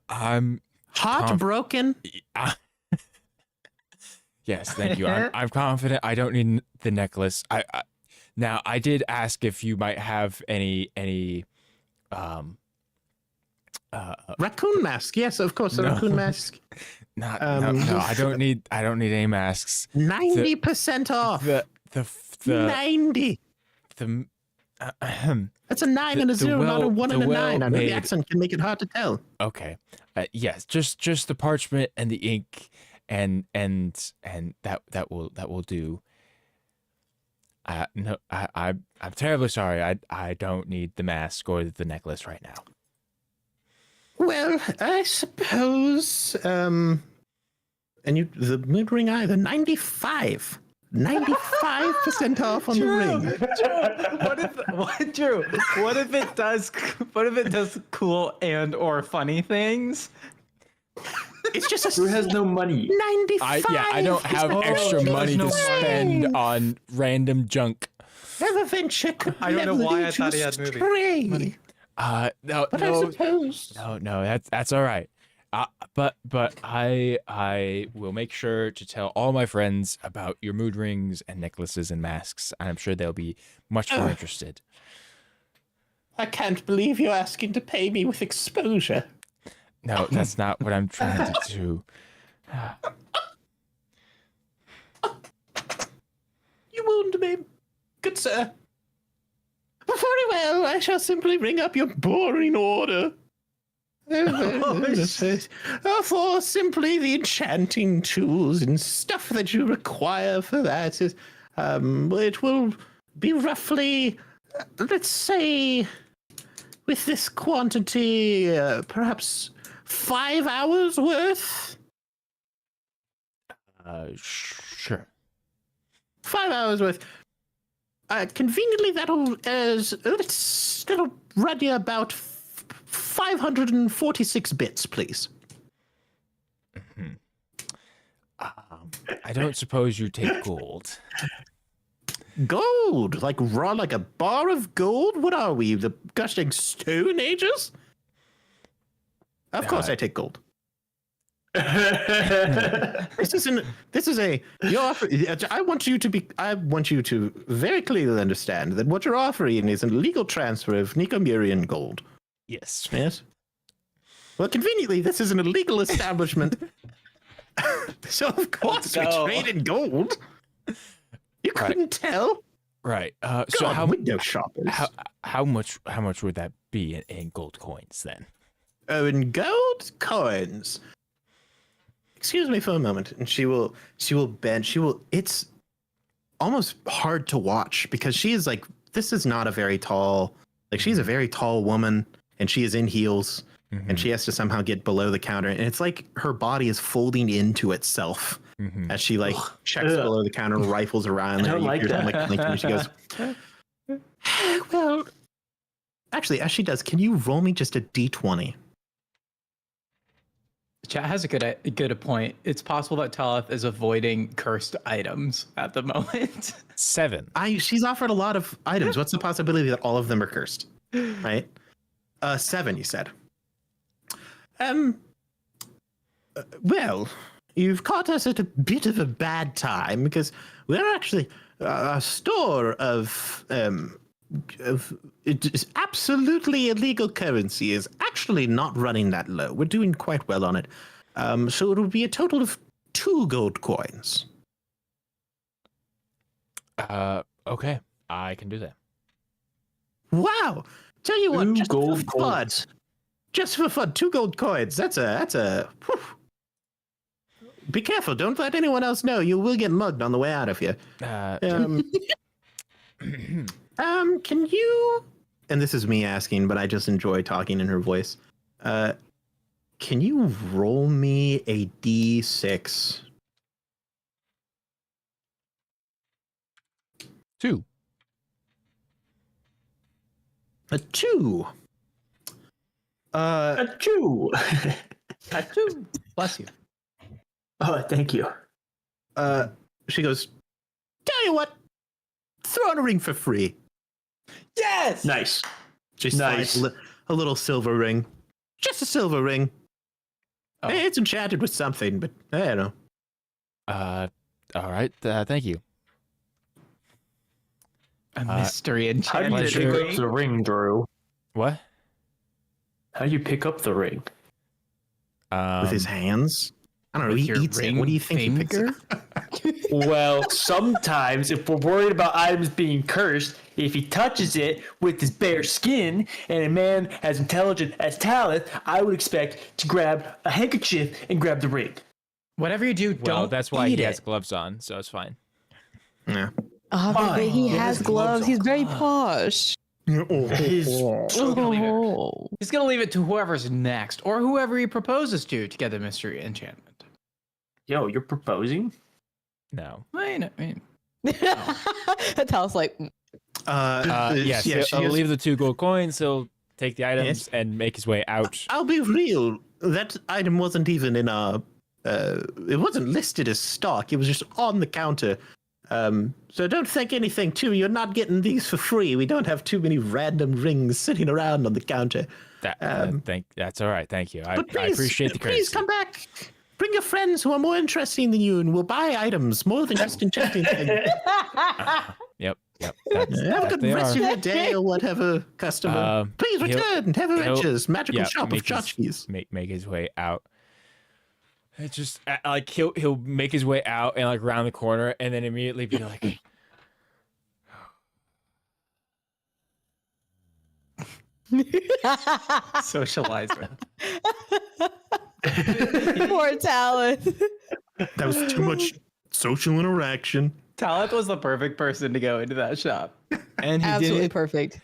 [SPEAKER 3] I'm
[SPEAKER 1] Heartbroken.
[SPEAKER 3] yes, thank you. I'm confident. I don't need the necklace. Now I did ask if you might have any
[SPEAKER 1] Raccoon mask. Yes, of course, a
[SPEAKER 3] No.
[SPEAKER 1] raccoon mask.
[SPEAKER 3] no,
[SPEAKER 1] Um,
[SPEAKER 3] I don't need any masks.
[SPEAKER 1] 90% off.
[SPEAKER 3] The
[SPEAKER 1] 90. That's a 9 and a 0, not a 1 and a 9. I know the accent can make it hard to tell.
[SPEAKER 3] Okay. Yes, just the parchment and the ink and that will do. No, I'm terribly sorry. I don't need the mask or the necklace right now.
[SPEAKER 1] Well, I suppose, and you, the mood ring eye, the 95% off on the ring.
[SPEAKER 6] Drew, what if it does cool and or funny things?
[SPEAKER 1] It's just a
[SPEAKER 2] Rue has no money.
[SPEAKER 1] 95.
[SPEAKER 3] I don't have extra
[SPEAKER 6] there's
[SPEAKER 3] money
[SPEAKER 6] no
[SPEAKER 3] to
[SPEAKER 6] money.
[SPEAKER 3] spend on random junk.
[SPEAKER 1] Everventure could
[SPEAKER 6] I don't know
[SPEAKER 1] never
[SPEAKER 6] why I
[SPEAKER 1] lead
[SPEAKER 6] thought
[SPEAKER 1] you
[SPEAKER 6] he had movie
[SPEAKER 1] astray.
[SPEAKER 6] money.
[SPEAKER 3] No,
[SPEAKER 1] But I
[SPEAKER 3] no,
[SPEAKER 1] suppose.
[SPEAKER 3] no, that's all right. But I will make sure to tell all my friends about your mood rings and necklaces and masks. I'm sure they'll be much more interested.
[SPEAKER 1] I can't believe you're asking to pay me with exposure.
[SPEAKER 3] No, that's not what I'm trying to do.
[SPEAKER 1] You wound me, good sir. Very well, I shall simply ring up your boring order. For simply the enchanting tools and stuff that you require for that. It will be roughly, let's say, with this quantity, perhaps 5 hours worth.
[SPEAKER 3] Sure.
[SPEAKER 1] 5 hours worth. Conveniently, that'll run you about 546 bits, please.
[SPEAKER 3] I don't suppose you take gold.
[SPEAKER 1] Gold, like raw, like a bar of gold. What are we, the gushing Stone Ages? Of course, I take gold. This isn't. This is a. I want you to very clearly understand that what you're offering is an illegal transfer of Nikomurian gold.
[SPEAKER 3] Yes.
[SPEAKER 1] Yes. Well, conveniently, this is an illegal establishment, so of course we
[SPEAKER 6] go.
[SPEAKER 1] trade in gold. You couldn't tell.
[SPEAKER 3] Right. So
[SPEAKER 1] God,
[SPEAKER 3] how
[SPEAKER 1] window shoppers.
[SPEAKER 3] how much would that be in gold coins then?
[SPEAKER 1] Oh, in gold coins. Excuse me for a moment, and she will bend. It's almost hard to watch because she is like, this is not a very tall, like she's a very tall woman, and she is in heels, and she has to somehow get below the counter, and it's like her body is folding into itself as she like checks
[SPEAKER 2] Ugh.
[SPEAKER 1] below the counter, rifles around.
[SPEAKER 2] I don't
[SPEAKER 1] You
[SPEAKER 2] like
[SPEAKER 1] hear
[SPEAKER 2] that.
[SPEAKER 1] something clinking, and she goes, well, actually, as she does, can you roll me just a d20?
[SPEAKER 6] Chat has a good point. It's possible that Talith is avoiding cursed items at the moment.
[SPEAKER 3] 7.
[SPEAKER 1] She's offered a lot of items. What's the possibility that all of them are cursed? Right? 7, you said. Well, you've caught us at a bit of a bad time because we're actually a store of it is absolutely illegal currency is actually not running that low. We're doing quite well on it. So it would be a total of 2 gold coins.
[SPEAKER 3] Okay. I can do that.
[SPEAKER 1] Wow! Tell you what,
[SPEAKER 2] 2
[SPEAKER 1] just
[SPEAKER 2] gold
[SPEAKER 1] for fun,
[SPEAKER 2] coins.
[SPEAKER 1] just for fun, 2 gold coins. That's a. Whew. Be careful! Don't let anyone else know. You will get mugged on the way out of here. Can you? And this is me asking, but I just enjoy talking in her voice. Can you roll me a d6?
[SPEAKER 3] 2.
[SPEAKER 1] A 2.
[SPEAKER 2] Achoo!
[SPEAKER 6] Achoo. Bless you.
[SPEAKER 2] Oh, thank you.
[SPEAKER 1] She goes, tell you what, throw in a ring for free.
[SPEAKER 6] Yes.
[SPEAKER 2] Nice.
[SPEAKER 1] She
[SPEAKER 2] Nice.
[SPEAKER 1] slides a little silver ring. Just a silver ring.
[SPEAKER 6] Oh.
[SPEAKER 1] Hey, it's enchanted with something, but I don't know.
[SPEAKER 3] All right. Thank you.
[SPEAKER 6] A mystery
[SPEAKER 2] How do you
[SPEAKER 6] enchanted
[SPEAKER 2] pick
[SPEAKER 6] ring.
[SPEAKER 2] up the ring, Drew?
[SPEAKER 3] What?
[SPEAKER 2] How do you pick up the ring?
[SPEAKER 1] With his hands? I don't know.
[SPEAKER 6] With
[SPEAKER 1] He
[SPEAKER 6] your
[SPEAKER 1] eats it.
[SPEAKER 6] ring
[SPEAKER 1] What do you think he picks
[SPEAKER 6] finger?
[SPEAKER 1] up?
[SPEAKER 2] Well, sometimes if we're worried about items being cursed, if he touches it with his bare skin and a man as intelligent as Talith, I would expect to grab a handkerchief and grab the ring.
[SPEAKER 6] Whatever you do,
[SPEAKER 3] Well,
[SPEAKER 6] don't
[SPEAKER 3] that's why
[SPEAKER 6] eat
[SPEAKER 3] he
[SPEAKER 6] it.
[SPEAKER 3] has gloves on, so it's fine.
[SPEAKER 1] Yeah.
[SPEAKER 4] But he
[SPEAKER 2] He
[SPEAKER 4] has
[SPEAKER 2] has
[SPEAKER 4] gloves.
[SPEAKER 2] gloves
[SPEAKER 4] He's
[SPEAKER 2] on.
[SPEAKER 4] very posh. Oh.
[SPEAKER 6] He's gonna leave it to whoever's next, or whoever he proposes to get the mystery enchantment.
[SPEAKER 2] Yo, you're proposing?
[SPEAKER 3] No.
[SPEAKER 6] I mean,
[SPEAKER 4] Tal's like,
[SPEAKER 3] Yes.
[SPEAKER 1] yeah,
[SPEAKER 3] I'll leave the 2 gold coins. He'll take the items
[SPEAKER 1] Yes.
[SPEAKER 3] and make his way out.
[SPEAKER 1] I'll be real. That item wasn't even in our. It wasn't listed as stock. It was just on the counter. So don't think anything too. You're not getting these for free. We don't have too many random rings sitting around on the counter.
[SPEAKER 3] That's all right. Thank you. I
[SPEAKER 1] But please,
[SPEAKER 3] appreciate the
[SPEAKER 1] please
[SPEAKER 3] courtesy.
[SPEAKER 1] come back. Bring your friends who are more interesting than you, and we'll buy items more than just enchanting things.
[SPEAKER 3] Yep.
[SPEAKER 1] Have a good
[SPEAKER 3] they
[SPEAKER 1] rest
[SPEAKER 3] are.
[SPEAKER 1] of your day or whatever, customer. Please
[SPEAKER 3] he'll-
[SPEAKER 1] return. Have a
[SPEAKER 3] he'll-
[SPEAKER 1] riches magical
[SPEAKER 3] yeah,
[SPEAKER 1] shop of
[SPEAKER 3] make his-
[SPEAKER 1] tchotchkes.
[SPEAKER 3] make his way out. It's just like he'll make his way out and like around the corner and then immediately be like,
[SPEAKER 6] socializer.
[SPEAKER 4] poor Talon.
[SPEAKER 1] That was too much social interaction.
[SPEAKER 6] Talith was the perfect person to go into that shop, and he
[SPEAKER 4] Absolutely
[SPEAKER 6] didn't.
[SPEAKER 4] perfect.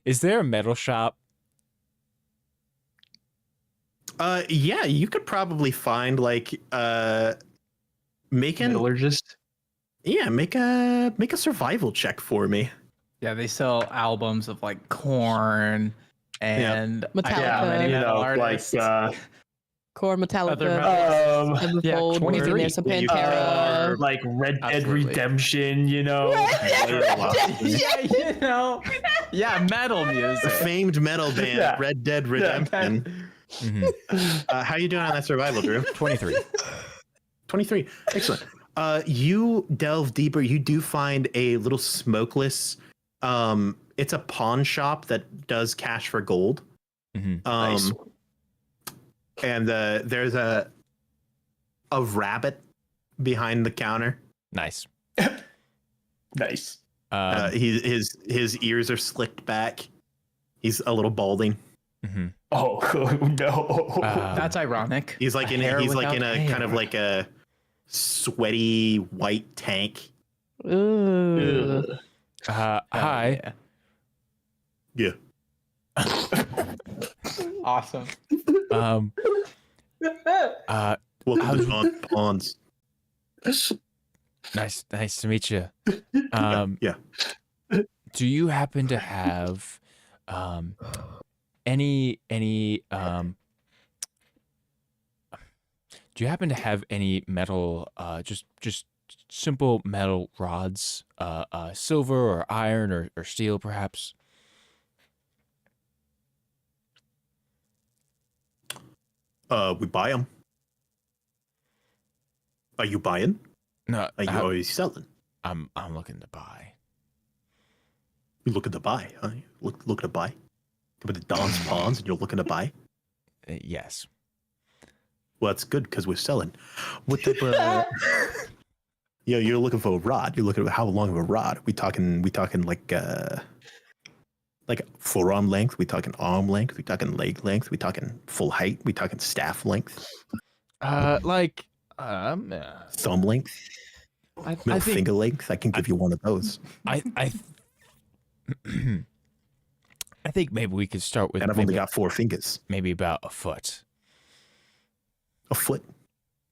[SPEAKER 3] "Is there a metal shop?"
[SPEAKER 1] Yeah, you could probably find like make
[SPEAKER 2] Metallurgist?
[SPEAKER 1] make a survival check for me.
[SPEAKER 6] Yeah, they sell albums of like Corn and
[SPEAKER 4] Metallica.
[SPEAKER 6] many
[SPEAKER 2] you
[SPEAKER 6] metal
[SPEAKER 2] know,
[SPEAKER 6] artists.
[SPEAKER 2] like
[SPEAKER 4] Core Metallica,
[SPEAKER 6] Other
[SPEAKER 2] Yeah,
[SPEAKER 4] Sevenfold,
[SPEAKER 3] 23.
[SPEAKER 4] maybe there's some Pantera.
[SPEAKER 2] like Red Dead
[SPEAKER 6] Absolutely.
[SPEAKER 2] Redemption, you know.
[SPEAKER 6] Yeah, you know. Yeah, metal music.
[SPEAKER 1] Famed metal band
[SPEAKER 2] Yeah.
[SPEAKER 1] Red Dead Redemption.
[SPEAKER 3] Mhm.
[SPEAKER 1] How you doing on that survival, Drew?
[SPEAKER 3] 23.
[SPEAKER 1] 23. Excellent. You delve deeper. You do find a little smokeless. It's a pawn shop that does cash for gold.
[SPEAKER 3] Mhm.
[SPEAKER 2] Nice.
[SPEAKER 1] And there's a rabbit behind the counter.
[SPEAKER 3] Nice.
[SPEAKER 2] Nice.
[SPEAKER 1] His ears are slicked back. He's a little balding.
[SPEAKER 3] Mhm.
[SPEAKER 2] Oh no.
[SPEAKER 6] That's ironic.
[SPEAKER 1] He's like in
[SPEAKER 6] hair
[SPEAKER 1] he's like
[SPEAKER 6] without
[SPEAKER 1] in a
[SPEAKER 6] hair.
[SPEAKER 1] kind of like a sweaty white tank.
[SPEAKER 4] Ooh.
[SPEAKER 3] Hi.
[SPEAKER 1] Yeah.
[SPEAKER 6] Awesome.
[SPEAKER 3] Um.
[SPEAKER 1] Welcome to John Pawns.
[SPEAKER 3] Nice to meet you.
[SPEAKER 1] Yeah.
[SPEAKER 3] Do you happen to have any do you happen to have any metal just simple metal rods, silver or iron or steel perhaps?
[SPEAKER 1] We buy them. Are you buying?
[SPEAKER 3] No,
[SPEAKER 1] Are you selling?
[SPEAKER 3] I'm looking to buy.
[SPEAKER 1] You looking to buy? Huh? You looking to buy? Come to Don's Pawns and you're looking to buy?
[SPEAKER 3] Yes.
[SPEAKER 1] Well, that's good because we're selling. What type of? Yeah, you're looking for a rod. You're looking at how long of a rod? We talking like forearm length? We talking arm length? We talking leg length? We talking full height? We talking staff length?
[SPEAKER 3] Uh,
[SPEAKER 1] Thumb length?
[SPEAKER 3] I
[SPEAKER 1] Middle
[SPEAKER 3] think
[SPEAKER 1] finger length? I can give you one of those.
[SPEAKER 3] I I think maybe we could start with
[SPEAKER 1] And I've only
[SPEAKER 3] maybe,
[SPEAKER 1] got 4 fingers.
[SPEAKER 3] maybe about a foot.
[SPEAKER 1] A foot?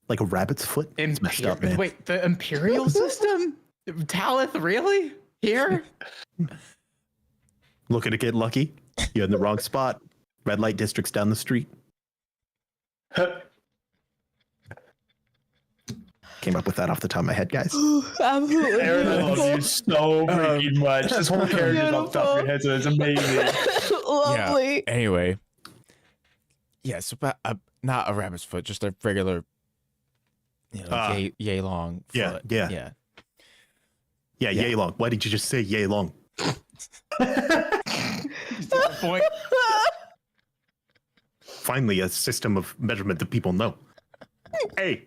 [SPEAKER 1] Like a rabbit's foot? It's messed up, man.
[SPEAKER 6] Wait, the Imperial system? Talith, really? Here?
[SPEAKER 1] Looking to get lucky? You're in the wrong spot. Red light district's down the street. Came up with that off the top of my head, guys.
[SPEAKER 4] Absolutely.
[SPEAKER 2] Aaron, I love you so freaking much. This whole character's on top of your head, so it's amazing.
[SPEAKER 4] Lovely.
[SPEAKER 3] Anyway, yes, about not a rabbit's foot, just a regular, yay long foot.
[SPEAKER 1] yeah, yeah.
[SPEAKER 3] yeah.
[SPEAKER 1] Yeah, yay long. Why did you just say yay long?
[SPEAKER 6] Point.
[SPEAKER 1] Finally, a system of measurement that people know. Hey,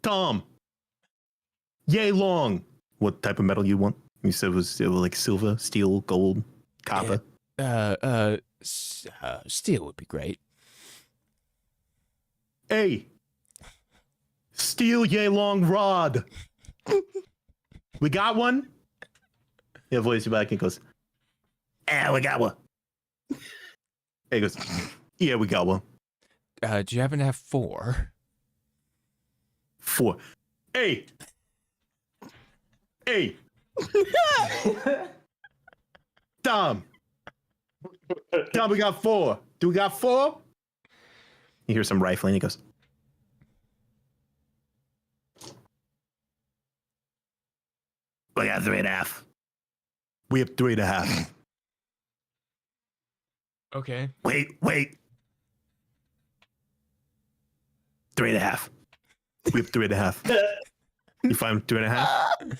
[SPEAKER 1] Tom. Yay long. What type of metal you want? You said it was like silver, steel, gold, copper.
[SPEAKER 3] Steel would be great.
[SPEAKER 1] Hey, steel yay long rod. We got one? Yeah, voice you back and goes, we got one. He goes, yeah, we got one.
[SPEAKER 3] Do you happen to have 4?
[SPEAKER 1] 4. Hey. Tom, we got 4. Do we got 4? You hear some rifling. He goes, we got 3.5. We have 3.5.
[SPEAKER 3] Okay.
[SPEAKER 1] Wait. 3.5. We have 3.5. You find 2.5?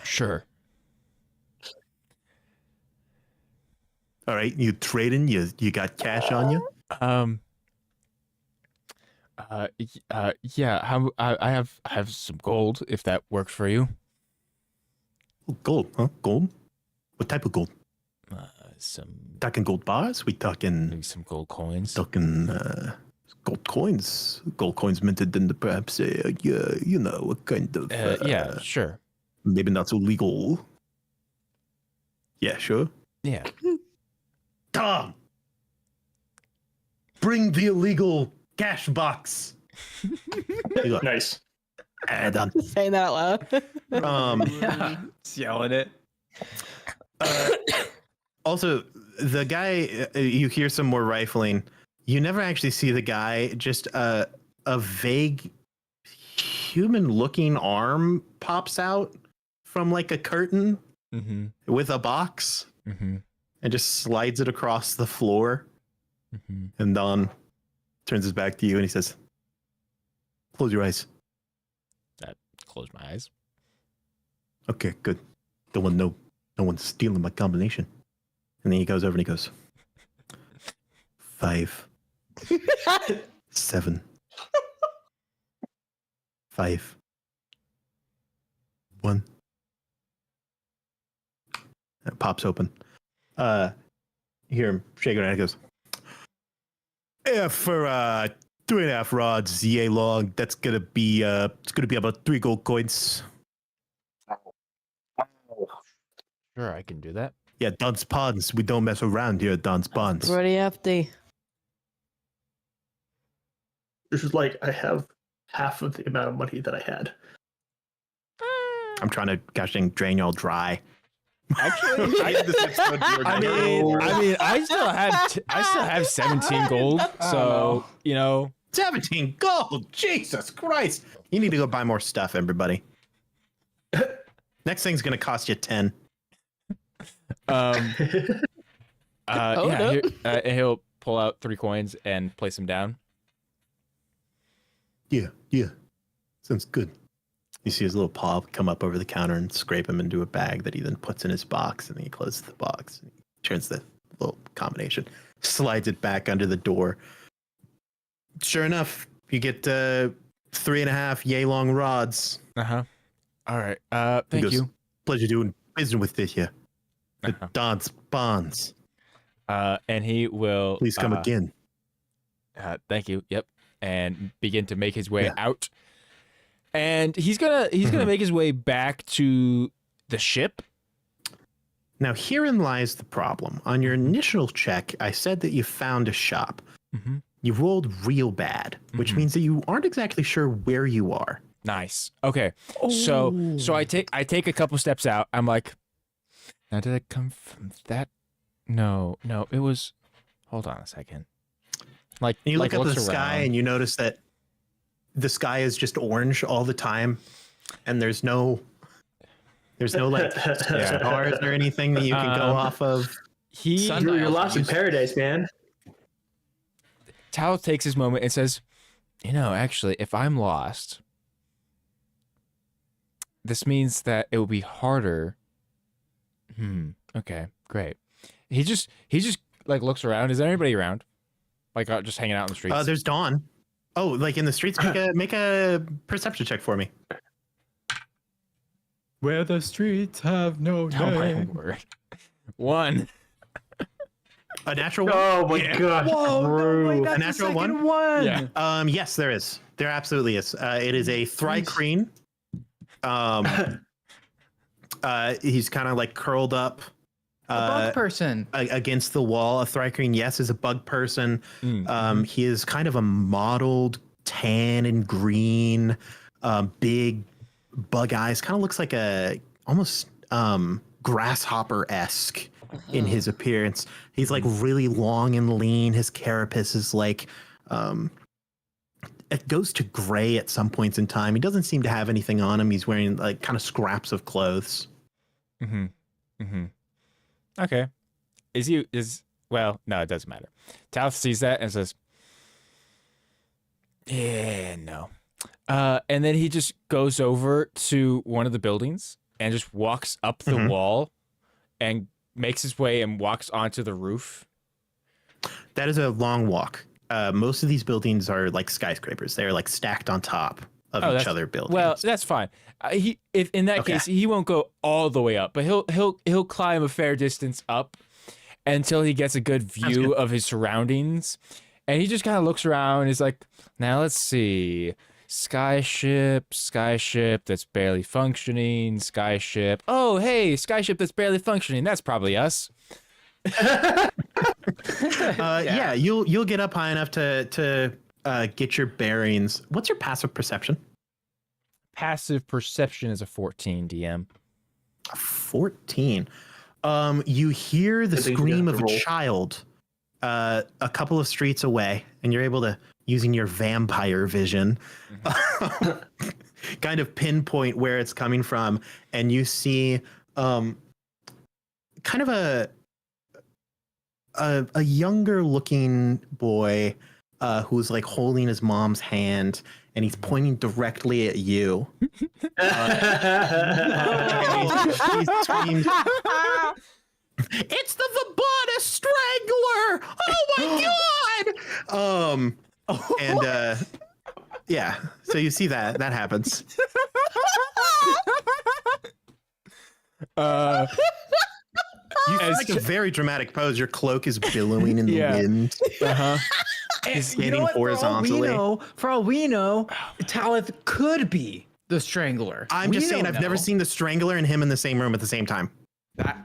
[SPEAKER 3] Sure.
[SPEAKER 1] All right, you trading? You got cash on you?
[SPEAKER 3] Yeah. How I have some gold if that works for you.
[SPEAKER 1] Gold, huh? Gold? What type of gold?
[SPEAKER 3] Some
[SPEAKER 1] Talking gold bars? We talking
[SPEAKER 3] maybe some gold coins.
[SPEAKER 1] gold coins? Gold coins minted in the perhaps a kind of
[SPEAKER 3] Yeah, sure.
[SPEAKER 1] maybe not so legal. Yeah, sure.
[SPEAKER 3] Yeah.
[SPEAKER 1] Tom, bring the illegal cash box.
[SPEAKER 2] Nice.
[SPEAKER 1] Done.
[SPEAKER 4] Saying that out loud.
[SPEAKER 6] Yeah, just yelling it.
[SPEAKER 1] Also, the guy, you hear some more rifling. You never actually see the guy. Just a vague human-looking arm pops out from like a curtain
[SPEAKER 3] Mm-hmm.
[SPEAKER 1] with a box
[SPEAKER 3] Mm-hmm.
[SPEAKER 1] and just slides it across the floor.
[SPEAKER 3] Mm-hmm.
[SPEAKER 1] And Don turns his back to you and he says, "Close your eyes."
[SPEAKER 3] Close my eyes.
[SPEAKER 1] Okay, good. No one's stealing my combination. And then he goes over and he goes, 5, 7, 5, 1. It pops open. You hear him shake it and he goes, "Yeah, for 3.5 rods, yay long. That's gonna be it's gonna be about 3 gold coins."
[SPEAKER 3] Sure, I can do that.
[SPEAKER 1] Yeah, Don's Ponds. We don't mess around here at Don's Ponds.
[SPEAKER 4] Pretty hefty.
[SPEAKER 2] This is like I have half of the amount of money that I had.
[SPEAKER 1] I'm trying to gosh dang drain y'all dry.
[SPEAKER 3] Actually, I still have 17 gold. So you know,
[SPEAKER 1] 17 gold. Jesus Christ. You need to go buy more stuff, everybody. Next thing's gonna cost you 10.
[SPEAKER 3] yeah,
[SPEAKER 4] no.
[SPEAKER 3] and he'll pull out 3 coins and place them down.
[SPEAKER 1] Yeah. Sounds good. You see his little paw come up over the counter and scrape him into a bag that he then puts in his box, and then he closes the box. And he turns the little combination, slides it back under the door. Sure enough, you get 3.5 yay long rods.
[SPEAKER 3] Uh-huh. All right.
[SPEAKER 1] He
[SPEAKER 3] Thank
[SPEAKER 1] goes,
[SPEAKER 3] you.
[SPEAKER 1] "Pleasure doing business with this here. The
[SPEAKER 3] Uh-huh.
[SPEAKER 1] Don's Bonds.
[SPEAKER 3] And he will
[SPEAKER 1] Please come again."
[SPEAKER 3] thank you. Yep. And begin to make his way
[SPEAKER 1] Yeah.
[SPEAKER 3] out. And he's gonna make his way back to the ship.
[SPEAKER 1] Now, herein lies the problem. On your initial check, I said that you found a shop.
[SPEAKER 3] Mm-hmm.
[SPEAKER 1] You rolled real bad, which
[SPEAKER 3] Mhm.
[SPEAKER 1] means that you aren't exactly sure where you are.
[SPEAKER 3] Nice. Okay. So I take a couple steps out. I'm like, now did it come from that? No, it was. Hold on a second. Like
[SPEAKER 1] And you look up at
[SPEAKER 3] looks
[SPEAKER 1] the sky
[SPEAKER 3] around.
[SPEAKER 1] and you notice that the sky is just orange all the time, and there's no like stars or anything that you can go off of.
[SPEAKER 3] He
[SPEAKER 2] You're lost in paradise, man.
[SPEAKER 3] Tal takes his moment and says, "You know, actually, if I'm lost, this means that it will be harder." Okay, great. He just like looks around. Is there anybody around? Like just hanging out in the streets?
[SPEAKER 1] There's Dawn. Oh, like in the streets. Make a perception check for me.
[SPEAKER 6] Where the streets have no
[SPEAKER 3] Oh my
[SPEAKER 6] name.
[SPEAKER 3] word. 1.
[SPEAKER 1] A natural one.
[SPEAKER 2] Oh my gosh.
[SPEAKER 6] Whoa, no way,
[SPEAKER 2] bro.
[SPEAKER 6] that's
[SPEAKER 1] A natural
[SPEAKER 6] the second
[SPEAKER 1] one?
[SPEAKER 6] one.
[SPEAKER 3] Yeah.
[SPEAKER 1] Yes, there is. There absolutely is. It is a Thrycreen. He's kind of like curled up
[SPEAKER 6] A bug person.
[SPEAKER 1] against the wall. A Thrycreen, yes, is a bug person.
[SPEAKER 3] Mm.
[SPEAKER 1] He is kind of a mottled tan and green, big bug eyes. Kind of looks like a almost grasshopper-esque in his appearance. He's like really long and lean. His carapace is like it goes to gray at some points in time. He doesn't seem to have anything on him. He's wearing like kind of scraps of clothes.
[SPEAKER 3] Okay. Well, no, it doesn't matter. Tal sees that and says, "Yeah, no." And then he just goes over to one of the buildings and just walks up the wall and makes his way and walks onto the roof.
[SPEAKER 1] That is a long walk. Most of these buildings are like skyscrapers. They're like stacked on top of each other buildings.
[SPEAKER 3] Well, that's fine. If in that
[SPEAKER 1] Okay.
[SPEAKER 3] case, he won't go all the way up, but he'll climb a fair distance up until he gets a good view
[SPEAKER 1] good.
[SPEAKER 3] of his surroundings, and he just kind of looks around. And he's like, "Now let's see, skyship that's barely functioning, skyship. Oh, hey, skyship that's barely functioning. That's probably us."
[SPEAKER 1] Yeah, you'll get up high enough to get your bearings. What's your passive perception?
[SPEAKER 3] Passive perception is a 14, DM.
[SPEAKER 1] 14. You hear the
[SPEAKER 2] I think you
[SPEAKER 1] scream
[SPEAKER 2] have
[SPEAKER 1] of
[SPEAKER 2] to
[SPEAKER 1] a
[SPEAKER 2] roll.
[SPEAKER 1] child a couple of streets away, and you're able to, using your vampire vision, kind of pinpoint where it's coming from, and you see kind of a younger looking boy who's like holding his mom's hand, and he's pointing directly at you. He screams, "It's the Vabana Strangler! Oh my god!" And yeah, so you see that happens. You
[SPEAKER 3] As
[SPEAKER 1] like a very dramatic pose. Your cloak is billowing in the
[SPEAKER 3] Yeah.
[SPEAKER 1] wind.
[SPEAKER 3] Uh-huh.
[SPEAKER 1] He's skating horizontally.
[SPEAKER 6] For all we know, Talith could be the Strangler.
[SPEAKER 1] I'm
[SPEAKER 6] We
[SPEAKER 1] just saying,
[SPEAKER 6] don't
[SPEAKER 1] I've never
[SPEAKER 6] know.
[SPEAKER 1] seen the Strangler and him in the same room at the same time.
[SPEAKER 6] That's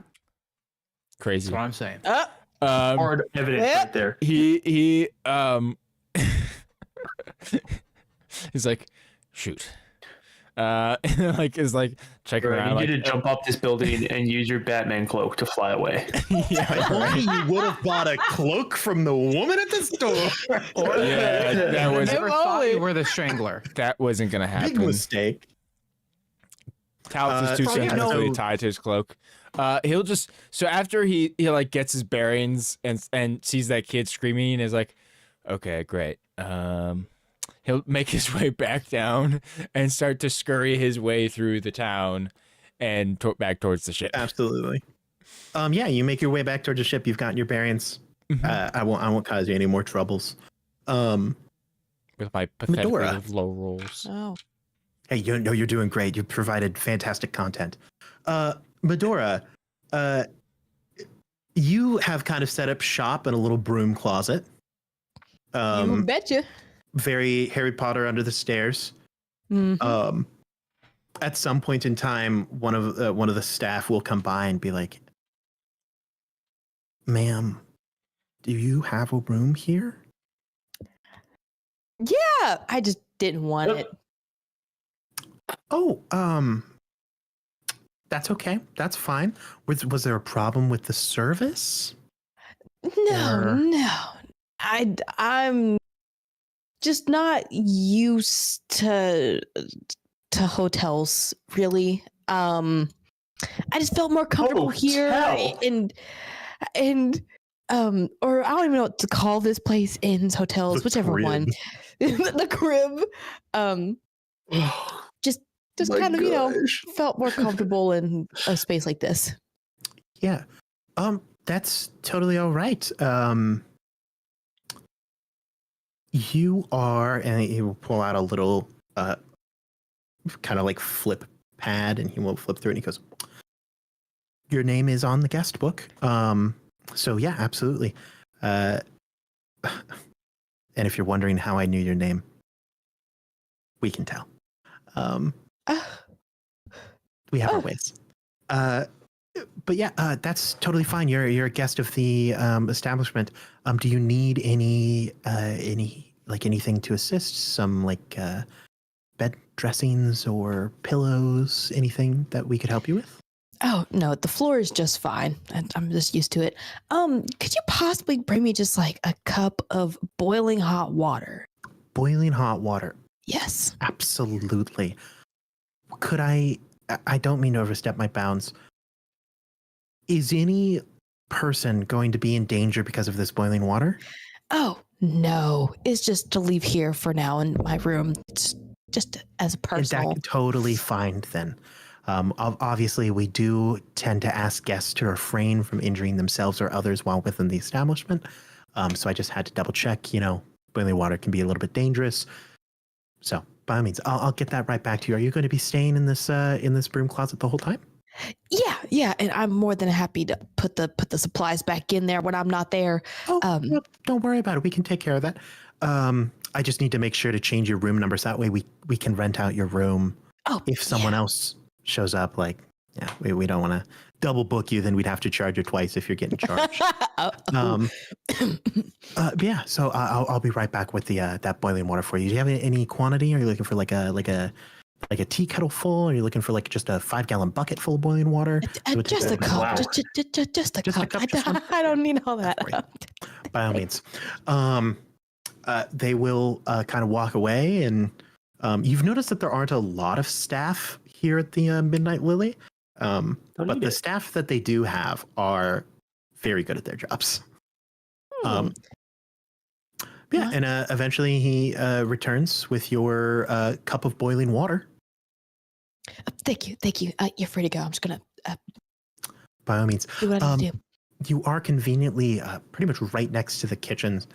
[SPEAKER 3] Crazy.
[SPEAKER 6] what I'm saying.
[SPEAKER 2] Hard evidence right there.
[SPEAKER 3] He he's like, shoot. And like is like checking
[SPEAKER 2] Bro,
[SPEAKER 3] around.
[SPEAKER 2] you need
[SPEAKER 3] Like,
[SPEAKER 2] to jump up this building and use your Batman cloak to fly away.
[SPEAKER 3] yeah,
[SPEAKER 1] Only you would have bought a cloak from the woman at the store.
[SPEAKER 3] yeah, that was
[SPEAKER 6] I never thought you were the Strangler.
[SPEAKER 3] that wasn't gonna
[SPEAKER 1] Big
[SPEAKER 3] happen.
[SPEAKER 1] mistake.
[SPEAKER 3] Talus is too
[SPEAKER 1] so yeah,
[SPEAKER 3] sentimentally
[SPEAKER 1] so-
[SPEAKER 3] tied to his cloak. He'll just so after he like gets his bearings and sees that kid screaming and is like, okay, great. He'll make his way back down and start to scurry his way through the town and back towards the ship.
[SPEAKER 1] Absolutely. Yeah, you make your way back towards the ship. You've gotten your bearings. I won't cause you any more troubles.
[SPEAKER 3] With my pathetically
[SPEAKER 1] Medora.
[SPEAKER 3] low rolls.
[SPEAKER 4] Oh.
[SPEAKER 1] Hey, you're doing great. You provided fantastic content. Medora, you have kind of set up shop in a little broom closet.
[SPEAKER 4] You betcha.
[SPEAKER 1] Very Harry Potter under the stairs.
[SPEAKER 4] Mhm.
[SPEAKER 1] At some point in time, one of the staff will come by and be like, "Ma'am, do you have a room here?"
[SPEAKER 4] Yeah, I just didn't want
[SPEAKER 2] Yep.
[SPEAKER 4] it.
[SPEAKER 1] Oh, that's okay. That's fine. Was there a problem with the service?
[SPEAKER 4] No,
[SPEAKER 1] Or-
[SPEAKER 4] no. I'm just not used to hotels, really. I just felt more comfortable here
[SPEAKER 2] Hotel?
[SPEAKER 4] and or I don't even know what to call this place, inns, hotels,
[SPEAKER 1] The
[SPEAKER 4] whichever one. The crib. Just
[SPEAKER 2] My
[SPEAKER 4] kind of,
[SPEAKER 2] gosh.
[SPEAKER 4] felt more comfortable in a space like this.
[SPEAKER 1] Yeah. That's totally all right. You are, and he will pull out a little, kind of like flip pad, and he will flip through it. And he goes, "Your name is on the guest book. So yeah, absolutely. And if you're wondering how I knew your name, we can tell. We have our ways. But yeah, that's totally fine. You're a guest of the establishment. Do you need any anything to assist? Some like bed dressings or pillows? Anything that we could help you with?
[SPEAKER 4] Oh no, the floor is just fine. I'm just used to it. Could you possibly bring me just like a cup of boiling hot water?
[SPEAKER 1] Boiling hot water.
[SPEAKER 4] Yes.
[SPEAKER 1] Absolutely. Could I don't mean to overstep my bounds. Is any person going to be in danger because of this boiling water?
[SPEAKER 4] Oh no, it's just to leave here for now in my room, just as a
[SPEAKER 1] Is
[SPEAKER 4] personal.
[SPEAKER 1] that totally fine then? Obviously, we do tend to ask guests to refrain from injuring themselves or others while within the establishment. So I just had to double check. Boiling water can be a little bit dangerous. So by all means, I'll get that right back to you. Are you going to be staying in this broom closet the whole time?
[SPEAKER 4] Yeah, and I'm more than happy to put the supplies back in there when I'm not there.
[SPEAKER 1] Oh,
[SPEAKER 4] Um,
[SPEAKER 1] don't worry about it. We can take care of that. I just need to make sure to change your room numbers. That way we can rent out your room.
[SPEAKER 4] Oh,
[SPEAKER 1] If someone else shows up, we don't want to double book you, then we'd have to charge you twice if you're getting charged. But yeah, so I'll be right back with the that boiling water for you. Do you have any quantity? Are you looking for like a like a tea kettle full? Are you looking for like just a 5-gallon bucket full of boiling water?
[SPEAKER 4] Just a cup.
[SPEAKER 2] Wow.
[SPEAKER 4] Just a
[SPEAKER 1] Just a
[SPEAKER 4] cup.
[SPEAKER 1] cup, just one?
[SPEAKER 4] I don't need all that.
[SPEAKER 1] Right. By all means. They will kind of walk away, and you've noticed that there aren't a lot of staff here at the Midnight Lily, but the staff that they do have are very good at their jobs. Yeah, and eventually he returns with your cup of boiling water.
[SPEAKER 4] Thank you. You're free to go. I'm just gonna
[SPEAKER 1] By all means.
[SPEAKER 4] do what I need to do.
[SPEAKER 1] You are conveniently pretty much right next to the kitchens.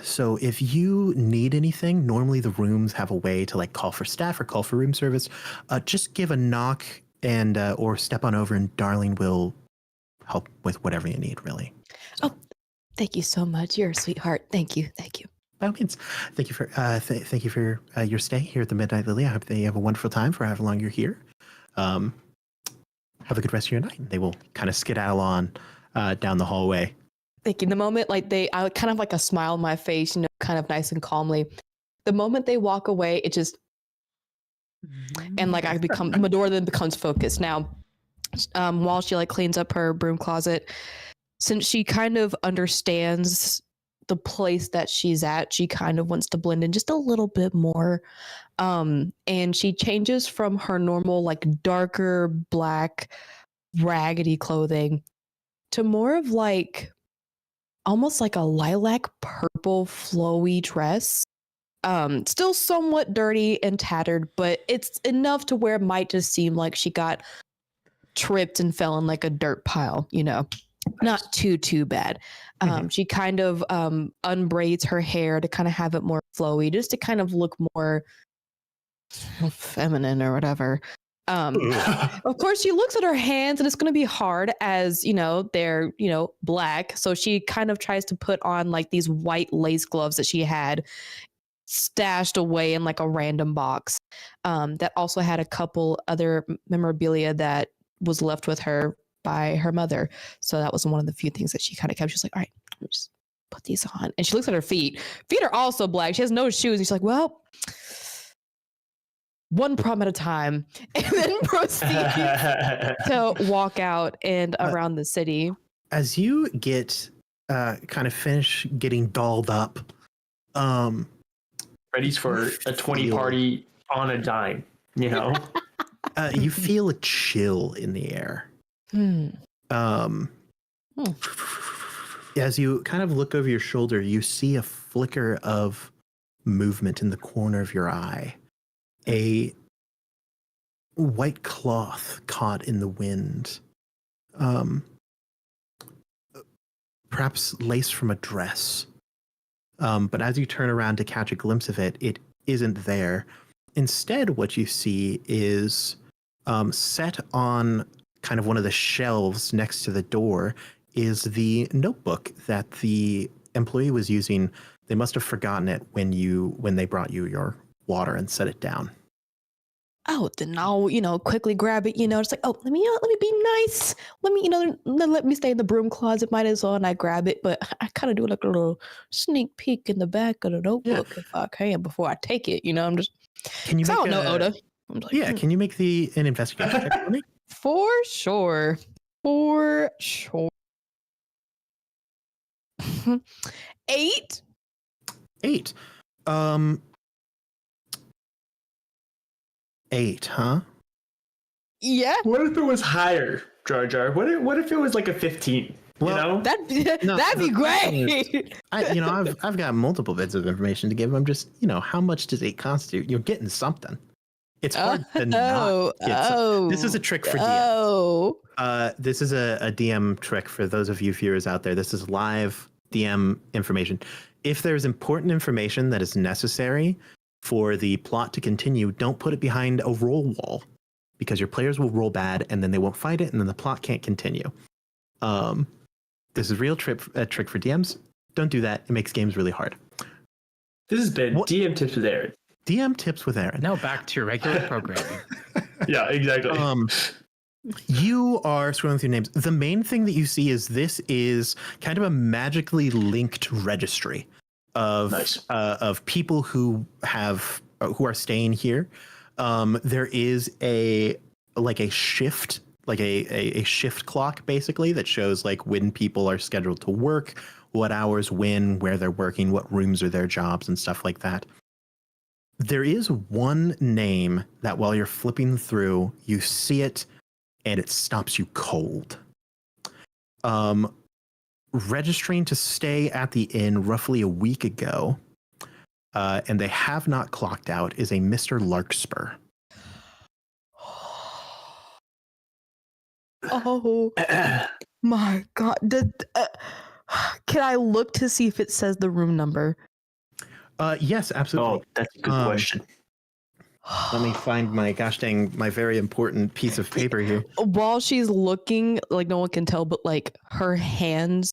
[SPEAKER 1] So if you need anything, normally the rooms have a way to like call for staff or call for room service. Just give a knock and or step on over, and Darling will help with whatever you need, really.
[SPEAKER 4] Oh, thank you so much. You're a sweetheart. Thank you.
[SPEAKER 1] By all means, thank you for thank you for your stay here at the Midnight Lily. I hope that you have a wonderful time for however long you're here. Have a good rest of your night. They will kind of skedaddle on down the hallway.
[SPEAKER 4] Thinking the moment I kind of like a smile on my face, kind of nice and calmly. The moment they walk away, it just and like Medora then becomes focused. Now, while she like cleans up her broom closet, since she kind of understands the place that she's at, she kind of wants to blend in just a little bit more. And she changes from her normal like darker black raggedy clothing to more of like almost like a lilac purple flowy dress. Still somewhat dirty and tattered, but it's enough to where it might just seem like she got tripped and fell in like a dirt pile, not too bad. She kind of unbraids her hair to kind of have it more flowy, just to kind of look more feminine or whatever. Of course, she looks at her hands, and it's going to be hard as they're black. So she kind of tries to put on like these white lace gloves that she had stashed away in like a random box. That also had a couple other memorabilia that was left with her by her mother. So that was one of the few things that she kind of kept. She's like, all right, let me just put these on. And she looks at her feet. Feet are also black. She has no shoes. And she's like, well, one prom at a time. And then proceeds to walk out and around the city.
[SPEAKER 1] As you get kind of finish getting dolled up,
[SPEAKER 2] Ready for a 20 party on a dime,
[SPEAKER 1] you feel a chill in the air. As you kind of look over your shoulder, you see a flicker of movement in the corner of your eye. A white cloth caught in the wind. Perhaps lace from a dress. But as you turn around to catch a glimpse of it, it isn't there. Instead, what you see is set on kind of one of the shelves next to the door is the notebook that the employee was using. They must have forgotten it when they brought you your water and set it down.
[SPEAKER 4] Oh, then I'll quickly grab it. It's like, oh, let me be nice. Let me let me stay in the broom closet. Might as well. And I grab it, but I kind of do like a little sneak peek in the back of the notebook if I can before I take it. I'm just.
[SPEAKER 1] Can you?
[SPEAKER 4] I don't know, Oda. I'm like,
[SPEAKER 1] yeah. Can you make an investigation check for me?
[SPEAKER 4] For sure. 8.
[SPEAKER 1] 8. 8, huh?
[SPEAKER 4] Yeah.
[SPEAKER 2] What if it was higher, Jar Jar? What if it was like a 15?
[SPEAKER 4] That'd be great.
[SPEAKER 1] I've got multiple bits of information to give. I'm just, how much does 8 constitute? You're getting something. It's hard to not get something. This is a trick for DM. This is a DM trick for those of you viewers out there. This is live DM information. If there's important information that is necessary for the plot to continue, don't put it behind a roll wall, because your players will roll bad and then they won't find it and then the plot can't continue. This is a real trick for DMs. Don't do that. It makes games really hard.
[SPEAKER 2] This has been DM Tips with Aaron.
[SPEAKER 1] DM Tips with Aaron.
[SPEAKER 5] Now back to your regular programming.
[SPEAKER 2] Yeah, exactly.
[SPEAKER 1] You are scrolling through names. The main thing that you see is this is kind of a magically linked registry of people who are staying here. There is a shift, like a shift clock basically that shows like when people are scheduled to work, what hours, when, where they're working, what rooms are their jobs, and stuff like that. There is one name that while you're flipping through, you see it and it stops you cold. Registering to stay at the inn roughly a week ago, and they have not clocked out, is a Mr. Larkspur.
[SPEAKER 4] Oh my god! Can I look to see if it says the room number?
[SPEAKER 1] Yes, absolutely.
[SPEAKER 2] Oh, that's a good question.
[SPEAKER 1] Let me find my very important piece of paper here.
[SPEAKER 4] While she's looking, like no one can tell, but like her hands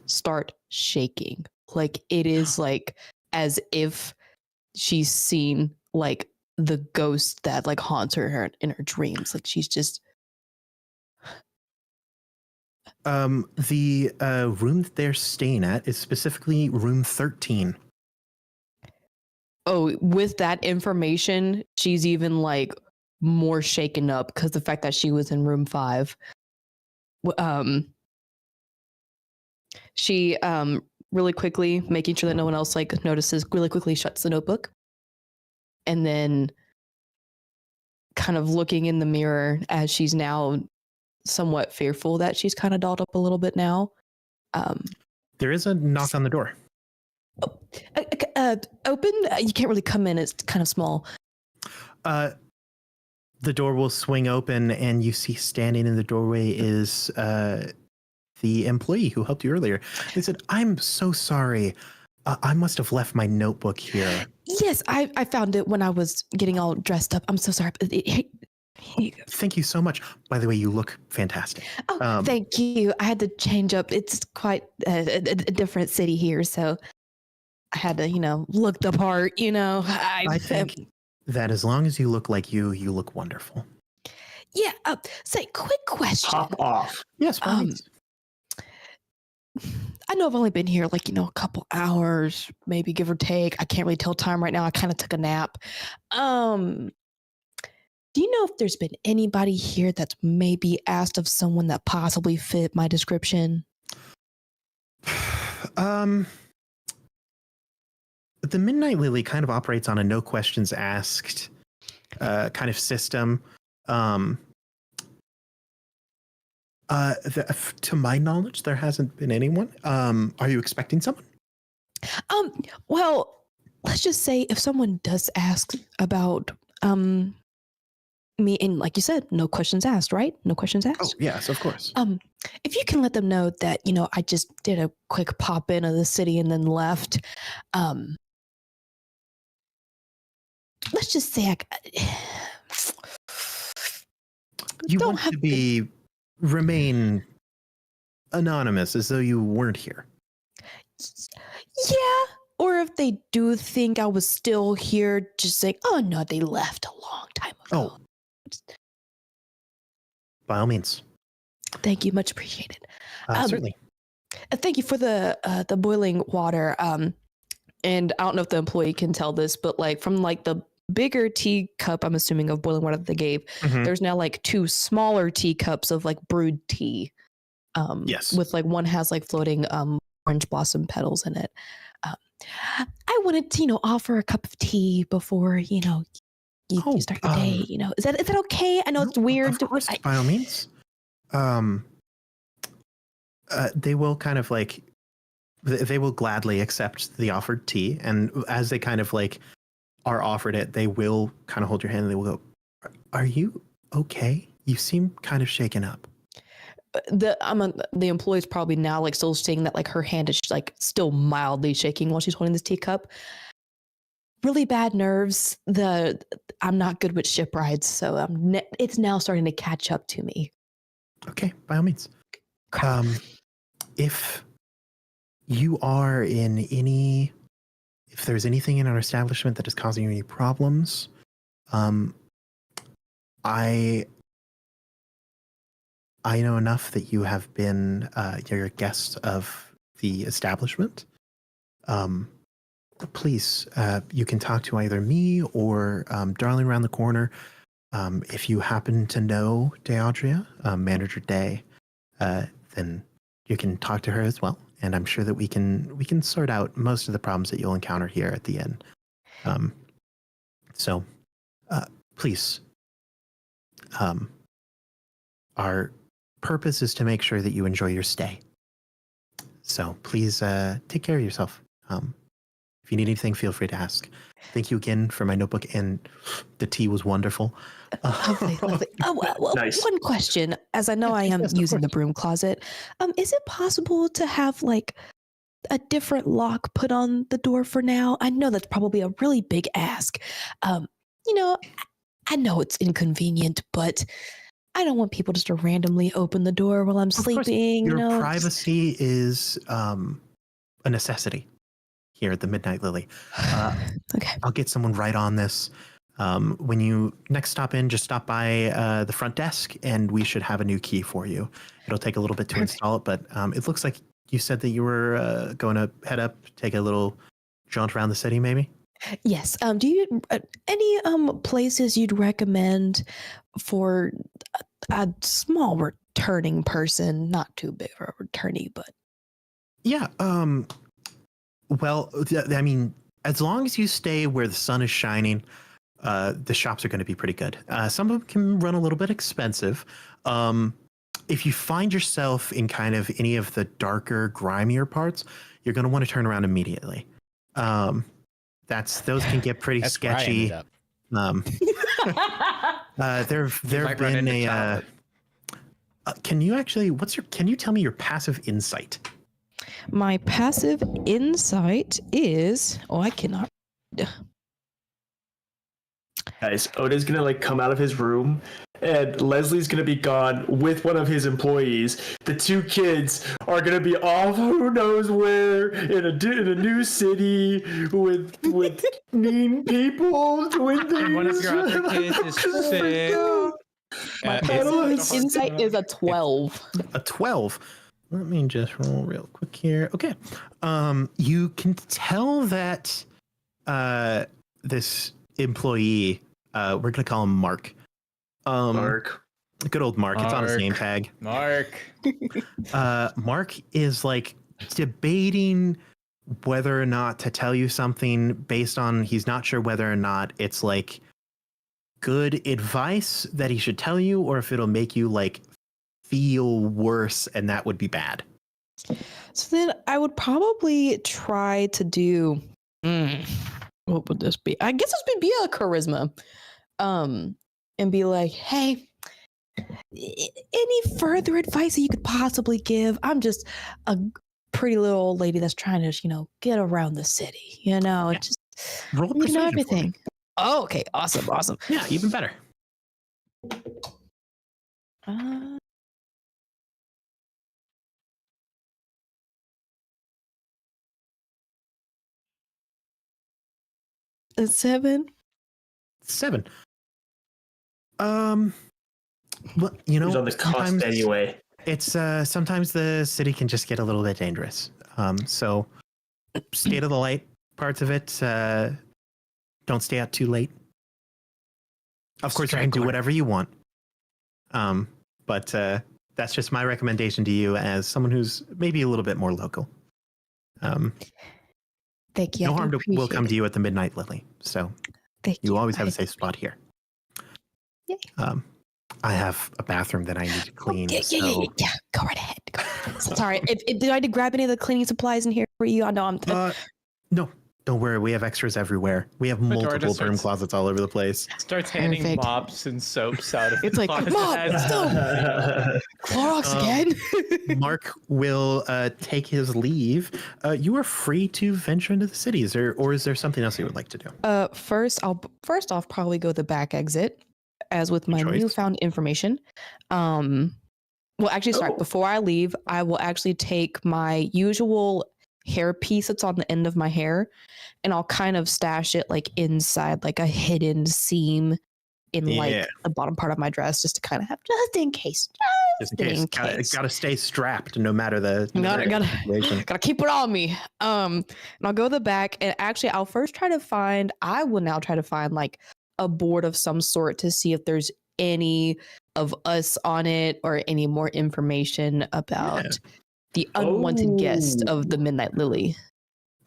[SPEAKER 4] start shaking. Like it is like as if she's seen like the ghost that like haunts her in her dreams. Like she's just.
[SPEAKER 1] The room that they're staying at is specifically room 13.
[SPEAKER 4] Oh, with that information, she's even like more shaken up because the fact that she was in room 5. She really quickly, making sure that no one else like notices, really quickly shuts the notebook, and then kind of looking in the mirror as she's now somewhat fearful that she's kind of dolled up a little bit now.
[SPEAKER 1] There is a knock on the door.
[SPEAKER 4] Open. You can't really come in. It's kind of small.
[SPEAKER 1] The door will swing open, and you see standing in the doorway is the employee who helped you earlier. They said, "I'm so sorry. I must have left my notebook here."
[SPEAKER 4] Yes, I found it when I was getting all dressed up. I'm so sorry.
[SPEAKER 1] Thank you so much. By the way, you look fantastic.
[SPEAKER 4] Oh, thank you. I had to change up. It's quite a different city here, so I had to, look the part.
[SPEAKER 1] I think that as long as you look like you look wonderful.
[SPEAKER 4] Yeah. Say, quick question.
[SPEAKER 2] Pop off.
[SPEAKER 1] Yes, please.
[SPEAKER 4] I know I've only been here like, a couple hours, maybe give or take. I can't really tell time right now. I kind of took a nap. Do you know if there's been anybody here that's maybe asked of someone that possibly fit my description?
[SPEAKER 1] The Midnight Lily kind of operates on a no questions asked kind of system. To my knowledge, there hasn't been anyone. Are you expecting someone?
[SPEAKER 4] Well, let's just say if someone does ask about me, and like you said, no questions asked, right? No questions asked.
[SPEAKER 1] Oh, yes, of course.
[SPEAKER 4] If you can let them know that, I just did a quick pop in of the city and then left. Let's just say
[SPEAKER 1] you
[SPEAKER 4] don't
[SPEAKER 1] want
[SPEAKER 4] have
[SPEAKER 1] to remain anonymous as though you weren't here.
[SPEAKER 4] Yeah. Or if they do think I was still here, just say, oh no, they left a long time ago.
[SPEAKER 1] Oh. By all means.
[SPEAKER 4] Thank you. Much appreciated.
[SPEAKER 1] Certainly.
[SPEAKER 4] Thank you for the boiling water. And I don't know if the employee can tell this, but like from like the bigger teacup, I'm assuming, of boiling water that they gave, there's now like 2 smaller teacups of like brewed tea.
[SPEAKER 1] Yes.
[SPEAKER 4] With like one has like floating orange blossom petals in it. I wanted to, offer a cup of tea before, you start your day. Is that okay? I know it's weird.
[SPEAKER 1] Of course, by all means. They will kind of like, they will gladly accept the offered tea, and as they kind of like are offered it, they will kind of hold your hand and they will go, "Are you okay? You seem kind of shaken up."
[SPEAKER 4] The employee's probably now like still seeing that like her hand is like still mildly shaking while she's holding this teacup. Really bad nerves. I'm not good with ship rides, so it's now starting to catch up to me.
[SPEAKER 1] Okay, by all means. If you are in if there's anything in our establishment that is causing you any problems, I know enough that you have been you're a guest of the establishment. please, you can talk to either me or Darling around the corner. If you happen to know Deandria, Manager Day, then you can talk to her as well. And I'm sure that we can sort out most of the problems that you'll encounter here at the inn. So, please, our purpose is to make sure that you enjoy your stay. So please take care of yourself. If you need anything, feel free to ask. Thank you again for my notebook, and the tea was wonderful.
[SPEAKER 4] Lovely, lovely. Well,
[SPEAKER 2] Nice.
[SPEAKER 4] one question, as I know I am
[SPEAKER 1] Yes, of
[SPEAKER 4] using the
[SPEAKER 1] course.
[SPEAKER 4] broom closet. Is it possible to have like a different lock put on the door for now? I know that's probably a really big ask. You know, I know it's inconvenient, but I don't want people just to randomly open the door while I'm
[SPEAKER 1] course,
[SPEAKER 4] sleeping.
[SPEAKER 1] Your
[SPEAKER 4] you know,
[SPEAKER 1] privacy is a necessity here at the Midnight Lily.
[SPEAKER 4] okay.
[SPEAKER 1] I'll get someone right on this. When you next stop in, just stop by the front desk, and we should have a new key for you. It'll take a little bit to
[SPEAKER 4] Perfect.
[SPEAKER 1] install it, but it looks like you said that you were going to head up, take a little jaunt around the city, maybe?
[SPEAKER 4] Yes. Do you any places you'd recommend for a small returning person, not too big for a returnee, but
[SPEAKER 1] Yeah. Well, I mean, as long as you stay where the sun is shining, the shops are going to be pretty good. Some of them can run a little bit expensive. If you find yourself in kind of any of the darker, grimier parts, you're going to want to turn around immediately. Those can get pretty
[SPEAKER 3] That's where I
[SPEAKER 1] sketchy.
[SPEAKER 3] ended up.
[SPEAKER 1] There've
[SPEAKER 6] might run
[SPEAKER 1] been
[SPEAKER 6] into
[SPEAKER 1] a.
[SPEAKER 6] Charlotte.
[SPEAKER 1] Can you tell me your passive insight?
[SPEAKER 4] my passive insight is I cannot.
[SPEAKER 2] Guys, Oda's gonna like come out of his room, and Leslie's gonna be gone with one of his employees. The two kids are gonna be off who knows where in a new city with mean people doing things.
[SPEAKER 6] One of your other kids is sick.
[SPEAKER 5] My
[SPEAKER 4] Passive insight is a 12.
[SPEAKER 1] A 12. Let me just roll real quick here. Okay. You can tell that this employee, we're going to call him Mark.
[SPEAKER 2] Mark.
[SPEAKER 1] Good old Mark. It's on his
[SPEAKER 3] Mark.
[SPEAKER 1] name tag.
[SPEAKER 6] Mark.
[SPEAKER 1] Mark is like debating whether or not to tell you something based on he's not sure whether or not it's like good advice that he should tell you or if it'll make you like feel worse and that would be bad.
[SPEAKER 4] So then I would probably try to do. What would this be? I guess this would be a charisma. And be like, hey, any further advice that you could possibly give? I'm just a pretty little old lady that's trying to, get around the city.
[SPEAKER 1] Yeah.
[SPEAKER 4] Just
[SPEAKER 1] Roll persuasion for me.
[SPEAKER 4] everything. Oh, okay, awesome.
[SPEAKER 1] Yeah, even better.
[SPEAKER 4] A 7.
[SPEAKER 1] 7. Well,
[SPEAKER 2] Who's on the cost anyway?
[SPEAKER 1] It's sometimes the city can just get a little bit dangerous. So state of the light parts of it, don't stay out too late. Of course, you can do
[SPEAKER 2] Straggler.
[SPEAKER 1] whatever you want. But that's just my recommendation to you as someone who's maybe a little bit more local.
[SPEAKER 4] Thank you.
[SPEAKER 1] No
[SPEAKER 4] I do
[SPEAKER 1] harm will
[SPEAKER 4] appreciate
[SPEAKER 1] come
[SPEAKER 4] it.
[SPEAKER 1] to you at the Midnight Lily. So
[SPEAKER 4] Thank
[SPEAKER 1] you always have
[SPEAKER 4] I-
[SPEAKER 1] a safe spot here.
[SPEAKER 4] Yay.
[SPEAKER 1] I have a bathroom that I need to clean.
[SPEAKER 4] Yeah.
[SPEAKER 1] so,
[SPEAKER 4] Go right ahead. Sorry. Did I grab any of the cleaning supplies in here for you? I know I'm.
[SPEAKER 1] no, don't worry. We have extras everywhere. We have
[SPEAKER 6] Georgia
[SPEAKER 1] multiple broom
[SPEAKER 6] starts-
[SPEAKER 1] closets all over the place.
[SPEAKER 6] Starts handing
[SPEAKER 4] Perfect.
[SPEAKER 6] mops and soaps out of
[SPEAKER 4] It's
[SPEAKER 6] the
[SPEAKER 4] like,
[SPEAKER 6] closet.
[SPEAKER 4] "Mop, stop." Clorox again.
[SPEAKER 1] Mark will take his leave. You are free to venture into the city. Or is there something else you would like to do?
[SPEAKER 4] First off probably go the back exit, as with my
[SPEAKER 1] choice.
[SPEAKER 4] newfound information. Well, actually, sorry.
[SPEAKER 2] Oh.
[SPEAKER 4] Before I leave, I will actually take my usual hair piece that's on the end of my hair, and I'll kind of stash it like inside, like a hidden seam in
[SPEAKER 1] Yeah.
[SPEAKER 4] like the bottom part of my dress, just to kind of have just in case.
[SPEAKER 1] Just in case. Gotta stay strapped no matter the situation.
[SPEAKER 4] Gotta keep it on me. And I'll go to the back, and actually I'll first try to find, I will now try to find like a board of some sort to see if there's any of us on it or any more information about the unwanted guest of the Midnight Lily.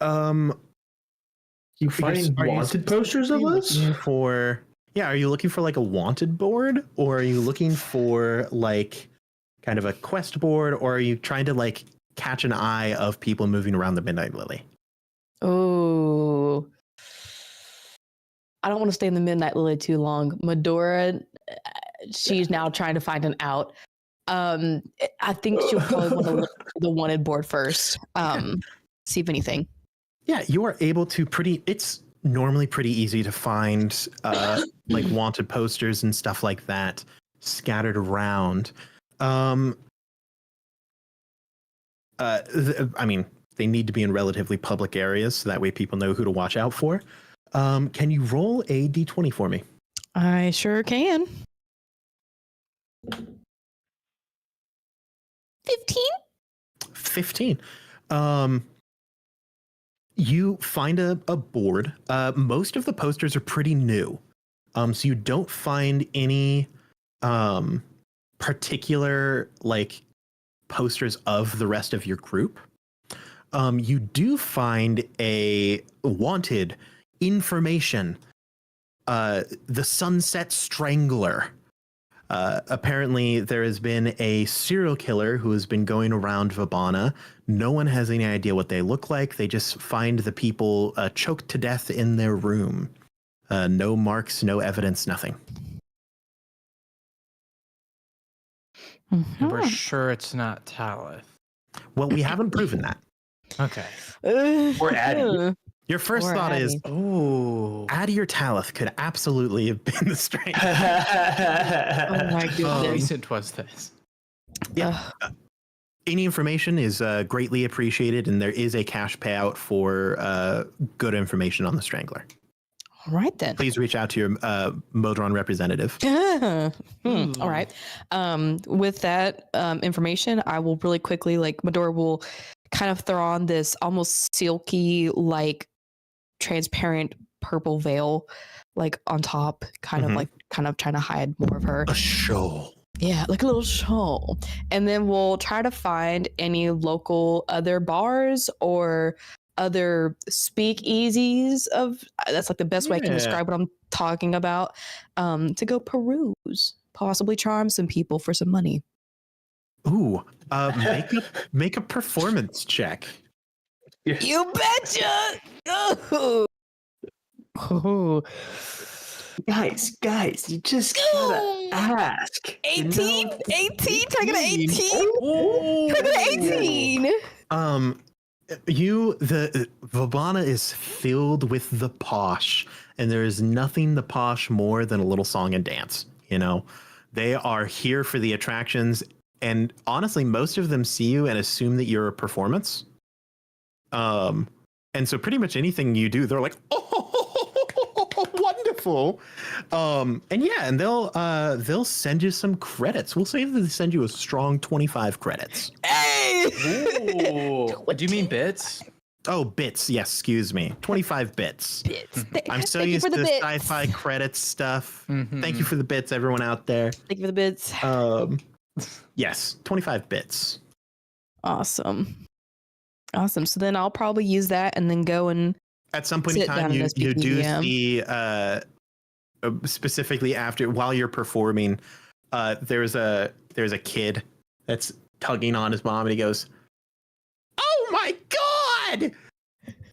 [SPEAKER 2] You find wanted posters of us?
[SPEAKER 1] Are you looking for like a wanted board, or are you looking for like kind of a quest board, or are you trying to like catch an eye of people moving around the Midnight Lily?
[SPEAKER 4] Oh, I don't want to stay in the Midnight Lily too long. Medora, she's now trying to find an out. I think she'll probably want to look for the wanted board first. See if anything.
[SPEAKER 1] Yeah, you are able to it's normally pretty easy to find like wanted posters and stuff like that scattered around. I mean, they need to be in relatively public areas so that way people know who to watch out for. Can you roll a d20 for me?
[SPEAKER 4] I sure can.
[SPEAKER 1] 15. You find a board. Most of the posters are pretty new. So you don't find any particular like posters of the rest of your group. You do find a wanted information. The Sunset Strangler. Apparently there has been a serial killer who has been going around Vabana. No one has any idea what they look like. They just find the people choked to death in their room. No marks, no evidence, nothing.
[SPEAKER 5] And we're sure it's not Talith.
[SPEAKER 1] Well, we haven't proven that.
[SPEAKER 5] Okay.
[SPEAKER 2] Or Addie.
[SPEAKER 1] Your first thought is, Addie or Talith could absolutely have been the stranger.
[SPEAKER 4] Oh my
[SPEAKER 5] How
[SPEAKER 4] goodness.
[SPEAKER 5] recent was this?
[SPEAKER 1] Yeah. Any information is greatly appreciated, and there is a cash payout for good information on the Strangler.
[SPEAKER 4] All right then.
[SPEAKER 1] Please reach out to your Modron representative.
[SPEAKER 4] All right. With that information, I will really quickly, like Medora will kind of throw on this almost silky, like transparent purple veil, like on top, kind of trying to hide more of her.
[SPEAKER 1] A shawl.
[SPEAKER 4] Yeah, like a little shawl. And then we'll try to find any local other bars or other speakeasies of, that's like the best way I can describe what I'm talking about, to go peruse, possibly charm some people for some money.
[SPEAKER 1] Ooh, make a performance check.
[SPEAKER 4] You betcha! Oh.
[SPEAKER 2] Guys, you just gotta ask.
[SPEAKER 4] 18? 18? Can I get an 18? Can I get an 18?
[SPEAKER 1] The Vabana is filled with the posh, and there is nothing the posh more than a little song and dance. You know, they are here for the attractions, and honestly, most of them see you and assume that you're a performance. And so pretty much anything you do, they're like, oh, wonderful. And they'll send you some credits. We'll say that they send you a strong 25 credits.
[SPEAKER 4] Hey!
[SPEAKER 5] Ooh. Do you mean bits?
[SPEAKER 1] Oh, bits. Yes, excuse me. 25 bits.
[SPEAKER 4] Bits.
[SPEAKER 1] I'm so
[SPEAKER 4] Thank you
[SPEAKER 1] used
[SPEAKER 4] for
[SPEAKER 1] to
[SPEAKER 4] the
[SPEAKER 1] the
[SPEAKER 4] bits.
[SPEAKER 1] sci-fi credits stuff.
[SPEAKER 5] Mhm.
[SPEAKER 1] Thank you for the bits, everyone out there.
[SPEAKER 4] Thank you for the bits.
[SPEAKER 1] Yes, 25 bits.
[SPEAKER 4] Awesome. So then I'll probably use that and then go and
[SPEAKER 1] At some point in
[SPEAKER 4] Sit
[SPEAKER 1] time,
[SPEAKER 4] down in
[SPEAKER 1] you
[SPEAKER 4] a speaking
[SPEAKER 1] do
[SPEAKER 4] medium.
[SPEAKER 1] see, specifically while you're performing, there's a kid that's tugging on his mom, and he goes, "Oh my God!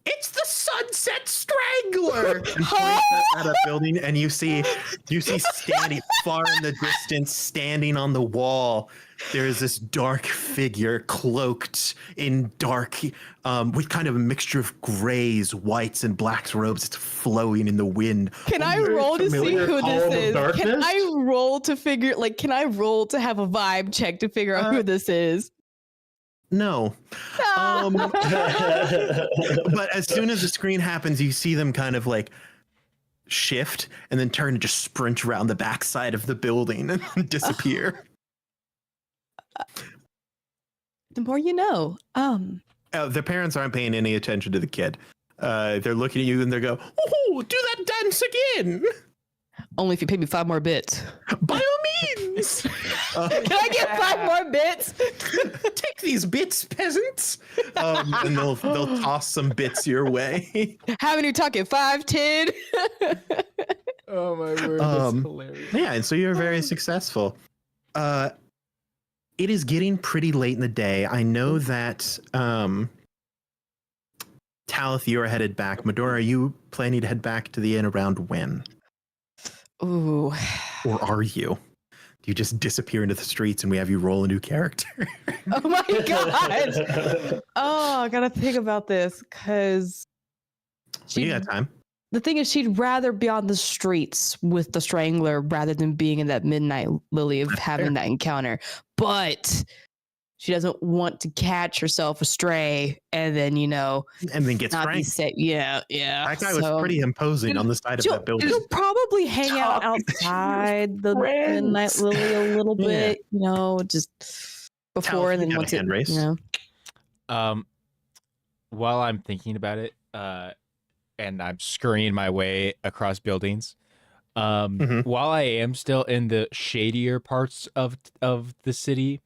[SPEAKER 1] It's the Sunset Strangler!" And points at a building, and you see standing far in the distance, standing on the wall. There is this dark figure cloaked in dark, with kind of a mixture of grays, whites, and blacks robes. It's flowing in the wind.
[SPEAKER 4] Can I
[SPEAKER 2] Very
[SPEAKER 4] roll to see
[SPEAKER 2] familiar
[SPEAKER 4] who
[SPEAKER 2] Call
[SPEAKER 4] this
[SPEAKER 2] of
[SPEAKER 4] is? Can
[SPEAKER 2] Darkness?
[SPEAKER 4] I roll to figure, like, can I roll to have a vibe check to figure out who this is?
[SPEAKER 1] No. But as soon as the screen happens, you see them kind of like shift and then turn and just sprint around the backside of the building and disappear.
[SPEAKER 4] The more you know.
[SPEAKER 1] The parents aren't paying any attention to the kid. They're looking at you and they go, "Oh, do that dance again!
[SPEAKER 4] Only if you pay me 5 more bits.
[SPEAKER 1] By all means!
[SPEAKER 4] Can I get 5 more bits?
[SPEAKER 1] Take these bits, peasants!" And they'll toss some bits your way.
[SPEAKER 4] How many are you talking? 5, 10?
[SPEAKER 3] Oh my word,
[SPEAKER 1] Um,
[SPEAKER 3] that's hilarious.
[SPEAKER 1] Yeah, and so you're very successful. It is getting pretty late in the day. I know that Talith, you're headed back. Medora, are you planning to head back to the inn around when?
[SPEAKER 4] Ooh.
[SPEAKER 1] Or are you? Do you just disappear into the streets and we have you roll a new character?
[SPEAKER 4] Oh my god. Oh, I gotta think about this because
[SPEAKER 1] You got time.
[SPEAKER 4] the thing is, she'd rather be on the streets with the Strangler rather than being in that Midnight Lily of having that encounter. But she doesn't want to catch herself astray and then,
[SPEAKER 1] And then get
[SPEAKER 4] not be
[SPEAKER 1] spranked.
[SPEAKER 4] safe. Yeah.
[SPEAKER 1] That guy was pretty imposing on the side of
[SPEAKER 4] She'll,
[SPEAKER 1] that building.
[SPEAKER 4] she'll probably hang out
[SPEAKER 2] Talk
[SPEAKER 4] outside the
[SPEAKER 2] friends.
[SPEAKER 4] Midnight Lily a little
[SPEAKER 1] Yeah.
[SPEAKER 4] bit, just before
[SPEAKER 1] Talith,
[SPEAKER 4] and
[SPEAKER 1] you
[SPEAKER 4] then
[SPEAKER 1] got a
[SPEAKER 4] once it,
[SPEAKER 1] hand raise.
[SPEAKER 3] While I'm thinking about it, and I'm scurrying my way across buildings,
[SPEAKER 1] Mhm.
[SPEAKER 3] while I am still in the shadier parts of the city,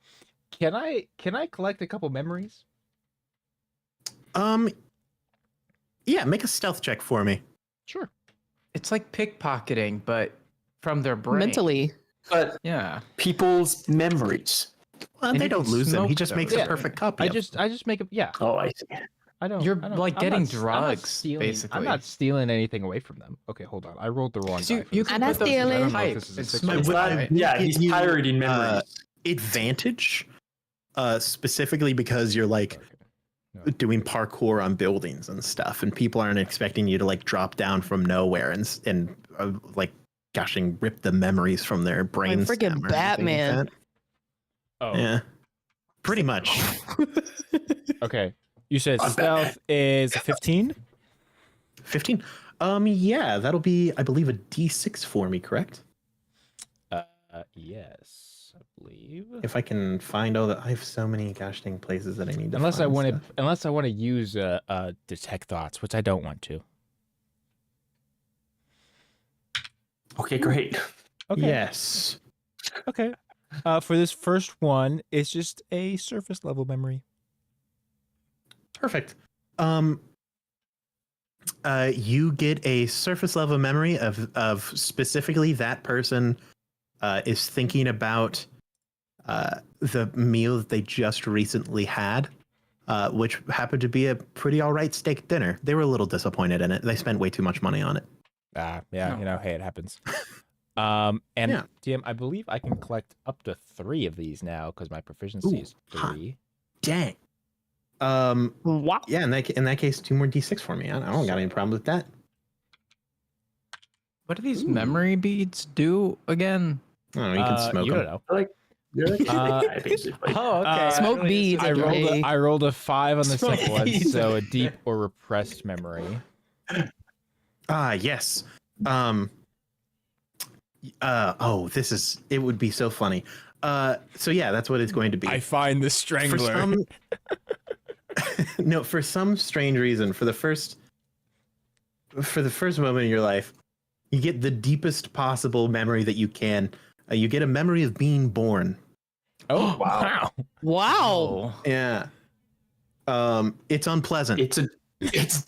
[SPEAKER 3] can I collect a couple memories?
[SPEAKER 1] Yeah, make a stealth check for me.
[SPEAKER 3] Sure.
[SPEAKER 6] It's like pickpocketing, but from their brain.
[SPEAKER 4] mentally.
[SPEAKER 2] But
[SPEAKER 6] Yeah.
[SPEAKER 2] people's memories.
[SPEAKER 1] Well,
[SPEAKER 6] And
[SPEAKER 1] they
[SPEAKER 6] you
[SPEAKER 1] don't
[SPEAKER 6] can
[SPEAKER 1] lose them. He
[SPEAKER 6] smoke
[SPEAKER 1] just
[SPEAKER 6] those.
[SPEAKER 1] makes
[SPEAKER 3] Yeah.
[SPEAKER 1] a perfect copy.
[SPEAKER 3] I
[SPEAKER 1] of
[SPEAKER 3] just make a
[SPEAKER 2] Oh, I see.
[SPEAKER 3] I don't.
[SPEAKER 6] You're
[SPEAKER 3] I don't-
[SPEAKER 6] like
[SPEAKER 3] I'm
[SPEAKER 6] getting
[SPEAKER 3] not- I'm not
[SPEAKER 6] drugs,
[SPEAKER 3] stealing-
[SPEAKER 6] basically.
[SPEAKER 3] I'm not stealing anything away from them. Okay, hold on. I rolled the wrong.
[SPEAKER 6] 'Cause
[SPEAKER 3] die
[SPEAKER 6] you,
[SPEAKER 3] for
[SPEAKER 6] you
[SPEAKER 3] this.
[SPEAKER 6] can
[SPEAKER 4] I'm
[SPEAKER 6] put
[SPEAKER 4] not
[SPEAKER 6] those in
[SPEAKER 4] stealing.
[SPEAKER 6] a
[SPEAKER 3] I don't know
[SPEAKER 6] pipe
[SPEAKER 3] if this is a
[SPEAKER 6] and
[SPEAKER 3] six
[SPEAKER 6] smoke
[SPEAKER 3] or
[SPEAKER 2] It's
[SPEAKER 3] a
[SPEAKER 6] it,
[SPEAKER 2] not-
[SPEAKER 6] right?
[SPEAKER 2] yeah,
[SPEAKER 1] Give
[SPEAKER 2] he's
[SPEAKER 1] you,
[SPEAKER 2] pirating memories.
[SPEAKER 1] advantage, specifically because you're like
[SPEAKER 3] No.
[SPEAKER 1] doing parkour on buildings and stuff, and people aren't expecting you to like drop down from nowhere and like gushing rip the memories from their brains.
[SPEAKER 4] freaking Batman.
[SPEAKER 3] Oh,
[SPEAKER 1] Yeah, pretty much.
[SPEAKER 3] okay. You said
[SPEAKER 2] I'm
[SPEAKER 3] stealth is 15.
[SPEAKER 1] 15. Yeah, that'll be, I believe, a D6 for me. Correct?
[SPEAKER 3] Yes, I believe.
[SPEAKER 1] If I can find all the, I have so many gosh dang places that I need to.
[SPEAKER 3] Unless I
[SPEAKER 1] find
[SPEAKER 3] want
[SPEAKER 1] stuff.
[SPEAKER 3] to, use detect thoughts, which I don't want to.
[SPEAKER 2] Okay, great.
[SPEAKER 3] Okay.
[SPEAKER 1] Yes.
[SPEAKER 3] Okay. For this first one, it's just a surface level memory.
[SPEAKER 1] Perfect. You get a surface level memory of specifically that person is thinking about the meal that they just recently had, which happened to be a pretty all right steak dinner. They were a little disappointed in it. They spent way too much money on it.
[SPEAKER 3] Yeah,
[SPEAKER 6] Oh.
[SPEAKER 3] hey, it happens. And
[SPEAKER 1] Yeah.
[SPEAKER 3] DM, I believe I can collect up to 3 of these now because my proficiency
[SPEAKER 1] Ooh,
[SPEAKER 3] is
[SPEAKER 1] huh.
[SPEAKER 3] 3.
[SPEAKER 1] Dang.
[SPEAKER 4] Wow.
[SPEAKER 1] Yeah. In that case, 2 more D6 for me. I don't got any problem with that.
[SPEAKER 6] What do these memory beads do again?
[SPEAKER 1] Oh, you can smoke
[SPEAKER 3] you
[SPEAKER 1] them.
[SPEAKER 3] don't know.
[SPEAKER 2] You're like
[SPEAKER 3] Uh,
[SPEAKER 2] basically.
[SPEAKER 6] Oh, okay.
[SPEAKER 4] Smoke beads.
[SPEAKER 3] I rolled a 5 on the
[SPEAKER 6] Smoke
[SPEAKER 3] second one,
[SPEAKER 6] beads.
[SPEAKER 3] so a deep or repressed memory.
[SPEAKER 1] Yes. It would be so funny. So yeah, that's what it's going to be.
[SPEAKER 3] I find the
[SPEAKER 1] For
[SPEAKER 3] strangler.
[SPEAKER 1] some, no, for some strange reason, for the first moment in your life, you get the deepest possible memory that you can. You get a memory of being born.
[SPEAKER 3] Oh
[SPEAKER 2] Wow.
[SPEAKER 4] Wow.
[SPEAKER 6] Oh.
[SPEAKER 1] Yeah. It's unpleasant.
[SPEAKER 2] It's a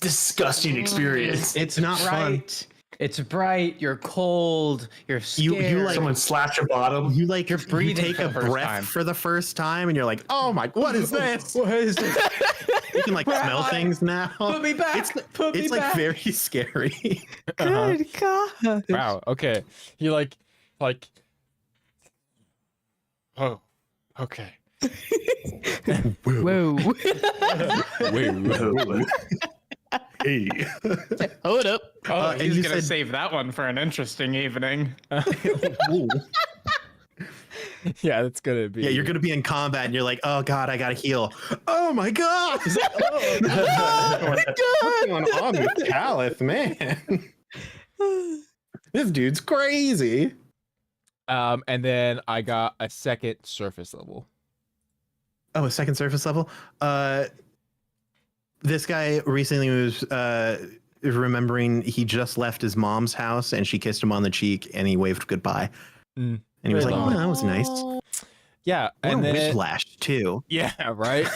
[SPEAKER 2] disgusting experience.
[SPEAKER 1] It's not fun.
[SPEAKER 6] Bright. It's bright. You're cold. You're
[SPEAKER 1] You
[SPEAKER 6] scared.
[SPEAKER 1] like-
[SPEAKER 2] Someone slapped your bottom.
[SPEAKER 1] You like
[SPEAKER 6] You're breathing
[SPEAKER 1] you take
[SPEAKER 6] for
[SPEAKER 1] a
[SPEAKER 6] the first
[SPEAKER 1] breath
[SPEAKER 6] time.
[SPEAKER 1] for the first time, and you're like, "Oh my, what is this?"
[SPEAKER 6] What is this?
[SPEAKER 1] You can like smell things now.
[SPEAKER 6] Put me back.
[SPEAKER 1] It's,
[SPEAKER 6] Put me
[SPEAKER 1] it's like
[SPEAKER 6] back.
[SPEAKER 1] very scary.
[SPEAKER 3] Uh-huh.
[SPEAKER 4] Good God.
[SPEAKER 3] Wow. Okay. You like. Oh. Okay.
[SPEAKER 4] Whoa.
[SPEAKER 1] Hey.
[SPEAKER 4] Hold up.
[SPEAKER 6] Oh,
[SPEAKER 1] and
[SPEAKER 6] he's
[SPEAKER 1] you
[SPEAKER 6] gonna
[SPEAKER 1] said-
[SPEAKER 6] save that one for an interesting evening.
[SPEAKER 1] Ooh.
[SPEAKER 3] Yeah, that's gonna be.
[SPEAKER 1] Yeah, you're gonna be in combat, and you're like, "Oh God, I gotta heal." Oh my God! What's going on with Talith, man? This dude's crazy.
[SPEAKER 3] And then I got a second surface level.
[SPEAKER 1] Oh, a second surface level. This guy recently was remembering he just left his mom's house and she kissed him on the cheek and he waved goodbye.
[SPEAKER 3] Mm.
[SPEAKER 1] And he was
[SPEAKER 3] Very
[SPEAKER 1] like,
[SPEAKER 3] lovely.
[SPEAKER 1] "Oh, that was nice."
[SPEAKER 3] Yeah,
[SPEAKER 1] What
[SPEAKER 3] and
[SPEAKER 1] a
[SPEAKER 3] then
[SPEAKER 1] whiplash too.
[SPEAKER 3] yeah, right.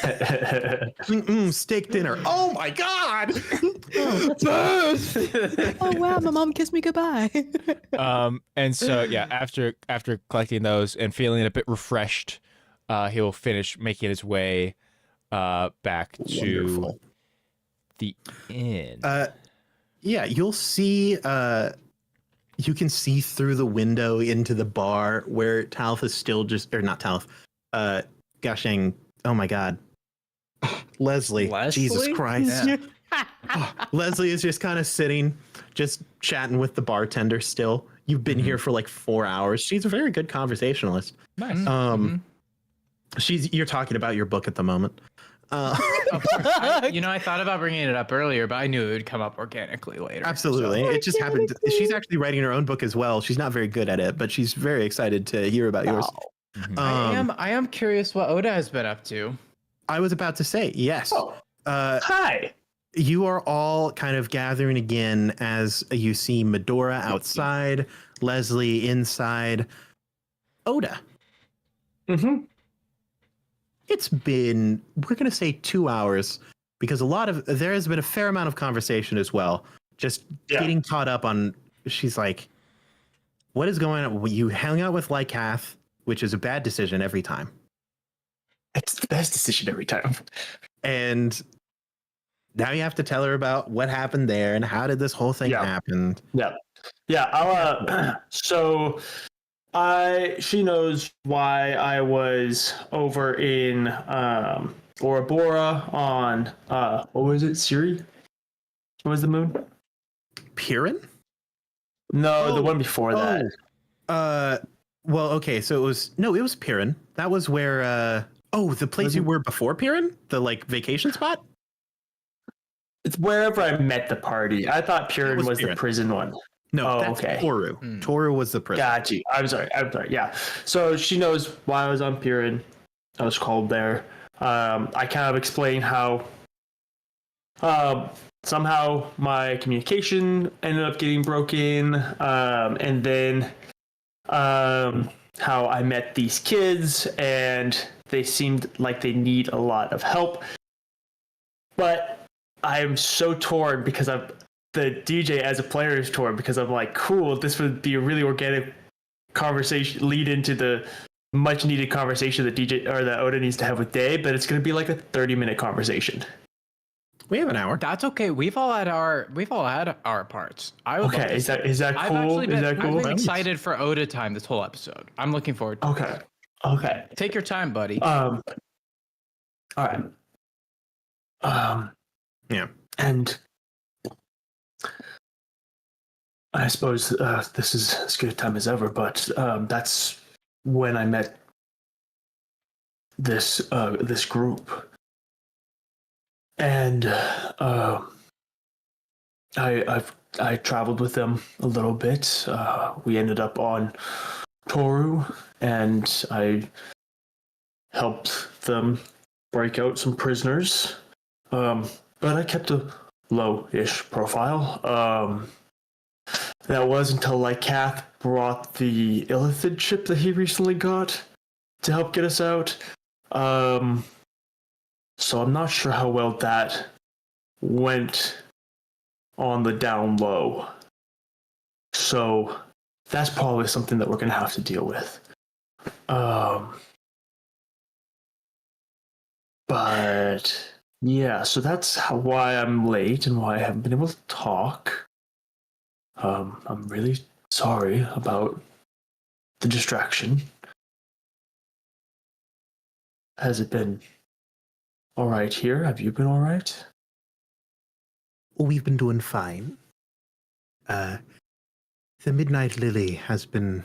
[SPEAKER 1] Steak dinner. Oh my god.
[SPEAKER 4] Oh wow, my mom kissed me goodbye.
[SPEAKER 3] And so yeah, after collecting those and feeling a bit refreshed, he'll finish making his way back to
[SPEAKER 1] Wonderful.
[SPEAKER 3] the inn.
[SPEAKER 1] Yeah, you'll see. You can see through the window into the bar where Talith is still just, or not Talith. Gosh dang! Oh my God, Leslie. Jesus
[SPEAKER 6] Leslie?
[SPEAKER 1] Christ.
[SPEAKER 6] Yeah.
[SPEAKER 1] Leslie is just kind of sitting, just chatting with the bartender. Still, you've been here for like 4 hours. She's a very good conversationalist.
[SPEAKER 3] Nice.
[SPEAKER 1] You're talking about your book at the moment.
[SPEAKER 6] Of course. I thought about bringing it up earlier, but I knew it would come up organically later.
[SPEAKER 1] Absolutely. It just happened. She's actually writing her own book as well. She's not very good at it, but she's very excited to hear about yours.
[SPEAKER 6] I am curious what Oda has been up to.
[SPEAKER 1] I was about to say, yes.
[SPEAKER 2] Hi.
[SPEAKER 1] You are all kind of gathering again as you see Medora outside, Leslie inside. Oda,
[SPEAKER 2] Mm-hmm.
[SPEAKER 1] it's been, we're going to say 2 hours because there has been a fair amount of conversation as well. Just getting caught up on, she's like, what is going on? You hung out with Lycath, which is a bad decision every time.
[SPEAKER 2] It's the best decision every time.
[SPEAKER 1] And now you have to tell her about what happened there and how did this whole thing happen.
[SPEAKER 2] So she knows why I was over in Ouroboros on what was it, Siri? What was the moon?
[SPEAKER 1] Piran?
[SPEAKER 2] No, the one before that.
[SPEAKER 1] Well, okay, so it was Piran. That was where the place you were before Piran? The like vacation spot?
[SPEAKER 2] It's wherever I met the party. I thought Piran was the
[SPEAKER 1] Piran.
[SPEAKER 2] prison one.
[SPEAKER 1] No, that's
[SPEAKER 2] okay.
[SPEAKER 1] Toru. Toru was the prison.
[SPEAKER 2] Got you. I'm sorry. Yeah. So she knows why I was on Piran. I was called there. I kind of explained how somehow my communication ended up getting broken, and then how I met these kids and they seemed like they need a lot of help. But I'm so torn because the DJ as a player is torn because I'm like, cool, this would be a really organic conversation, lead into the much needed conversation that DJ or that Oda needs to have with Day, but it's going to be like a 30-minute conversation.
[SPEAKER 1] We have an hour.
[SPEAKER 6] That's okay. We've all had our parts.
[SPEAKER 2] Okay, is that cool?
[SPEAKER 6] I've been excited for Oda time this whole episode. I'm looking forward to it.
[SPEAKER 2] Okay.
[SPEAKER 6] Take your time, buddy.
[SPEAKER 2] All right.
[SPEAKER 1] Yeah.
[SPEAKER 2] And I suppose this is as good a time as ever, but that's when I met this group, and I traveled with them a little bit. We ended up on Toru, and I helped them break out some prisoners. But I kept a low-ish profile. That was until Lycath brought the Illithid ship that he recently got to help get us out. So I'm not sure how well that went on the down low. So that's probably something that we're going to have to deal with. But yeah, so that's why I'm late and why I haven't been able to talk. I'm really sorry about the distraction. Has it been all right here? Have you been all right?
[SPEAKER 1] We've been doing fine. The Midnight Lily has been...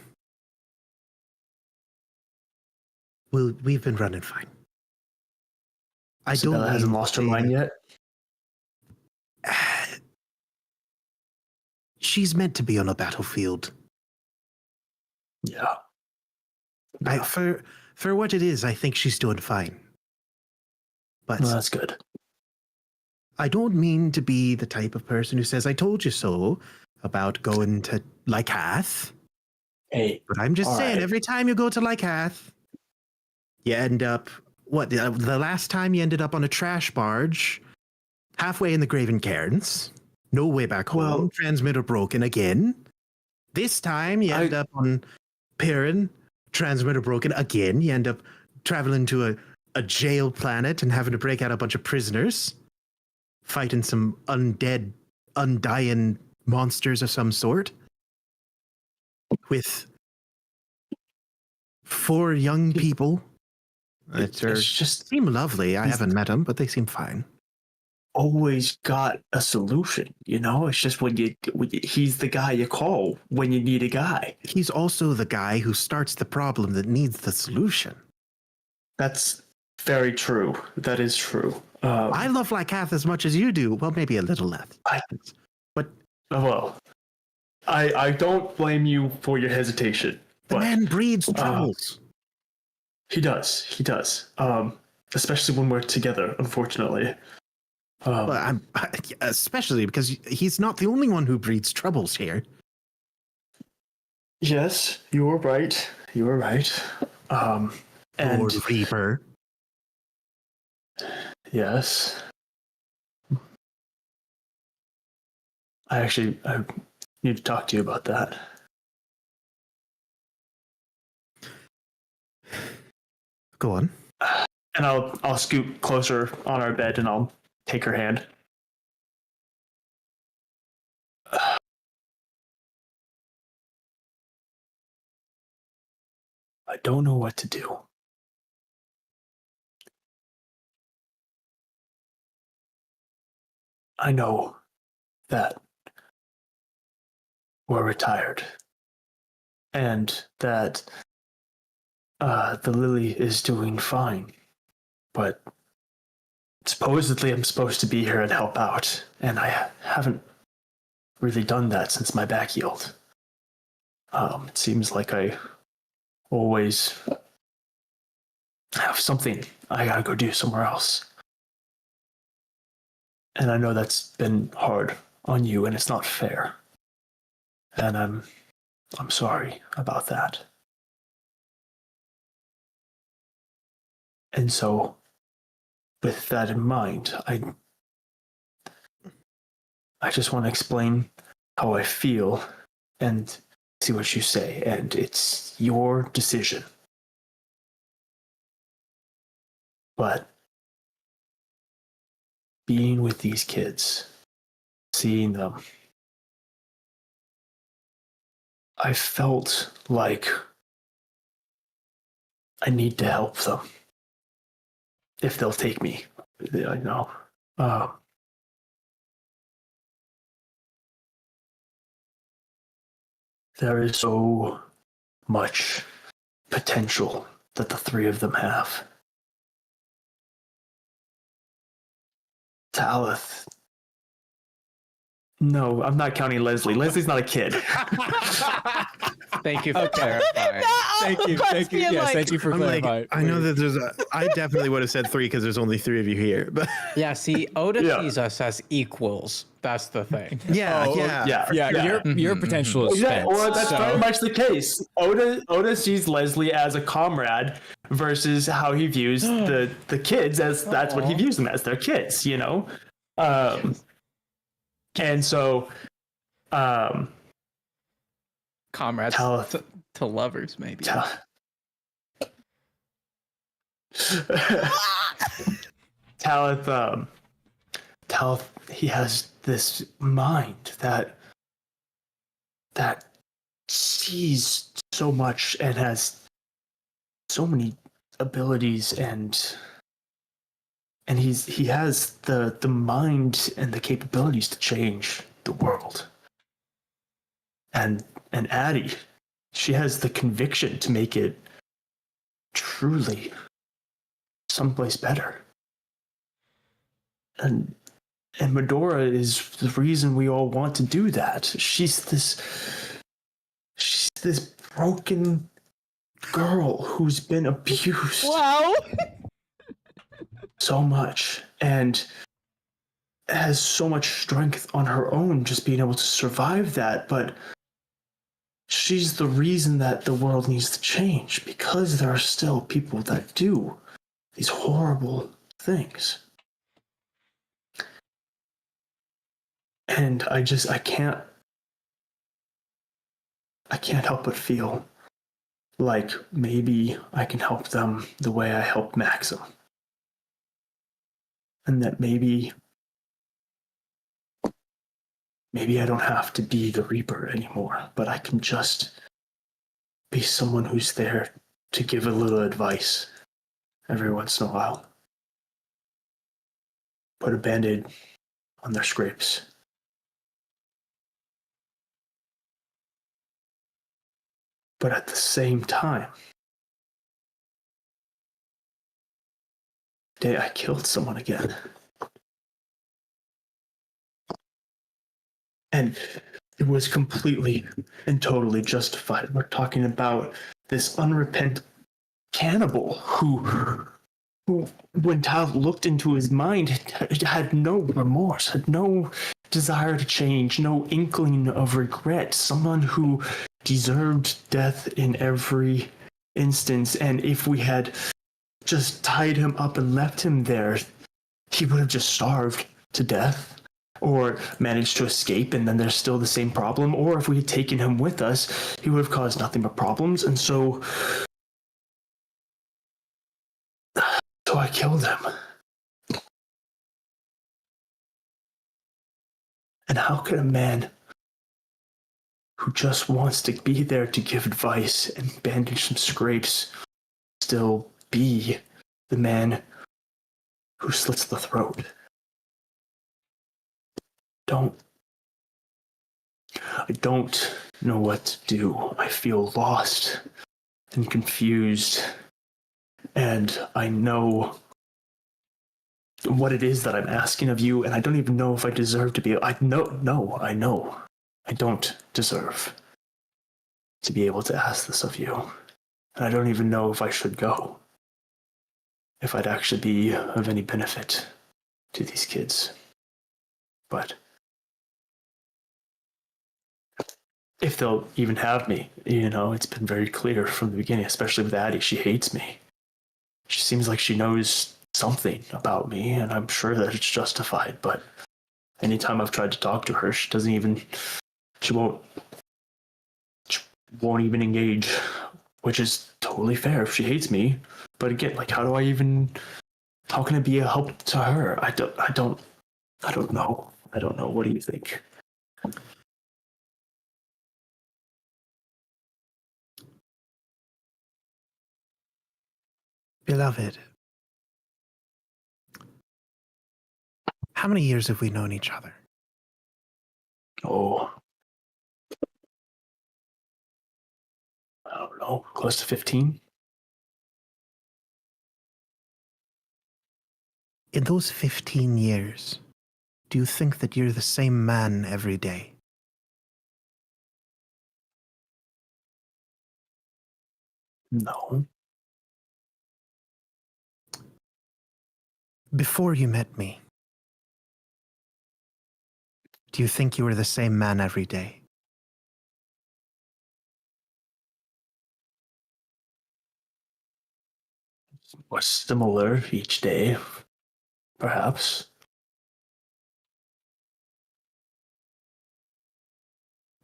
[SPEAKER 1] Well, we've been running fine.
[SPEAKER 2] Isabella hasn't lost her mind yet?
[SPEAKER 1] She's meant to be on a battlefield.
[SPEAKER 2] Yeah.
[SPEAKER 1] For what it is, I think she's doing fine. But
[SPEAKER 2] Well, that's good.
[SPEAKER 1] I don't mean to be the type of person who says, I told you so about going to Lycath.
[SPEAKER 2] Hey,
[SPEAKER 1] But I'm just
[SPEAKER 2] all
[SPEAKER 1] saying,
[SPEAKER 2] right.
[SPEAKER 1] every time you go to Lycath, you end up, the last time you ended up on a trash barge, halfway in the Graven Cairns, no way back home,
[SPEAKER 2] Well-
[SPEAKER 1] transmitter broken again. This time you end up on Perrin, transmitter broken again. You end up traveling to a jail planet and having to break out a bunch of prisoners, fighting some undead, undying monsters of some sort. With 4 young people that
[SPEAKER 2] It's just
[SPEAKER 1] seem lovely. I
[SPEAKER 2] He's-
[SPEAKER 1] haven't met them, but they seem fine.
[SPEAKER 2] always got a solution. It's just when he's the guy you call when you need a guy.
[SPEAKER 1] He's also the guy who starts the problem that needs the solution.
[SPEAKER 2] That's very true. That is true.
[SPEAKER 1] I love Lycath as much as you do. Well, maybe a little less.
[SPEAKER 2] Well, I don't blame you for your hesitation.
[SPEAKER 1] The
[SPEAKER 2] But
[SPEAKER 1] man breeds troubles.
[SPEAKER 2] he does. He does. Especially when we're together, unfortunately.
[SPEAKER 1] But especially because he's not the only one who breeds troubles here.
[SPEAKER 2] Yes, you were right. You were right. And
[SPEAKER 1] Lord Reaper.
[SPEAKER 2] yes. I need to talk to you about that.
[SPEAKER 1] Go on.
[SPEAKER 2] And I'll scoot closer on our bed and I'll take her hand. I don't know what to do. I know that we're retired and that the Lily is doing fine, but supposedly I'm supposed to be here and help out, and I haven't really done that since my back healed. It seems like I always have something I gotta go do somewhere else. And I know that's been hard on you, and it's not fair. And I'm sorry about that. And so, with that in mind, I just want to explain how I feel and see what you say, and it's your decision. But being with these kids, seeing them, I felt like I need to help them. If they'll take me, I know. There is so much potential that the 3 of them have. Talith. No, I'm not counting Leslie. Leslie's not a kid.
[SPEAKER 6] Thank you for clarifying.
[SPEAKER 3] Thank you. Thank you. Yes, thank you for
[SPEAKER 1] I'm like,
[SPEAKER 3] clarifying.
[SPEAKER 1] I know that I definitely would have said 3 because there's only 3 of you here. But
[SPEAKER 6] Yeah, see, Oda
[SPEAKER 2] Yeah.
[SPEAKER 6] sees us as equals. That's the thing.
[SPEAKER 1] yeah,
[SPEAKER 3] Oh,
[SPEAKER 1] yeah.
[SPEAKER 3] Yeah, your potential is
[SPEAKER 2] Yeah,
[SPEAKER 3] spent.
[SPEAKER 2] well, that's
[SPEAKER 3] so-
[SPEAKER 2] very much the case. Oda sees Leslie as a comrade versus how he views the kids as that's what he views them as. They're kids, and so,
[SPEAKER 6] Comrades
[SPEAKER 2] Talith.
[SPEAKER 6] to lovers, maybe.
[SPEAKER 2] Talith, he has this mind that sees so much and has so many abilities, and he has the mind and the capabilities to change the world. And Addie, she has the conviction to make it truly someplace better. And Medora is the reason we all want to do that. She's this broken girl who's been abused.
[SPEAKER 4] Wow.
[SPEAKER 2] so much and has so much strength on her own, just being able to survive that. But she's the reason that the world needs to change, because there are still people that do these horrible things. And I can't help but feel like maybe I can help them the way I helped Maxim. And that maybe I don't have to be the Reaper anymore, but I can just be someone who's there to give a little advice every once in a while. Put a band-aid on their scrapes. But at the same time, day I killed someone again. And it was completely and totally justified. We're talking about this unrepentant cannibal who when Tal looked into his mind, had no remorse, had no desire to change, no inkling of regret. Someone who deserved death in every instance. And if we had just tied him up and left him there, he would have just starved to death or managed to escape, and then there's still the same problem. Or if we had taken him with us, he would have caused nothing but problems. And so I killed him. And how could a man who just wants to be there to give advice and bandage some scrapes still be the man who slits the throat? I don't know what to do. I feel lost and confused. And I know what it is that I'm asking of you, and I don't even know if I deserve to be. I know. I don't deserve to be able to ask this of you. And I don't even know if I should go. If I'd actually be of any benefit to these kids. But if they'll even have me, it's been very clear from the beginning, especially with Addie, she hates me. She seems like she knows something about me, and I'm sure that it's justified, but anytime I've tried to talk to her, she won't even engage, which is totally fair if she hates me. But again, how can I be a help to her? I don't know. I don't know. What do you think?
[SPEAKER 1] Beloved, how many years have we known each other?
[SPEAKER 2] Oh, I don't know, close to 15.
[SPEAKER 1] In those 15 years, do you think that you're the same man every day?
[SPEAKER 2] No.
[SPEAKER 1] Before you met me, do you think you were the same man every day?
[SPEAKER 2] Or similar each day, perhaps.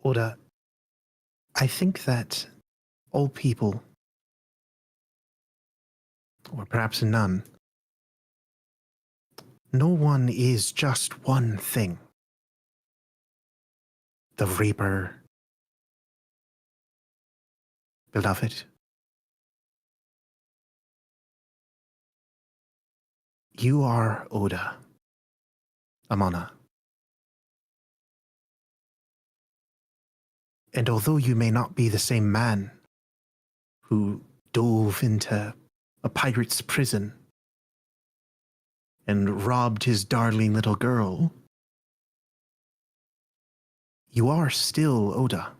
[SPEAKER 1] Oda, I think that all people, or perhaps none, no one is just one thing. The Reaper, beloved. You are Oda, Amana. And although you may not be the same man who dove into a pirate's prison and robbed his darling little girl, you are still Oda.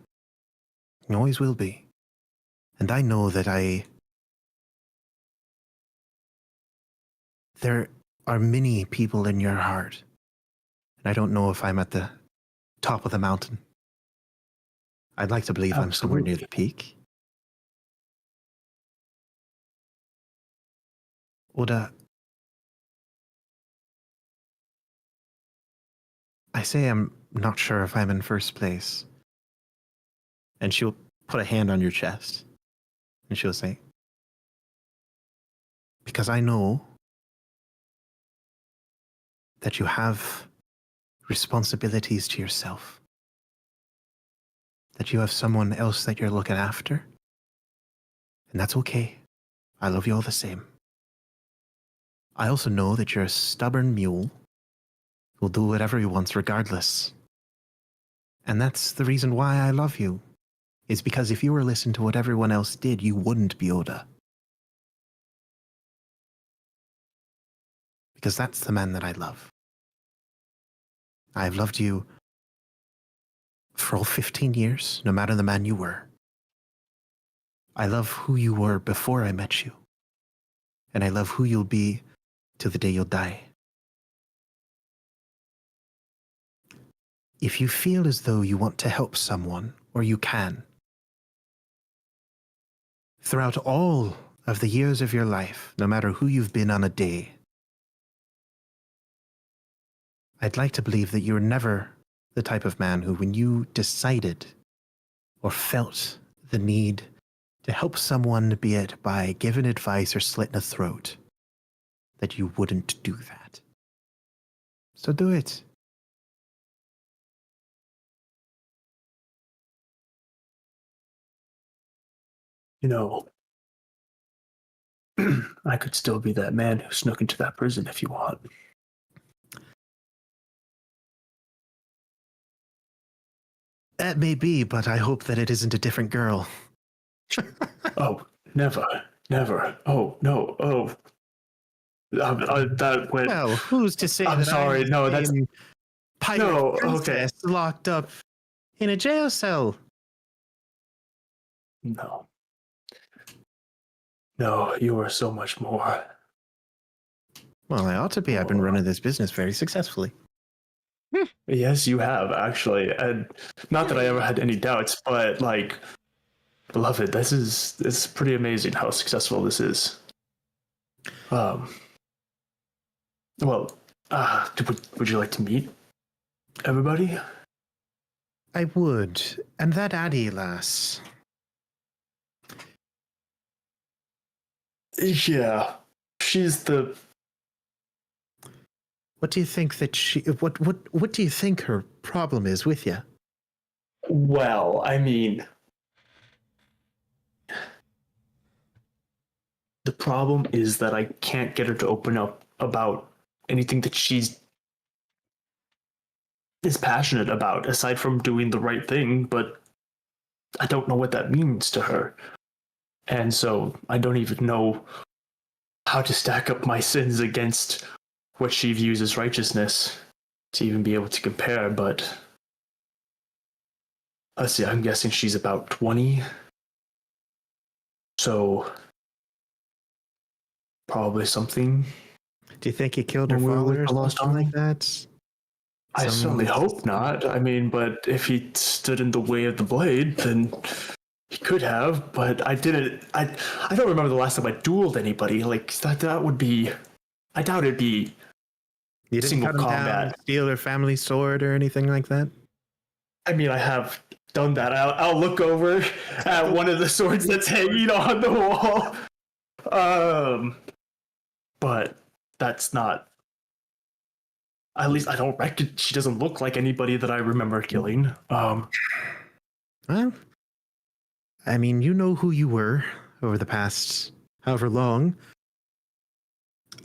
[SPEAKER 1] You always will be. And I know that are many people in your heart. And I don't know if I'm at the top of the mountain. I'd like to believe I'm somewhere near the peak. Oda, I say I'm not sure if I'm in first place. And she'll put a hand on your chest. And she'll say, because I know that you have responsibilities to yourself. That you have someone else that you're looking after. And that's okay. I love you all the same. I also know that you're a stubborn mule who will do whatever he wants regardless. And that's the reason why I love you. Is because if you were listening to what everyone else did, you wouldn't be Oda. Because that's the man that I love. I've loved you for all 15 years, no matter the man you were. I love who you were before I met you. And I love who you'll be till the day you'll die. If you feel as though you want to help someone, or you can, throughout all of the years of your life, no matter who you've been on a day, I'd like to believe that you're never the type of man who, when you decided or felt the need to help someone, be it by giving advice or slitting a throat, that you wouldn't do that. So do it.
[SPEAKER 2] You know, I could still be that man who snuck into that prison if you want.
[SPEAKER 1] That may be, but I hope that it isn't a different girl.
[SPEAKER 2] Oh, never. Oh, no. Oh. That went.
[SPEAKER 1] Well, who's to say
[SPEAKER 2] I'm
[SPEAKER 1] that
[SPEAKER 2] sorry,
[SPEAKER 1] I'm
[SPEAKER 2] no, that's.
[SPEAKER 1] being pirate
[SPEAKER 2] No, okay.
[SPEAKER 1] princess locked up in a jail cell?
[SPEAKER 2] No. No, you are so much more.
[SPEAKER 1] Well, I ought to be. I've been running this business very successfully.
[SPEAKER 2] Yes, you have, actually. And not that I ever had any doubts, but, like, beloved, it's pretty amazing how successful this is. Well, would you like to meet everybody?
[SPEAKER 1] I would. And that Addie lass.
[SPEAKER 2] Yeah. She's the.
[SPEAKER 1] What do you think that she? What do you think her problem is with you?
[SPEAKER 2] Well, I mean, the problem is that I can't get her to open up about anything that she's is passionate about, aside from doing the right thing, but I don't know what that means to her. And so I don't even know how to stack up my sins against what she views as righteousness to even be able to compare, but let's see, I'm guessing she's about 20. So probably something.
[SPEAKER 1] Do you think he killed her
[SPEAKER 2] When we were
[SPEAKER 1] father
[SPEAKER 2] with
[SPEAKER 1] or
[SPEAKER 2] the lost
[SPEAKER 1] something like
[SPEAKER 2] army?
[SPEAKER 1] that?
[SPEAKER 2] I certainly hope not. I mean, but if he stood in the way of the blade, then he could have. But I didn't. I don't remember the last time I dueled anybody. Like that would be. I doubt it'd be.
[SPEAKER 1] You didn't
[SPEAKER 2] Single
[SPEAKER 1] cut him down,
[SPEAKER 2] combat.
[SPEAKER 1] steal her family sword or anything like that?
[SPEAKER 2] I mean, I have done that. I'll look over at one of the swords that's hanging on the wall. But that's not. At least I don't reckon she doesn't look like anybody that I remember killing.
[SPEAKER 1] Well, I mean, you know who you were over the past however long.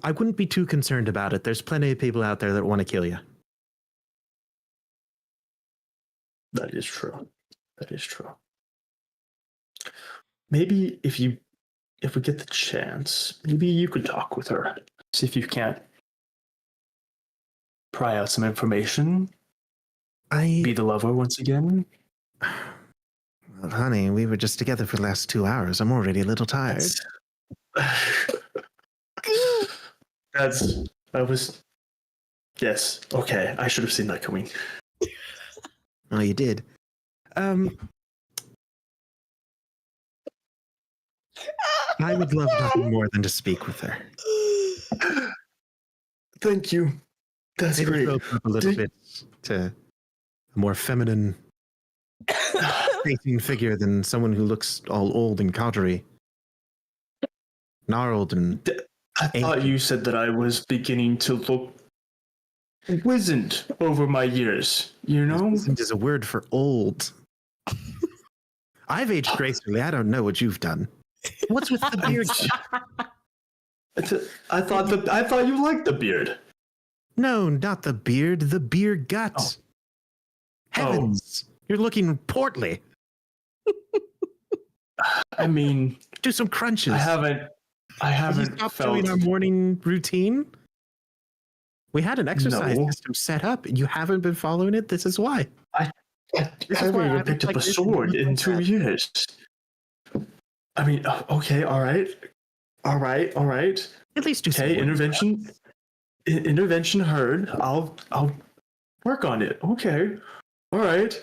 [SPEAKER 1] I wouldn't be too concerned about it. There's plenty of people out there that want to kill you.
[SPEAKER 2] That is true. Maybe if we get the chance, maybe you could talk with her. See if you can't pry out some information. Be the lover once again.
[SPEAKER 1] Well, honey, we were just together for the last 2 hours. I'm already a little tired.
[SPEAKER 2] That's Yes. Okay. I should have seen that coming.
[SPEAKER 1] Oh, you did. I would love nothing more than to speak with her.
[SPEAKER 2] Thank you. That's
[SPEAKER 1] Maybe
[SPEAKER 2] great.
[SPEAKER 1] open up a little bit to a more feminine facing figure than someone who looks all old and codgery. Gnarled and
[SPEAKER 2] I thought you said that I was beginning to look wizened over my years, you know?
[SPEAKER 1] Wizened is a word for old. I've aged gracefully. I don't know what you've done. What's with the beard?
[SPEAKER 2] I thought you liked the beard.
[SPEAKER 1] No, not the beard. The beer gut. Heavens, you're looking portly.
[SPEAKER 2] I mean,
[SPEAKER 1] Do some crunches.
[SPEAKER 2] I haven't
[SPEAKER 1] Have you stopped
[SPEAKER 2] felt
[SPEAKER 1] doing our morning routine? We had an exercise
[SPEAKER 2] No.
[SPEAKER 1] system set up. You haven't been following it. This is why.
[SPEAKER 2] I
[SPEAKER 1] This is
[SPEAKER 2] haven't
[SPEAKER 1] why I
[SPEAKER 2] even
[SPEAKER 1] look
[SPEAKER 2] picked up
[SPEAKER 1] like
[SPEAKER 2] a
[SPEAKER 1] this and
[SPEAKER 2] sword
[SPEAKER 1] you
[SPEAKER 2] in
[SPEAKER 1] look
[SPEAKER 2] 2
[SPEAKER 1] like
[SPEAKER 2] years. I mean, okay, all right. All right.
[SPEAKER 1] At least do some
[SPEAKER 2] Okay,
[SPEAKER 1] work.
[SPEAKER 2] intervention heard. I'll work on it. Okay. All right.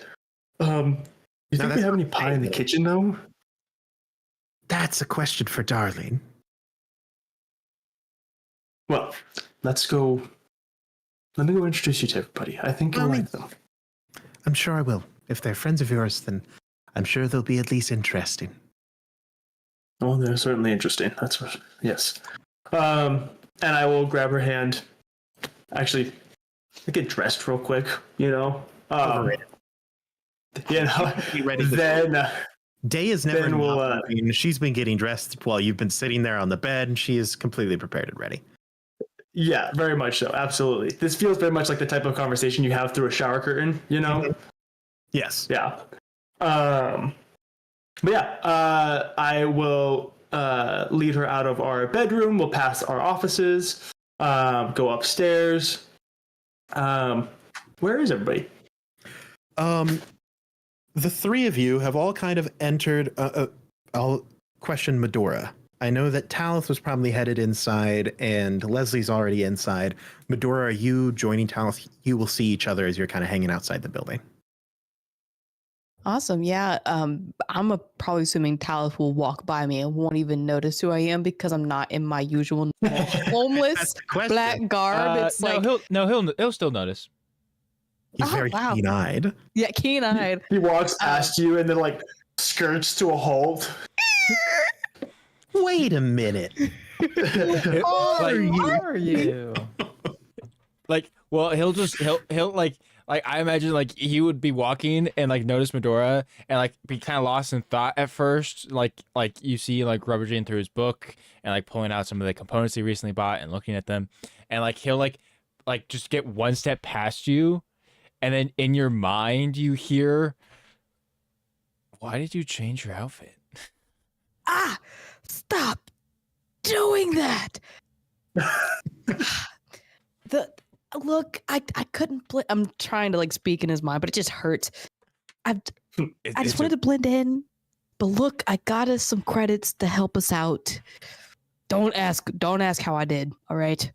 [SPEAKER 2] You
[SPEAKER 1] No,
[SPEAKER 2] think we
[SPEAKER 1] that's
[SPEAKER 2] have any
[SPEAKER 1] not
[SPEAKER 2] pie in the
[SPEAKER 1] fair.
[SPEAKER 2] kitchen though?
[SPEAKER 1] That's a question for Darlene.
[SPEAKER 2] Well, let's go. Let me go introduce you to everybody. I think you'll
[SPEAKER 1] Well,
[SPEAKER 2] like them.
[SPEAKER 1] I'm sure I will. If they're friends of yours, then I'm sure they'll be at least interesting.
[SPEAKER 2] Oh, they're certainly interesting. That's what. Yes. And I will grab her hand. Actually, I get dressed real quick. You know.
[SPEAKER 1] Overrated.
[SPEAKER 2] You know.
[SPEAKER 1] Be ready to
[SPEAKER 2] Then.
[SPEAKER 1] Day is never
[SPEAKER 2] Then we'll,
[SPEAKER 1] enough. I mean, she's been getting dressed while you've been sitting there on the bed, and she is completely prepared and ready.
[SPEAKER 2] Yeah, very much so. Absolutely. This feels very much like the type of conversation you have through a shower curtain. You know.
[SPEAKER 1] Yes.
[SPEAKER 2] Yeah. But yeah, I will lead her out of our bedroom. We'll pass our offices, go upstairs. Where is everybody?
[SPEAKER 1] The three of you have all kind of entered. I'll question Medora. I know that Talith was probably headed inside, and Leslie's already inside. Medora, are you joining Talith? You will see each other as you're kind of hanging outside the building.
[SPEAKER 4] Awesome. Yeah. Probably assuming Talith will walk by me and won't even notice who I am because I'm not in my usual homeless black garb. It's like,
[SPEAKER 3] he'll still notice.
[SPEAKER 1] He's
[SPEAKER 4] Oh,
[SPEAKER 1] very
[SPEAKER 4] wow.
[SPEAKER 1] keen-eyed.
[SPEAKER 4] yeah, keen-eyed.
[SPEAKER 2] He walks past you and then like skirts to a halt.
[SPEAKER 1] Wait a minute.
[SPEAKER 3] Like,
[SPEAKER 5] Who are you?
[SPEAKER 3] Like, well, he'll like I imagine like he would be walking and like notice Medora and like be kind of lost in thought at first, like you see like rummaging through his book and like pulling out some of the components he recently bought and looking at them, and like he'll like just get one step past you, and then in your mind you hear, "Why did you change your outfit?"
[SPEAKER 4] Ah, stop doing that. Look, I couldn't. I'm trying to like speak in his mind, but it just hurts. I just wanted to blend in, but look, I got us some credits to help us out. Don't ask how I did. All right.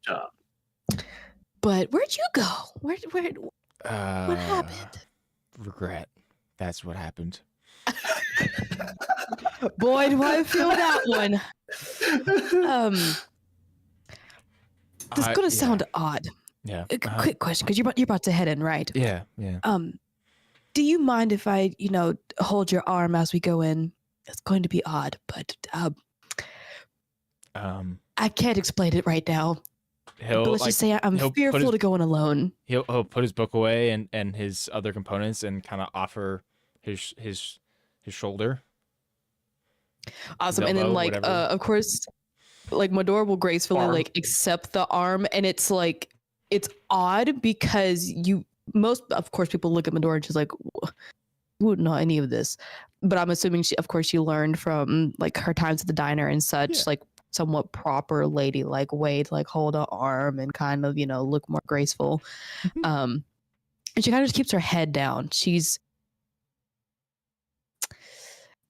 [SPEAKER 2] Job.
[SPEAKER 4] But where'd you go? What happened?
[SPEAKER 3] Regret. That's what happened.
[SPEAKER 4] Boy, do I feel that one. This is gonna sound odd.
[SPEAKER 3] Yeah.
[SPEAKER 4] A quick question, because you're about to head in, right?
[SPEAKER 3] Yeah.
[SPEAKER 4] Do you mind if I, hold your arm as we go in? It's going to be odd, but I can't explain it right now. But let's just say I'm fearful to go in alone.
[SPEAKER 3] He'll put his book away and his other components and kind of offer his shoulder.
[SPEAKER 4] Awesome.
[SPEAKER 3] elbow,
[SPEAKER 4] And then like
[SPEAKER 3] whatever.
[SPEAKER 4] of course like Medora will gracefully
[SPEAKER 2] Arm.
[SPEAKER 4] like accept the arm, and it's like it's odd because most of course people look at Medora and she's like, wouldn't know any of this. But I'm assuming she learned from like her times at the diner and such,
[SPEAKER 3] Yeah.
[SPEAKER 4] like somewhat proper ladylike way to like hold an arm and kind of, look more graceful.
[SPEAKER 3] Mhm.
[SPEAKER 4] And she kind of just keeps her head down.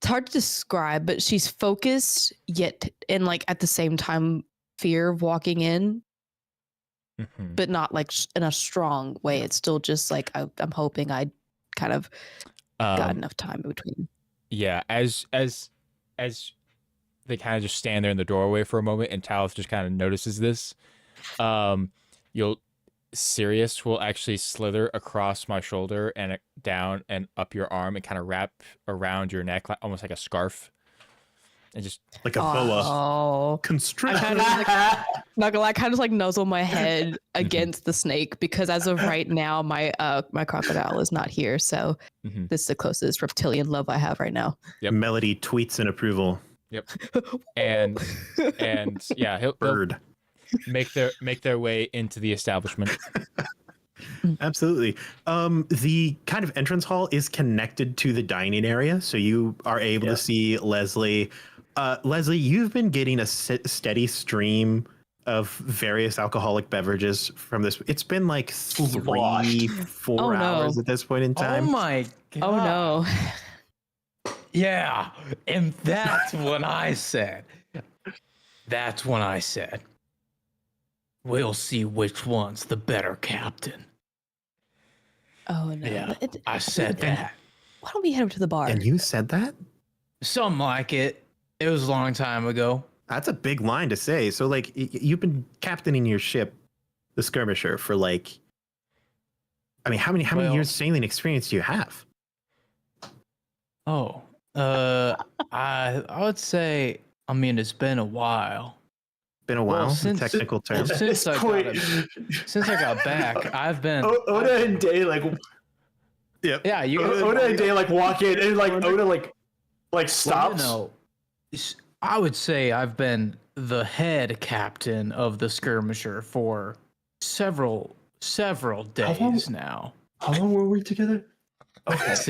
[SPEAKER 4] It's hard to describe, but she's focused yet and like at the same time fear of walking in.
[SPEAKER 3] Mhm.
[SPEAKER 4] but not like in a strong way. It's still just like I'm hoping I kind of got enough time in between.
[SPEAKER 3] Yeah, as they kind of just stand there in the doorway for a moment, and Talith just kind of notices this. You'll Sirius will actually slither across my shoulder and down and up your arm and kind of wrap around your neck, like almost like a scarf, and just
[SPEAKER 1] Like a boa.
[SPEAKER 4] Oh, I
[SPEAKER 1] Constrict.
[SPEAKER 4] kind of like, not gonna lie, I kind of like nuzzle my head against the snake because as of right now, my crocodile is not here. So
[SPEAKER 3] Mhm.
[SPEAKER 4] this is the closest reptilian love I have right now.
[SPEAKER 3] Yep.
[SPEAKER 1] Melody tweets in approval.
[SPEAKER 3] and yeah, they'll
[SPEAKER 1] Bird.
[SPEAKER 3] make their way into the establishment.
[SPEAKER 1] Absolutely. The kind of entrance hall is connected to the dining area, so you are able to see Leslie. Leslie, you've been getting a steady stream of various alcoholic beverages from this. It's been like 3-4
[SPEAKER 4] Oh, no.
[SPEAKER 1] hours at this point in
[SPEAKER 6] Oh
[SPEAKER 1] time.
[SPEAKER 6] my god.
[SPEAKER 4] Oh no.
[SPEAKER 6] Yeah, and that's when I said. That's when I said. We'll see which one's the better captain.
[SPEAKER 4] Oh no.
[SPEAKER 6] Yeah,
[SPEAKER 4] It-
[SPEAKER 6] I said that.
[SPEAKER 4] Why don't we head over to the bar?
[SPEAKER 1] And you said that?
[SPEAKER 6] Something like it. It was a long time ago.
[SPEAKER 1] That's a big line to say. So, like, you've been captaining your ship, the Skirmisher, for like, I mean, how many
[SPEAKER 6] Well-
[SPEAKER 1] years sailing experience do you have?
[SPEAKER 6] Oh, I would say. I mean, it's been a while.
[SPEAKER 1] Been a while.
[SPEAKER 6] since-
[SPEAKER 1] Technical term.
[SPEAKER 6] Since
[SPEAKER 2] This
[SPEAKER 6] I
[SPEAKER 2] point-
[SPEAKER 6] got back, I've been.
[SPEAKER 2] Oda and Day like
[SPEAKER 1] Yep.
[SPEAKER 6] Yeah, you.
[SPEAKER 2] Oda and Day like walk in and like Oda like
[SPEAKER 6] Well,
[SPEAKER 2] stops.
[SPEAKER 6] I would say I've been the head captain of the Skirmisher for several days
[SPEAKER 2] long?
[SPEAKER 6] now.
[SPEAKER 2] How long were we together? Okay.
[SPEAKER 6] Since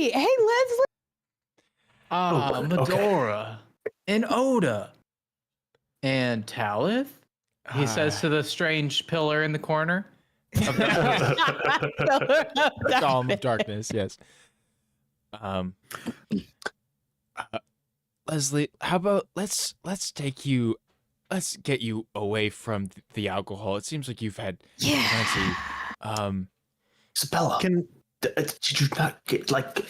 [SPEAKER 4] Hey, Leslie.
[SPEAKER 2] Oh, okay.
[SPEAKER 6] Medora and Oda and Talith. He says to the strange pillar in the corner.
[SPEAKER 3] Golem of darkness. Yes. Leslie, how about let's get you away from the alcohol. It seems like you've had plenty.
[SPEAKER 2] Isabella,
[SPEAKER 1] Can
[SPEAKER 2] did you not get like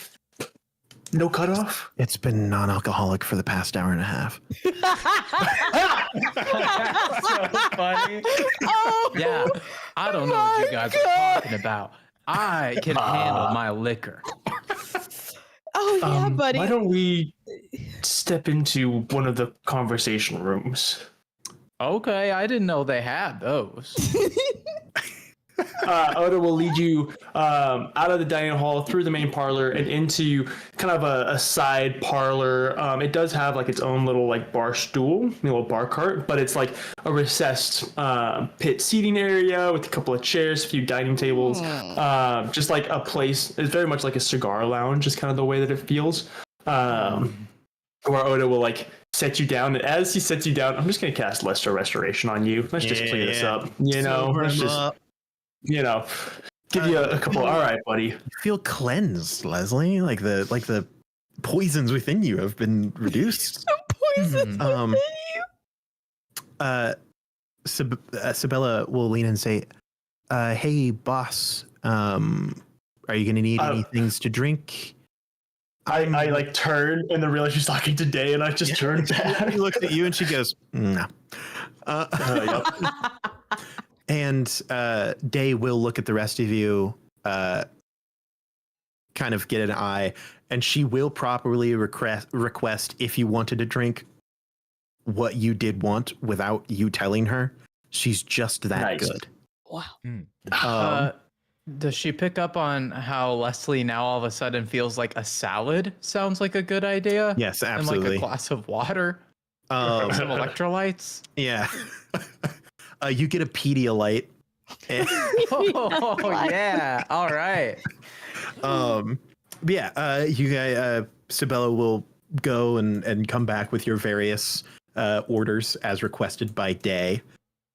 [SPEAKER 2] no cutoff?
[SPEAKER 1] It's been non-alcoholic for the past hour and a half.
[SPEAKER 6] So funny.
[SPEAKER 4] Oh,
[SPEAKER 6] Yeah, I don't know what you guys are talking about. I can handle my liquor.
[SPEAKER 4] oh yeah, buddy.
[SPEAKER 2] Why don't we step into one of the conversation rooms?
[SPEAKER 6] Okay, I didn't know they had those.
[SPEAKER 2] Oda will lead you out of the dining hall through the main parlor and into kind of a side parlor. It does have like its own little like bar stool, little bar cart, but it's like a recessed pit seating area with a couple of chairs, a few dining tables, just like a place. It's very much like a cigar lounge, is kind of the way that it feels. Where Oda will like set you down, and as he sets you down, I'm just gonna cast Lesser Restoration on you. Let's just clear this up. You know, let's just give you a couple. All right, buddy.
[SPEAKER 1] You feel cleansed, Leslie. Like the poisons within you have been reduced.
[SPEAKER 4] Poison.
[SPEAKER 1] Sabella will lean and say, "Hey, boss. Are you gonna need any things to drink?"
[SPEAKER 2] I like turn and then realize she's talking to Day, and I just turn back.
[SPEAKER 1] She looks at you and she goes, "No." And Day will look at the rest of you, kind of get an eye, and she will properly request if you wanted to drink what you did want without you telling her. She's just that
[SPEAKER 2] Nice.
[SPEAKER 1] good.
[SPEAKER 4] Wow.
[SPEAKER 6] Does she pick up on how Leslie now all of a sudden feels like a salad? Sounds like a good idea.
[SPEAKER 1] Yes,
[SPEAKER 6] And
[SPEAKER 1] absolutely.
[SPEAKER 6] like a glass of water,
[SPEAKER 1] Um,
[SPEAKER 6] some electrolytes.
[SPEAKER 1] yeah. You get a Pedialyte. And,
[SPEAKER 6] Oh yeah! All right.
[SPEAKER 1] but yeah, you guys, Sabella will go and come back with your various orders as requested by Day,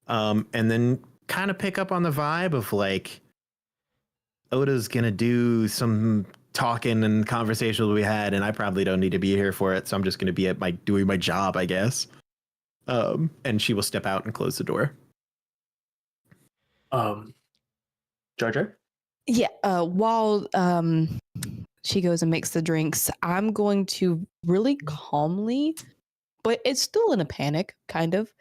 [SPEAKER 1] and then kind of pick up on the vibe of like Oda's gonna do some talking and conversations we had, and I probably don't need to be here for it, so I'm just gonna be at doing my job, I guess. And she will step out and close the door.
[SPEAKER 2] Jar Jar?
[SPEAKER 4] Yeah. While she goes and makes the drinks, I'm going to really calmly, but it's still in a panic, kind of,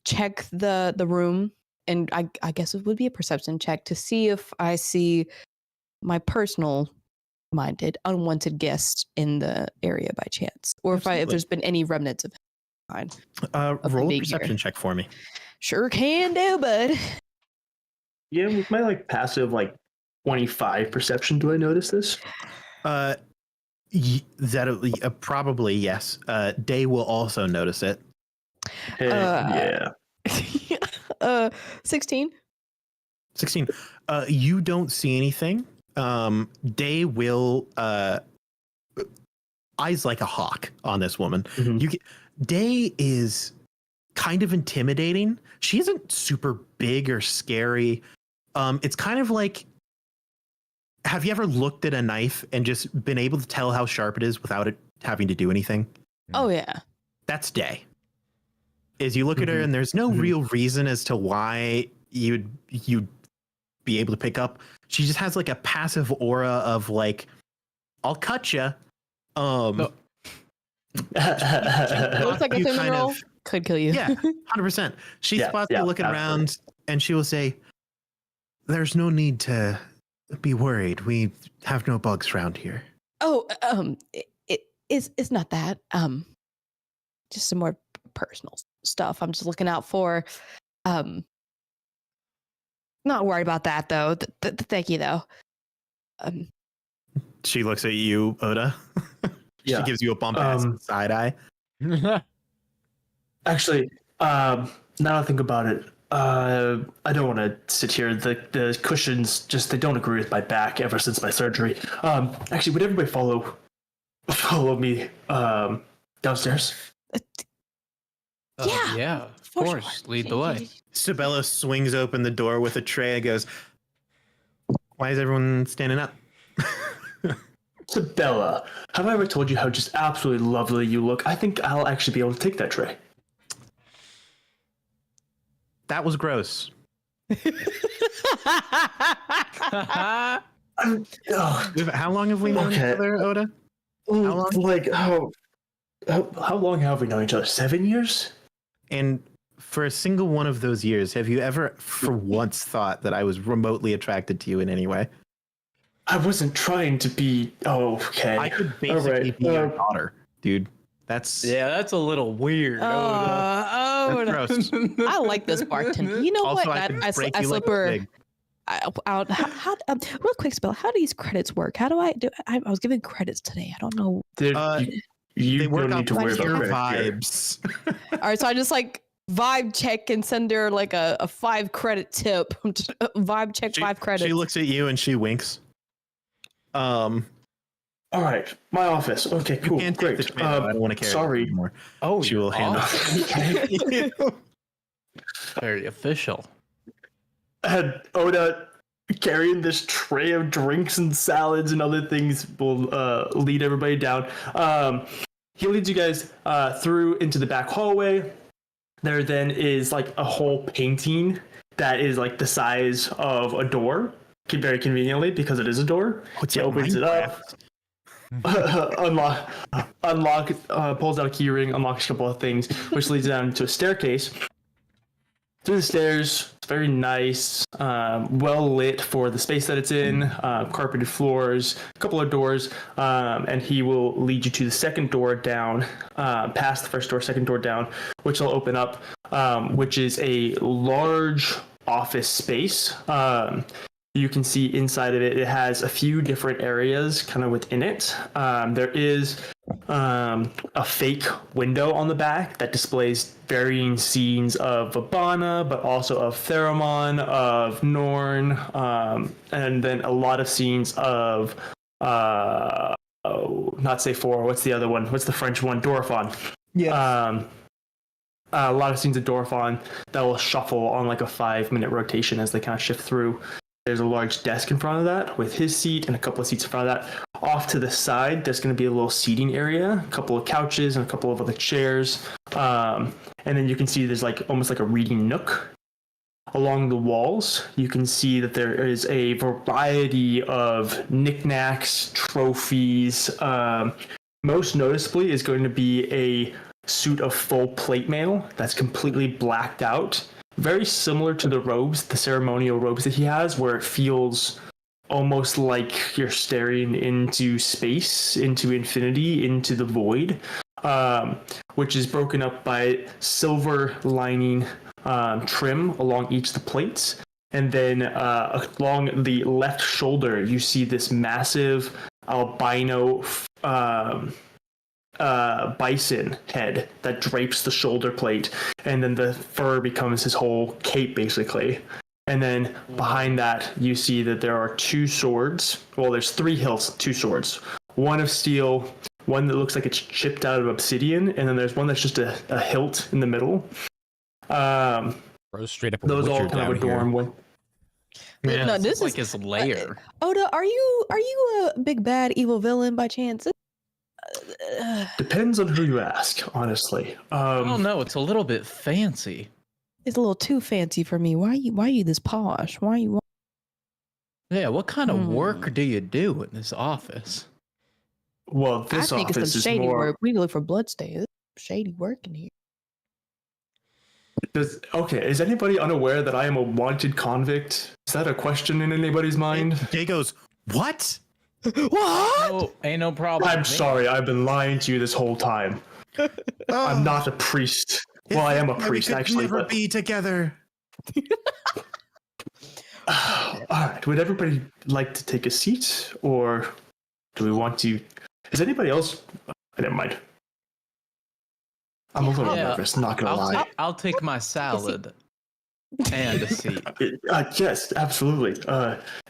[SPEAKER 4] check the room, and I guess it would be a perception check to see if I see my personal minded unwanted guest in the area by chance, or if
[SPEAKER 1] Absolutely.
[SPEAKER 4] there's been any remnants of mine.
[SPEAKER 1] Roll a
[SPEAKER 4] being
[SPEAKER 1] perception
[SPEAKER 4] here.
[SPEAKER 1] check for me.
[SPEAKER 4] Sure can do, bud.
[SPEAKER 2] Yeah, with my passive 25 perception, do I notice this?
[SPEAKER 1] That probably yes. Day will also notice it.
[SPEAKER 2] Yeah.
[SPEAKER 4] 16.
[SPEAKER 1] 16. You don't see anything. Day will eyes like a hawk on this woman.
[SPEAKER 2] Mhm.
[SPEAKER 1] Day is kind of intimidating. She isn't super big or scary. It's kind of like, have you ever looked at a knife and just been able to tell how sharp it is without it having to do anything?
[SPEAKER 4] Oh yeah.
[SPEAKER 1] That's Day. Is you look at her and there's no real reason as to why you'd be able to pick up. She just has like a passive aura of like, I'll cut you.
[SPEAKER 4] Looks like a
[SPEAKER 1] You
[SPEAKER 4] cinnamon
[SPEAKER 1] kind
[SPEAKER 4] roll.
[SPEAKER 1] of-
[SPEAKER 4] Could kill you.
[SPEAKER 1] Yeah, 100%. She
[SPEAKER 2] Yeah,
[SPEAKER 1] spots
[SPEAKER 2] yeah,
[SPEAKER 1] you looking
[SPEAKER 2] absolutely.
[SPEAKER 1] around and she will say, there's no need to be worried. We have no bugs around here.
[SPEAKER 4] Oh, it's not that. Just some more personal stuff. I'm just looking out for. Not worried about that though. Thank you though.
[SPEAKER 1] She looks at you, Oda. She
[SPEAKER 2] Yeah.
[SPEAKER 1] gives you a bump ass side eye.
[SPEAKER 2] Actually, now that I think about it, I don't want to sit here. The cushions they don't agree with my back ever since my surgery. Actually, would everybody follow me downstairs?
[SPEAKER 4] Yeah,
[SPEAKER 6] Yeah, of
[SPEAKER 4] for
[SPEAKER 6] course.
[SPEAKER 4] sure.
[SPEAKER 6] Lead the way.
[SPEAKER 1] Sabella swings open the door with a tray and goes, why is everyone standing up?
[SPEAKER 2] Sabella, have I ever told you how just absolutely lovely you look? I think I'll actually be able to take that tray.
[SPEAKER 1] That was gross.
[SPEAKER 2] Oh,
[SPEAKER 1] How long have we known each
[SPEAKER 2] Okay.
[SPEAKER 1] other, Oda? long?
[SPEAKER 2] How long have we known each other? 7 years?
[SPEAKER 1] And for a single one of those years, have you ever for once thought that I was remotely attracted to you in any way?
[SPEAKER 2] I wasn't trying to be. Oh, okay.
[SPEAKER 1] I could basically
[SPEAKER 2] Alright,
[SPEAKER 1] be your daughter, dude. That's
[SPEAKER 6] Yeah, that's a little weird.
[SPEAKER 4] oh,
[SPEAKER 1] that's gross.
[SPEAKER 4] I like this bartender. You know
[SPEAKER 1] Also,
[SPEAKER 4] what?
[SPEAKER 1] I could
[SPEAKER 4] I
[SPEAKER 1] break
[SPEAKER 4] I
[SPEAKER 1] you like
[SPEAKER 4] slip her
[SPEAKER 1] a pig.
[SPEAKER 4] out. How real quick, spell. How do these credits work? How do I do? I was given credits today. I don't know.
[SPEAKER 2] Dude,
[SPEAKER 1] Uh,
[SPEAKER 2] you
[SPEAKER 1] They work
[SPEAKER 2] don't
[SPEAKER 1] on
[SPEAKER 2] need to worry
[SPEAKER 1] pure
[SPEAKER 2] about credit here.
[SPEAKER 1] vibes.
[SPEAKER 4] All right, so I just vibe check and send her like a 5 credit tip. Vibe check 5 credits.
[SPEAKER 1] She looks at you and she winks.
[SPEAKER 2] All right, my office. Okay,
[SPEAKER 1] You
[SPEAKER 2] cool,
[SPEAKER 1] can't take
[SPEAKER 2] great.
[SPEAKER 1] the tray, though. I don't want to carry
[SPEAKER 2] sorry.
[SPEAKER 1] it anymore.
[SPEAKER 6] Oh,
[SPEAKER 1] She
[SPEAKER 6] you're
[SPEAKER 1] will hand
[SPEAKER 6] awesome.
[SPEAKER 1] it.
[SPEAKER 6] Very official.
[SPEAKER 2] And Oda carrying this tray of drinks and salads and other things will lead everybody down. He leads you guys through into the back hallway. There then is a whole painting that is the size of a door, very conveniently because it is a door.
[SPEAKER 1] What's
[SPEAKER 2] He
[SPEAKER 1] that,
[SPEAKER 2] opens it up. Unlock, pulls out a key ring, unlocks a couple of things, which leads down to a staircase. Through the stairs, it's very nice, well lit for the space that it's in, carpeted floors, a couple of doors, and he will lead you to the second door down, past the first door, second door down, which will open up, which is a large office space. You can see inside of it, it has a few different areas kind of within it. There is a fake window on the back that displays varying scenes of Vabana, but also of Theramon, of Norn, and then a lot of scenes of, not Sephora, what's the other one? What's the French one? Dorifon.
[SPEAKER 1] Yeah.
[SPEAKER 2] A lot of scenes of Dorifon that will shuffle on a 5-minute rotation as they kind of shift through. There's a large desk in front of that with his seat and a couple of seats in front of that. Off to the side, there's going to be a little seating area, a couple of couches and a couple of other chairs. And then you can see there's almost like a reading nook along the walls, you can see that there is a variety of knickknacks, trophies. Most noticeably is going to be a suit of full plate mail that's completely blacked out. Very similar to the robes, the ceremonial robes that he has, where it feels almost like you're staring into space, into infinity, into the void, which is broken up by silver lining trim along each of the plates. And then along the left shoulder, you see this massive albino bison head that drapes the shoulder plate, and then the fur becomes his whole cape, basically. And then behind that, you see that there are two swords. Well, there's three hilts, two swords. One of steel, one that looks like it's chipped out of obsidian, and then there's one that's just a hilt in the middle.
[SPEAKER 3] Bro, straight up a
[SPEAKER 2] Those all
[SPEAKER 3] Witcher
[SPEAKER 2] kind
[SPEAKER 3] down
[SPEAKER 2] of adorn
[SPEAKER 3] here.
[SPEAKER 2] with.
[SPEAKER 6] Yeah,
[SPEAKER 4] No,
[SPEAKER 6] this
[SPEAKER 4] this
[SPEAKER 6] is like
[SPEAKER 4] is-
[SPEAKER 6] his lair.
[SPEAKER 4] Oda, are you a big bad evil villain by chance?
[SPEAKER 2] Depends on who you ask, honestly.
[SPEAKER 6] I don't know. It's a little bit fancy.
[SPEAKER 4] It's a little too fancy for me. Why are you this posh? Why are you?
[SPEAKER 6] Yeah, what kind of work do you do in this office?
[SPEAKER 2] Well, this
[SPEAKER 4] I think it's
[SPEAKER 2] office
[SPEAKER 4] some
[SPEAKER 2] is
[SPEAKER 4] shady
[SPEAKER 2] more.
[SPEAKER 4] work. We look for bloodstains. Shady work in here.
[SPEAKER 2] Is anybody unaware that I am a wanted convict? Is that a question in anybody's mind?
[SPEAKER 1] Jay goes, what?
[SPEAKER 4] What?
[SPEAKER 6] No, ain't no problem.
[SPEAKER 2] I'm
[SPEAKER 6] with me.
[SPEAKER 2] sorry, I've been lying to you this whole time. I'm not a priest. Well, I am a priest,
[SPEAKER 1] we could
[SPEAKER 2] actually.
[SPEAKER 1] never
[SPEAKER 2] But...
[SPEAKER 1] be together.
[SPEAKER 2] All right. Would everybody like to take a seat, or do we want to? Is anybody else? Never mind. I'm a little
[SPEAKER 6] Yeah,
[SPEAKER 2] nervous. Not gonna lie.
[SPEAKER 6] I'll take my salad and a seat.
[SPEAKER 2] Yes, absolutely.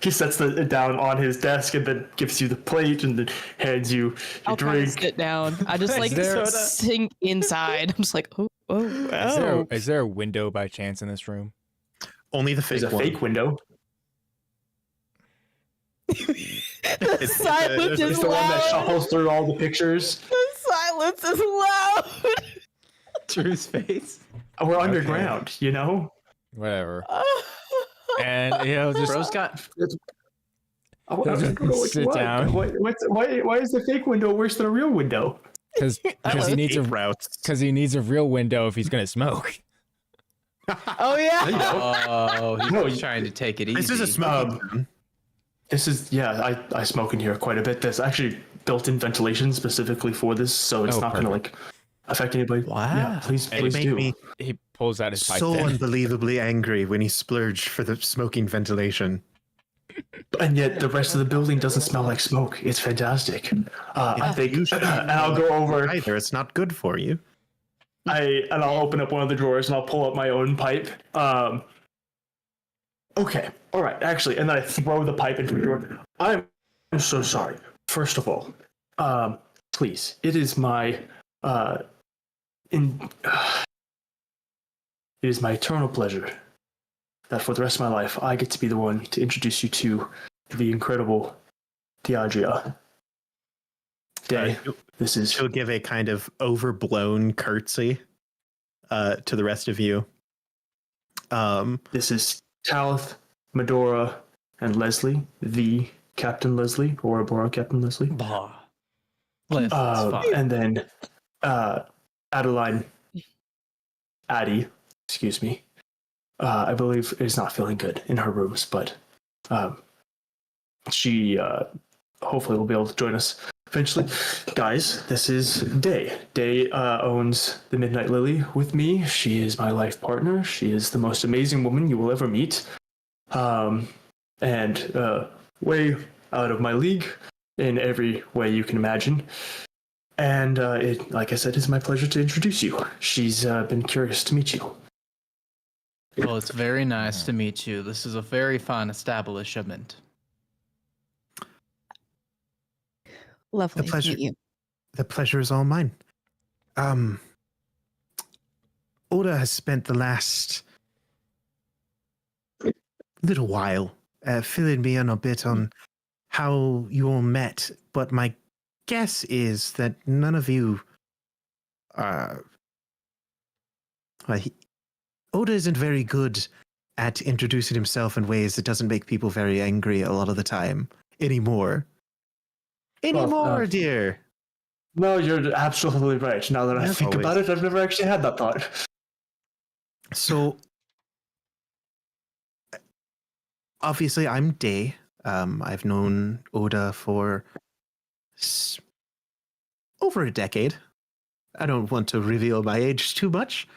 [SPEAKER 2] He sets it down on his desk and then gives you the plate and then hands you your
[SPEAKER 4] I'll try to
[SPEAKER 2] drink.
[SPEAKER 4] sit down. I just like
[SPEAKER 3] there-
[SPEAKER 4] sink inside. I'm just like,
[SPEAKER 3] Is there a window by chance in this room?
[SPEAKER 1] Only the
[SPEAKER 2] There's
[SPEAKER 1] fake
[SPEAKER 2] a
[SPEAKER 1] one.
[SPEAKER 2] fake window.
[SPEAKER 4] The silence
[SPEAKER 2] It's
[SPEAKER 4] is
[SPEAKER 2] the one that
[SPEAKER 4] loud.
[SPEAKER 2] shuffles through all the pictures.
[SPEAKER 4] The silence is loud.
[SPEAKER 6] Drew's face.
[SPEAKER 2] We're underground, you know.
[SPEAKER 3] Whatever. And just
[SPEAKER 6] Bro's got.
[SPEAKER 2] I don't know what-
[SPEAKER 3] Sit
[SPEAKER 2] what?
[SPEAKER 3] down.
[SPEAKER 2] Why is the fake window worse than a real window?
[SPEAKER 3] because he needs
[SPEAKER 1] Escape
[SPEAKER 3] a
[SPEAKER 1] routes.
[SPEAKER 3] because he needs a real window if he's gonna smoke.
[SPEAKER 4] Oh yeah.
[SPEAKER 6] Oh, he's
[SPEAKER 2] No,
[SPEAKER 6] just trying to take it easy.
[SPEAKER 1] This is a smoking room.
[SPEAKER 2] This is I smoke in here quite a bit. There's actually built-in ventilation specifically for this, so it's
[SPEAKER 3] Oh,
[SPEAKER 2] not gonna like affect anybody.
[SPEAKER 6] Wow.
[SPEAKER 2] Yeah, please
[SPEAKER 1] It
[SPEAKER 2] do.
[SPEAKER 1] made me
[SPEAKER 3] He pulls out his pipe.
[SPEAKER 1] so
[SPEAKER 3] then.
[SPEAKER 1] unbelievably angry when he splurged for the smoking ventilation.
[SPEAKER 2] And yet the rest of the building doesn't smell like smoke. It's fantastic. I think,
[SPEAKER 1] You should-
[SPEAKER 2] and I'll go over.
[SPEAKER 1] Either it's not good for you.
[SPEAKER 2] I'll open up one of the drawers and I'll pull up my own pipe. Okay, all right, actually, and then I throw the pipe into the drawer. I'm so sorry. First of all, please, it is my it is my eternal pleasure that for the rest of my life I get to be the one to introduce you to the incredible Diadria. Day. This is
[SPEAKER 1] She'll give a kind of overblown curtsy to the rest of you.
[SPEAKER 2] This is Talith, Medora, and Leslie, the Captain Leslie, Ouroboros Captain Leslie.
[SPEAKER 6] Bah. Let's fuck.
[SPEAKER 2] And then Adeline, Addie, excuse me, I believe is not feeling good in her rooms, but she hopefully will be able to join us eventually. Guys, this is Day. Day owns the Midnight Lily with me. She is my life partner. She is the most amazing woman you will ever meet. And way out of my league in every way you can imagine. And it, like I said, is my pleasure to introduce you. She's been curious to meet you.
[SPEAKER 6] Well, it's very nice to meet you. This is a very fine establishment.
[SPEAKER 4] Lovely
[SPEAKER 1] The pleasure.
[SPEAKER 4] to meet you.
[SPEAKER 1] The pleasure is all mine. Oda has spent the last little while filling me in a bit on how you all met, but my guess is that none of you Oda isn't very good at introducing himself in ways that doesn't make people very angry a lot of the time anymore. Dear.
[SPEAKER 2] No, you're absolutely right. Now that I
[SPEAKER 1] As
[SPEAKER 2] think
[SPEAKER 1] always.
[SPEAKER 2] about it, I've never actually had that thought.
[SPEAKER 1] So, obviously, I'm Day. I've known Oda for over a decade. I don't want to reveal my age too much.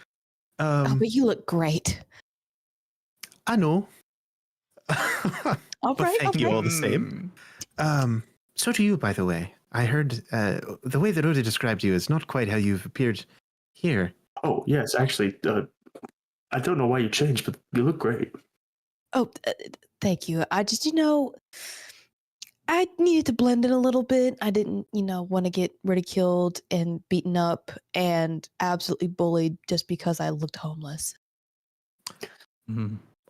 [SPEAKER 4] Oh, but you look great.
[SPEAKER 1] I know.
[SPEAKER 4] All
[SPEAKER 1] But
[SPEAKER 4] right.
[SPEAKER 1] thank you all the same. So do you, by the way. I heard the way that Oda described you is not quite how you've appeared here.
[SPEAKER 2] Oh, yes, actually, I don't know why you changed, but you look great.
[SPEAKER 4] Oh, thank you. I just, I needed to blend in a little bit. I didn't, want to get ridiculed and beaten up and absolutely bullied just because I looked homeless.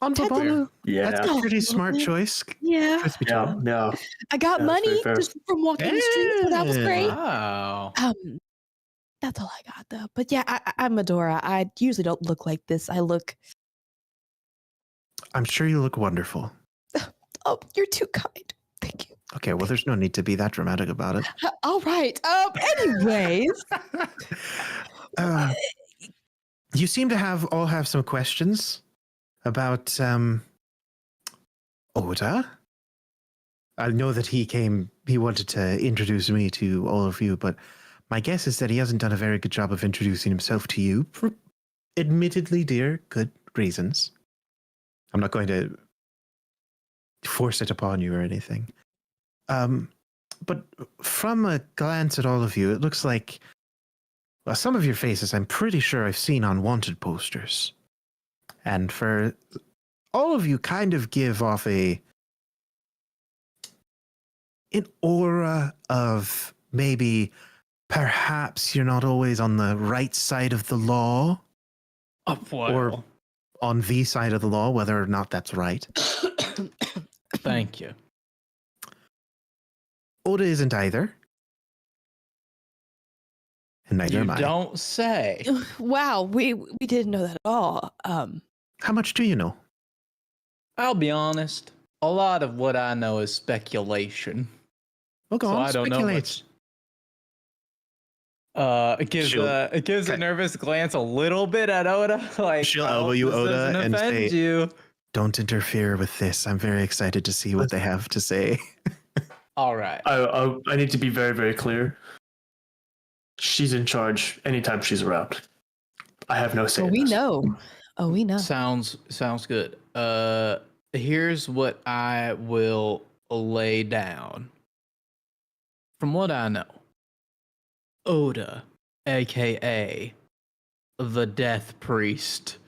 [SPEAKER 1] Unbelievable.
[SPEAKER 2] Yeah,
[SPEAKER 4] That's
[SPEAKER 1] That's a pretty
[SPEAKER 4] Oh,
[SPEAKER 1] smart
[SPEAKER 4] man.
[SPEAKER 1] choice.
[SPEAKER 4] Yeah.
[SPEAKER 1] Truth be
[SPEAKER 2] yeah,
[SPEAKER 1] told.
[SPEAKER 2] yeah.
[SPEAKER 4] I got
[SPEAKER 2] Yeah, that's
[SPEAKER 4] money
[SPEAKER 2] very fair.
[SPEAKER 4] just from walking the streets, so that was great.
[SPEAKER 6] Wow.
[SPEAKER 4] That's all I got though. But yeah, I'm Medora. I usually don't look like this. I look.
[SPEAKER 1] I'm sure you look wonderful.
[SPEAKER 4] Oh, you're too kind. Thank you.
[SPEAKER 1] Okay, well, there's no need to be that dramatic about it.
[SPEAKER 4] All right. Anyways,
[SPEAKER 1] You seem to all have some questions about Oda. I know that he wanted to introduce me to all of you, but my guess is that he hasn't done a very good job of introducing himself to you for admittedly, dear, good reasons. I'm not going to force it upon you or anything. But from a glance at all of you, it looks like, well, some of your faces I'm pretty sure I've seen on wanted posters. And for all of you kind of give off an aura of maybe perhaps you're not always on the right side of the law or on the side of the law, whether or not that's right.
[SPEAKER 6] Thank you.
[SPEAKER 1] Oda isn't either. And neither
[SPEAKER 6] You
[SPEAKER 1] am I.
[SPEAKER 6] don't say.
[SPEAKER 4] wow, we didn't know that at all.
[SPEAKER 1] How much do you know?
[SPEAKER 6] I'll be honest. A lot of what I know is speculation.
[SPEAKER 1] Well, go
[SPEAKER 6] So
[SPEAKER 1] on,
[SPEAKER 6] I don't know
[SPEAKER 1] speculate.
[SPEAKER 6] much. It gives
[SPEAKER 1] She'll-
[SPEAKER 6] a nervous glance a little bit at Oda, like
[SPEAKER 1] She'll
[SPEAKER 6] I hope
[SPEAKER 1] elbow you,
[SPEAKER 6] this
[SPEAKER 1] Oda,
[SPEAKER 6] doesn't
[SPEAKER 1] and
[SPEAKER 6] offend
[SPEAKER 1] say-
[SPEAKER 6] you.
[SPEAKER 1] Don't interfere with this. I'm very excited to see what they have to say.
[SPEAKER 6] All right.
[SPEAKER 2] I need to be very, very clear. She's in charge anytime she's around. I have no say.
[SPEAKER 4] Oh,
[SPEAKER 2] in
[SPEAKER 4] we
[SPEAKER 2] this.
[SPEAKER 4] know. Oh, we know.
[SPEAKER 6] Sounds good. Here's what I will lay down. From what I know, Oda, aka the Death Priest,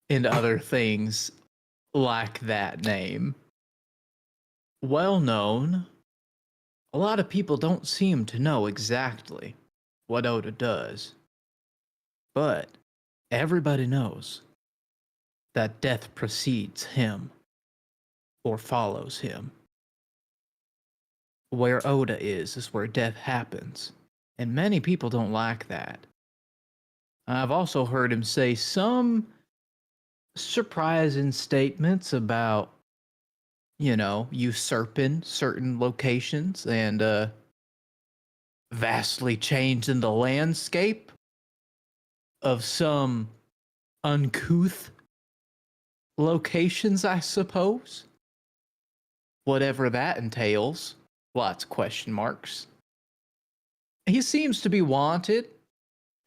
[SPEAKER 6] and other things like that name. Well known. A lot of people don't seem to know exactly what Oda does. But everybody knows that death precedes him or follows him. Where Oda is where death happens. And many people don't like that. I've also heard him say some surprising statements about, usurping certain locations and vastly changing the landscape of some uncouth locations, I suppose. Whatever that entails. Lots of question marks. He seems to be wanted.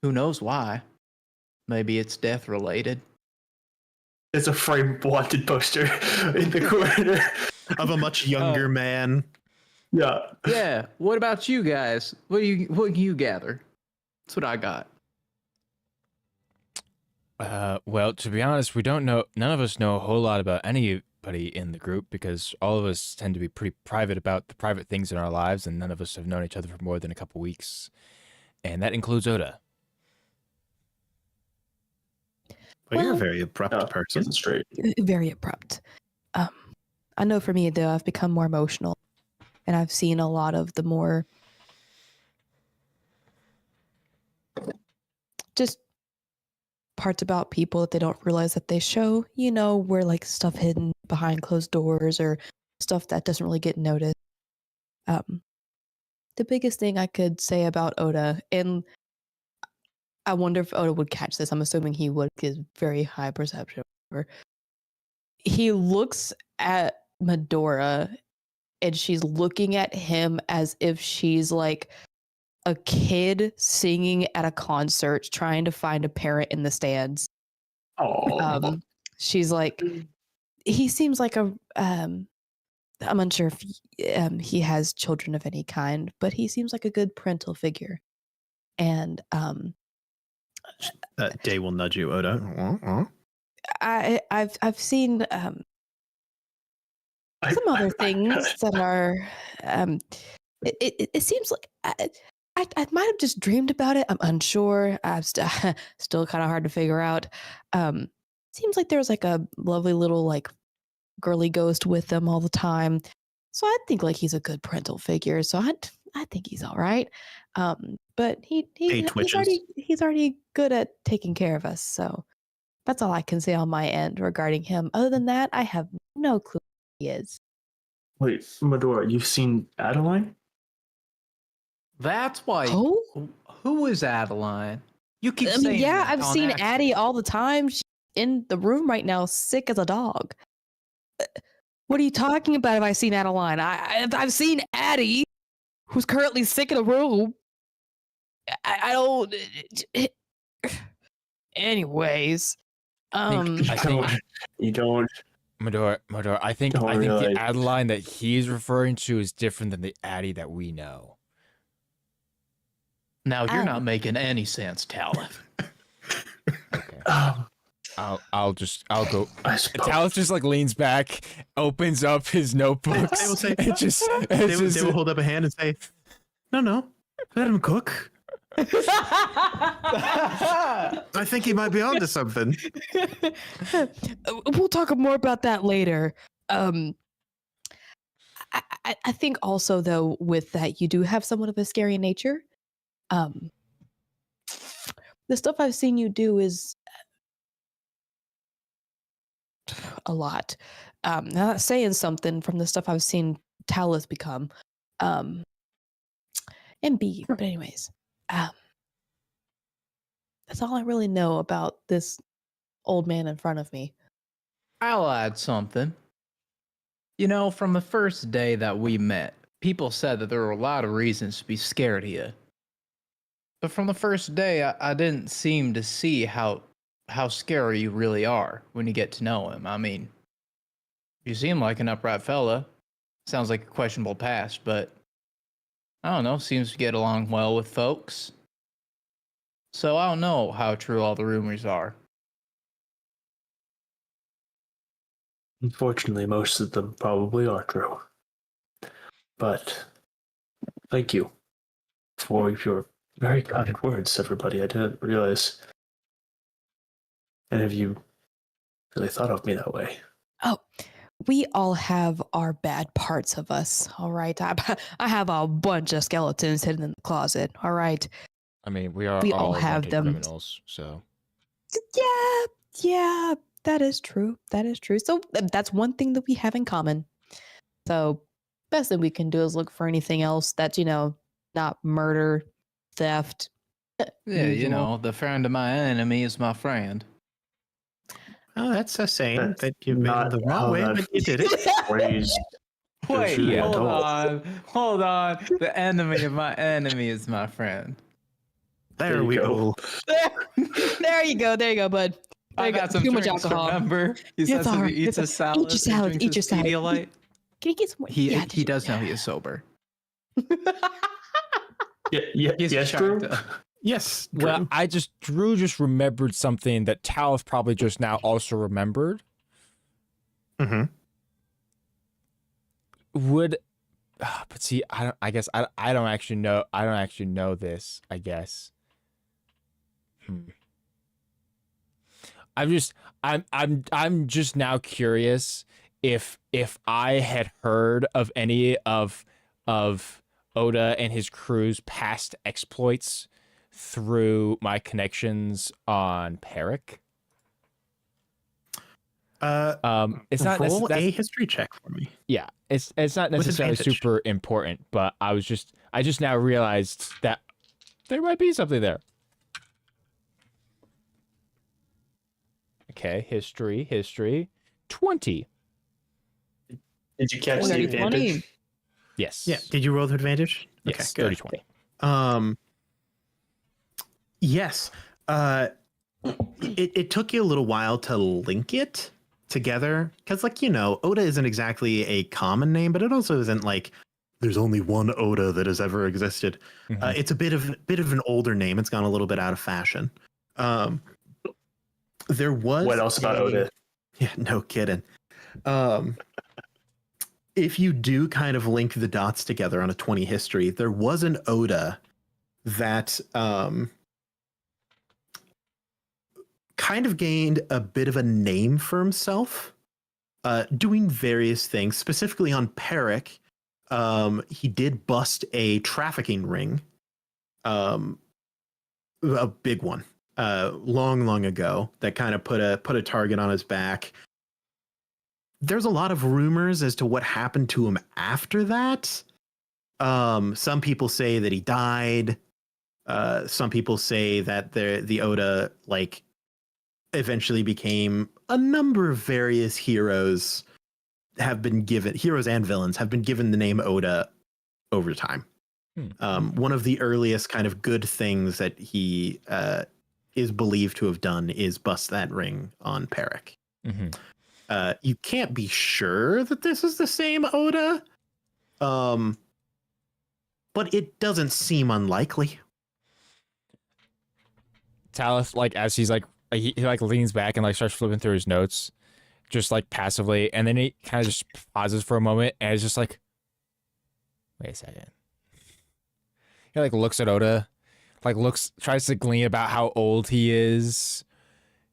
[SPEAKER 6] Who knows why? Maybe it's death related.
[SPEAKER 2] It's a framed wanted poster in the corner.
[SPEAKER 1] Of a much younger man.
[SPEAKER 2] Yeah.
[SPEAKER 6] Yeah. What about you guys? What can you gather? That's what I got.
[SPEAKER 3] Well, to be honest, we don't know. None of us know a whole lot about anybody in the group because all of us tend to be pretty private about the private things in our lives, and none of us have known each other for more than a couple weeks, and that includes Oda.
[SPEAKER 1] Well, you're a
[SPEAKER 4] Well-
[SPEAKER 1] very abrupt
[SPEAKER 2] No,
[SPEAKER 1] person.
[SPEAKER 2] isn't straight.
[SPEAKER 4] Very abrupt. I know for me though, I've become more emotional, and I've seen a lot of the more just parts about people that they don't realize that they show, where like stuff hidden behind closed doors or stuff that doesn't really get noticed. The biggest thing I could say about Oda, and I wonder if Oda would catch this. I'm assuming he would, because very high perception. He looks at Medora and she's looking at him as if she's like a kid singing at a concert trying to find a parent in the stands.
[SPEAKER 2] Oh,
[SPEAKER 4] She's like, he seems like I'm unsure if he has children of any kind, but he seems like a good parental figure. And
[SPEAKER 1] Day will nudge you, Oda.
[SPEAKER 4] I've seen some other things that are it seems like I might have just dreamed about it. I'm unsure. I'm still kind of hard to figure out. Seems like there's like a lovely little like girly ghost with them all the time. So I think like he's a good parental figure. So I think he's all right. But he's already good at taking care of us. So that's all I can say on my end regarding him. Other than that, I have no clue who he is.
[SPEAKER 2] wait, Medora, you've seen Adeline?
[SPEAKER 6] That's why.
[SPEAKER 4] Oh,
[SPEAKER 6] Who is Adeline? You keep
[SPEAKER 4] I
[SPEAKER 6] saying
[SPEAKER 4] mean, yeah,
[SPEAKER 6] that
[SPEAKER 4] I've
[SPEAKER 6] on
[SPEAKER 4] seen
[SPEAKER 6] accident.
[SPEAKER 4] Addie all the time. She's in the room right now, sick as a dog. What are you talking about? Have I seen Adeline? I've seen Addie, who's currently sick in a room. I don't. Anyways,
[SPEAKER 3] I think
[SPEAKER 2] You don't.
[SPEAKER 3] Medora, I think
[SPEAKER 2] Don't
[SPEAKER 3] the
[SPEAKER 2] realize-
[SPEAKER 3] Adeline that he's referring to is different than the Addie that we know.
[SPEAKER 6] Now you're
[SPEAKER 4] Ow.
[SPEAKER 6] not making any sense, Talif.
[SPEAKER 3] Okay.
[SPEAKER 2] Um,
[SPEAKER 3] I'll go.
[SPEAKER 2] I suppose.
[SPEAKER 3] Talus just like leans back, opens up his notebooks,
[SPEAKER 1] They will say-
[SPEAKER 3] and just,
[SPEAKER 1] They will hold up a hand and say, "No, let him cook. I think he might be onto something."
[SPEAKER 4] we'll talk more about that later. I think also though with that you do have somewhat of a scary nature. The stuff I've seen you do is a lot. Now that's saying something from the stuff I've seen Talus become. And B, but anyways, that's all I really know about this old man in front of me.
[SPEAKER 6] I'll add something. You know, from the first day that we met, people said that there were a lot of reasons to be scared of you. But from the first day, I didn't seem to see how scary you really are when you get to know him. I mean, you seem like an upright fella. Sounds like a questionable past, but I don't know, seems to get along well with folks. So I don't know how true all the rumors are.
[SPEAKER 2] Unfortunately, most of them probably are true. But thank you for your very kind words, everybody. I didn't realize any of you really thought of me that way.
[SPEAKER 4] We all have our bad parts of us, all right? I have a bunch of skeletons hidden in the closet, all right?
[SPEAKER 3] I mean, we
[SPEAKER 4] We all have
[SPEAKER 3] wanted
[SPEAKER 4] them.
[SPEAKER 3] criminals, so
[SPEAKER 4] Yeah, that is true. That is true. So that's one thing that we have in common. So best thing we can do is look for anything else that's, not murder, theft.
[SPEAKER 6] Yeah, you
[SPEAKER 4] usual.
[SPEAKER 6] know, the friend of my enemy is my friend.
[SPEAKER 1] Oh, that's a saying
[SPEAKER 2] That's
[SPEAKER 1] that you made
[SPEAKER 2] not
[SPEAKER 1] it the
[SPEAKER 2] how
[SPEAKER 1] wrong way,
[SPEAKER 2] that-
[SPEAKER 1] but you did it.
[SPEAKER 2] Phrase.
[SPEAKER 6] Wait,
[SPEAKER 2] really
[SPEAKER 6] hold
[SPEAKER 2] adult.
[SPEAKER 6] on. The enemy of my enemy is my friend.
[SPEAKER 1] There we go.
[SPEAKER 4] There you go, bud. There
[SPEAKER 6] I
[SPEAKER 4] you go.
[SPEAKER 6] got some
[SPEAKER 4] Too much
[SPEAKER 6] drinks,
[SPEAKER 4] alcohol.
[SPEAKER 6] remember? He
[SPEAKER 4] It's
[SPEAKER 6] says
[SPEAKER 4] all
[SPEAKER 6] if
[SPEAKER 4] right.
[SPEAKER 6] he eats
[SPEAKER 4] It's
[SPEAKER 6] a
[SPEAKER 4] all right.
[SPEAKER 6] salad,
[SPEAKER 4] Eat your salad,
[SPEAKER 6] and
[SPEAKER 4] eat
[SPEAKER 6] drinks
[SPEAKER 4] your
[SPEAKER 6] his
[SPEAKER 4] salad.
[SPEAKER 6] Pedialyte,
[SPEAKER 4] Can you get some more?
[SPEAKER 6] he
[SPEAKER 4] Yeah,
[SPEAKER 6] he does know he is sober. He's
[SPEAKER 2] Yes,
[SPEAKER 6] trying
[SPEAKER 2] Drew?
[SPEAKER 6] to-
[SPEAKER 1] Yes.
[SPEAKER 3] well,
[SPEAKER 1] Drew.
[SPEAKER 3] Drew just remembered something that Talus probably just now also remembered.
[SPEAKER 1] Mhm.
[SPEAKER 3] Would, but see, I guess I don't actually know. I don't actually know this. I guess. I'm just now curious if I had heard of any of Oda and his crew's past exploits through my connections on Peric. It's not
[SPEAKER 1] roll
[SPEAKER 3] necessarily
[SPEAKER 1] a history check for me.
[SPEAKER 3] yeah, it's not
[SPEAKER 1] With
[SPEAKER 3] necessarily
[SPEAKER 1] advantage.
[SPEAKER 3] super important, but I just now realized that there might be something there. Okay, history, 20.
[SPEAKER 2] Did you catch the
[SPEAKER 4] Dirty
[SPEAKER 2] advantage?
[SPEAKER 4] 20.
[SPEAKER 3] Yes.
[SPEAKER 1] Yeah. Did you roll with advantage?
[SPEAKER 3] Yes.
[SPEAKER 1] Okay, good.
[SPEAKER 3] 30-20.
[SPEAKER 1] Yes. It took you a little while to link it together because, like, Oda isn't exactly a common name, but it also isn't like there's only one Oda that has ever existed.
[SPEAKER 3] Mhm.
[SPEAKER 1] It's a bit of an older name. It's gone a little bit out of fashion. There was
[SPEAKER 2] What else about Oda?
[SPEAKER 1] Yeah, no kidding. If you do kind of link the dots together on a 20 history, there was an Oda that kind of gained a bit of a name for himself, doing various things. Specifically on Peric, he did bust a trafficking ring, a big one, long ago, that kind of put a target on his back. There's a lot of rumors as to what happened to him after that. Some people say that he died. Some people say that the Oda eventually became a number of various heroes and villains have been given the name Oda over time. One of the earliest kind of good things that he is believed to have done is bust that ring on Peric.
[SPEAKER 3] Mhm.
[SPEAKER 1] You can't be sure that this is the same Oda, but it doesn't seem unlikely.
[SPEAKER 3] Talith, as he's he leans back and starts flipping through his notes, just passively, and then he kind of just pauses for a moment and is just like, wait a second. He looks at Oda, tries to glean about how old he is,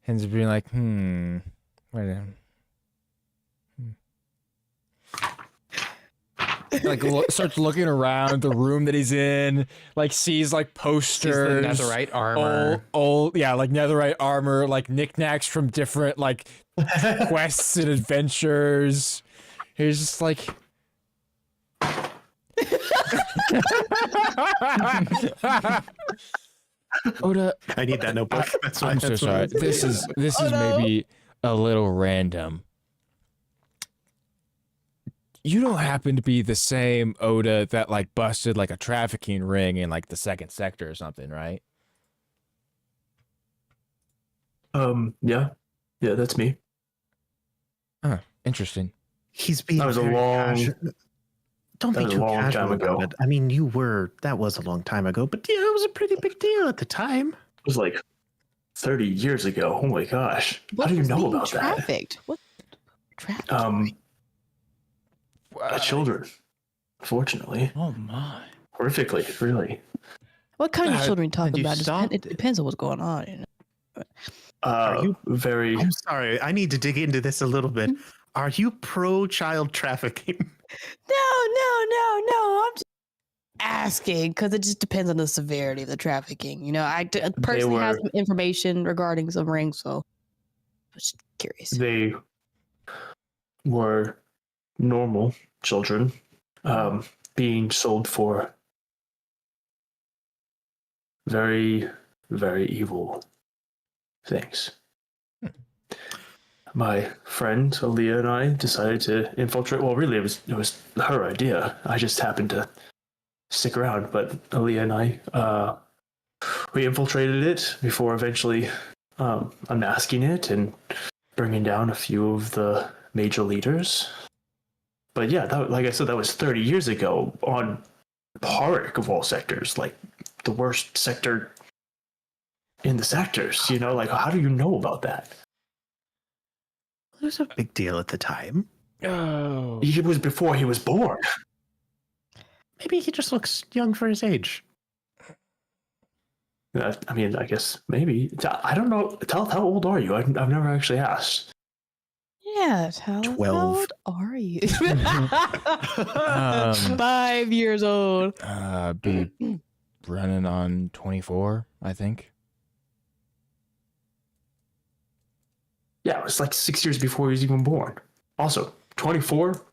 [SPEAKER 3] and just being like, wait a starts looking around the room that he's in, sees posters,
[SPEAKER 5] Sees the netherite armor.
[SPEAKER 3] old netherite armor, knickknacks from different quests and adventures. He's just Oda,
[SPEAKER 1] I need that notebook.
[SPEAKER 3] I'm so sorry. This is maybe a little random. You don't happen to be the same Oda that busted a trafficking ring in the second sector or something, right?
[SPEAKER 2] Yeah, that's me.
[SPEAKER 3] Huh. Interesting.
[SPEAKER 1] He's being
[SPEAKER 2] That was a
[SPEAKER 1] very
[SPEAKER 2] long-
[SPEAKER 1] casual. Don't be
[SPEAKER 2] that was a
[SPEAKER 1] too
[SPEAKER 2] long
[SPEAKER 1] casual
[SPEAKER 2] time
[SPEAKER 1] about
[SPEAKER 2] ago.
[SPEAKER 1] it. I mean, that was a long time ago, but yeah, it was a pretty big deal at the time.
[SPEAKER 2] It was 30 years ago. Oh my gosh.
[SPEAKER 4] What
[SPEAKER 2] How do you
[SPEAKER 4] was
[SPEAKER 2] know
[SPEAKER 4] being
[SPEAKER 2] about that?
[SPEAKER 4] trafficked? What? Trafficked?
[SPEAKER 2] Children, unfortunately.
[SPEAKER 5] Oh my.
[SPEAKER 2] Horrifically, really.
[SPEAKER 4] What kind of
[SPEAKER 3] how
[SPEAKER 4] children are you talking
[SPEAKER 5] did you
[SPEAKER 4] about?
[SPEAKER 5] stop
[SPEAKER 4] It
[SPEAKER 5] it?
[SPEAKER 4] depends on what's going on.
[SPEAKER 2] Very.
[SPEAKER 1] I'm sorry. I need to dig into this a little bit. Are you pro child trafficking?
[SPEAKER 4] No. I'm just asking because it just depends on the severity of the trafficking. I personally have
[SPEAKER 2] were-
[SPEAKER 4] some information regarding some rings, so I was just curious.
[SPEAKER 2] They were normal children being sold for very, very evil things. My friend Aaliyah and I decided to infiltrate. Well, really, it was her idea. I just happened to stick around. But Aaliyah and I, we infiltrated it before eventually unmasking it and bringing down a few of the major leaders. But yeah, like I said, that was 30 years ago on Peric of all sectors, the worst sector in the sectors. How do you know about that?
[SPEAKER 1] It was a big deal at the time.
[SPEAKER 3] Oh.
[SPEAKER 2] It was before he was born.
[SPEAKER 1] Maybe he just looks young for his age.
[SPEAKER 2] I mean, I guess maybe. I don't know. Tell how old are you? I've never actually asked.
[SPEAKER 4] Yeah, how
[SPEAKER 1] 12.
[SPEAKER 4] old are you?
[SPEAKER 3] Um,
[SPEAKER 4] 5 years old.
[SPEAKER 3] Be running on 24, I think.
[SPEAKER 2] Yeah, it was like 6 years before he was even born. Also, 24,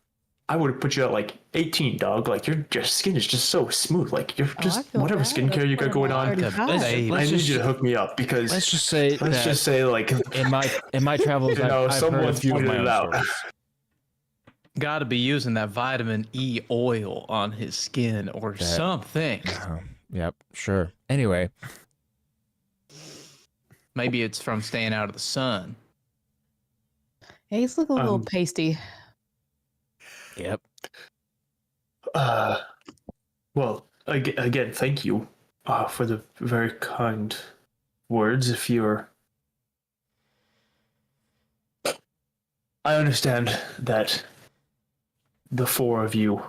[SPEAKER 2] I would have put you at like 18, dog. Like your skin is just so smooth. Like you're
[SPEAKER 4] I
[SPEAKER 2] just
[SPEAKER 4] feel
[SPEAKER 2] whatever
[SPEAKER 4] bad.
[SPEAKER 2] skincare
[SPEAKER 4] That's
[SPEAKER 2] you got going on.
[SPEAKER 4] 35.
[SPEAKER 2] I need you to hook me up because
[SPEAKER 3] Let's just say
[SPEAKER 2] let's just say like
[SPEAKER 3] in my travels,
[SPEAKER 2] You know,
[SPEAKER 3] I've heard a
[SPEAKER 2] someone's
[SPEAKER 3] few of
[SPEAKER 2] pointed
[SPEAKER 3] my
[SPEAKER 2] it
[SPEAKER 3] own
[SPEAKER 2] out.
[SPEAKER 3] stories.
[SPEAKER 6] Got to be using that vitamin E oil on his skin or something.
[SPEAKER 3] Yep, sure. Anyway,
[SPEAKER 6] Maybe it's from staying out of the sun.
[SPEAKER 4] Yeah, he's looking a little
[SPEAKER 2] Um,
[SPEAKER 4] pasty.
[SPEAKER 3] yep.
[SPEAKER 2] well, again, thank you for the very kind words. If you're, I understand that the four of you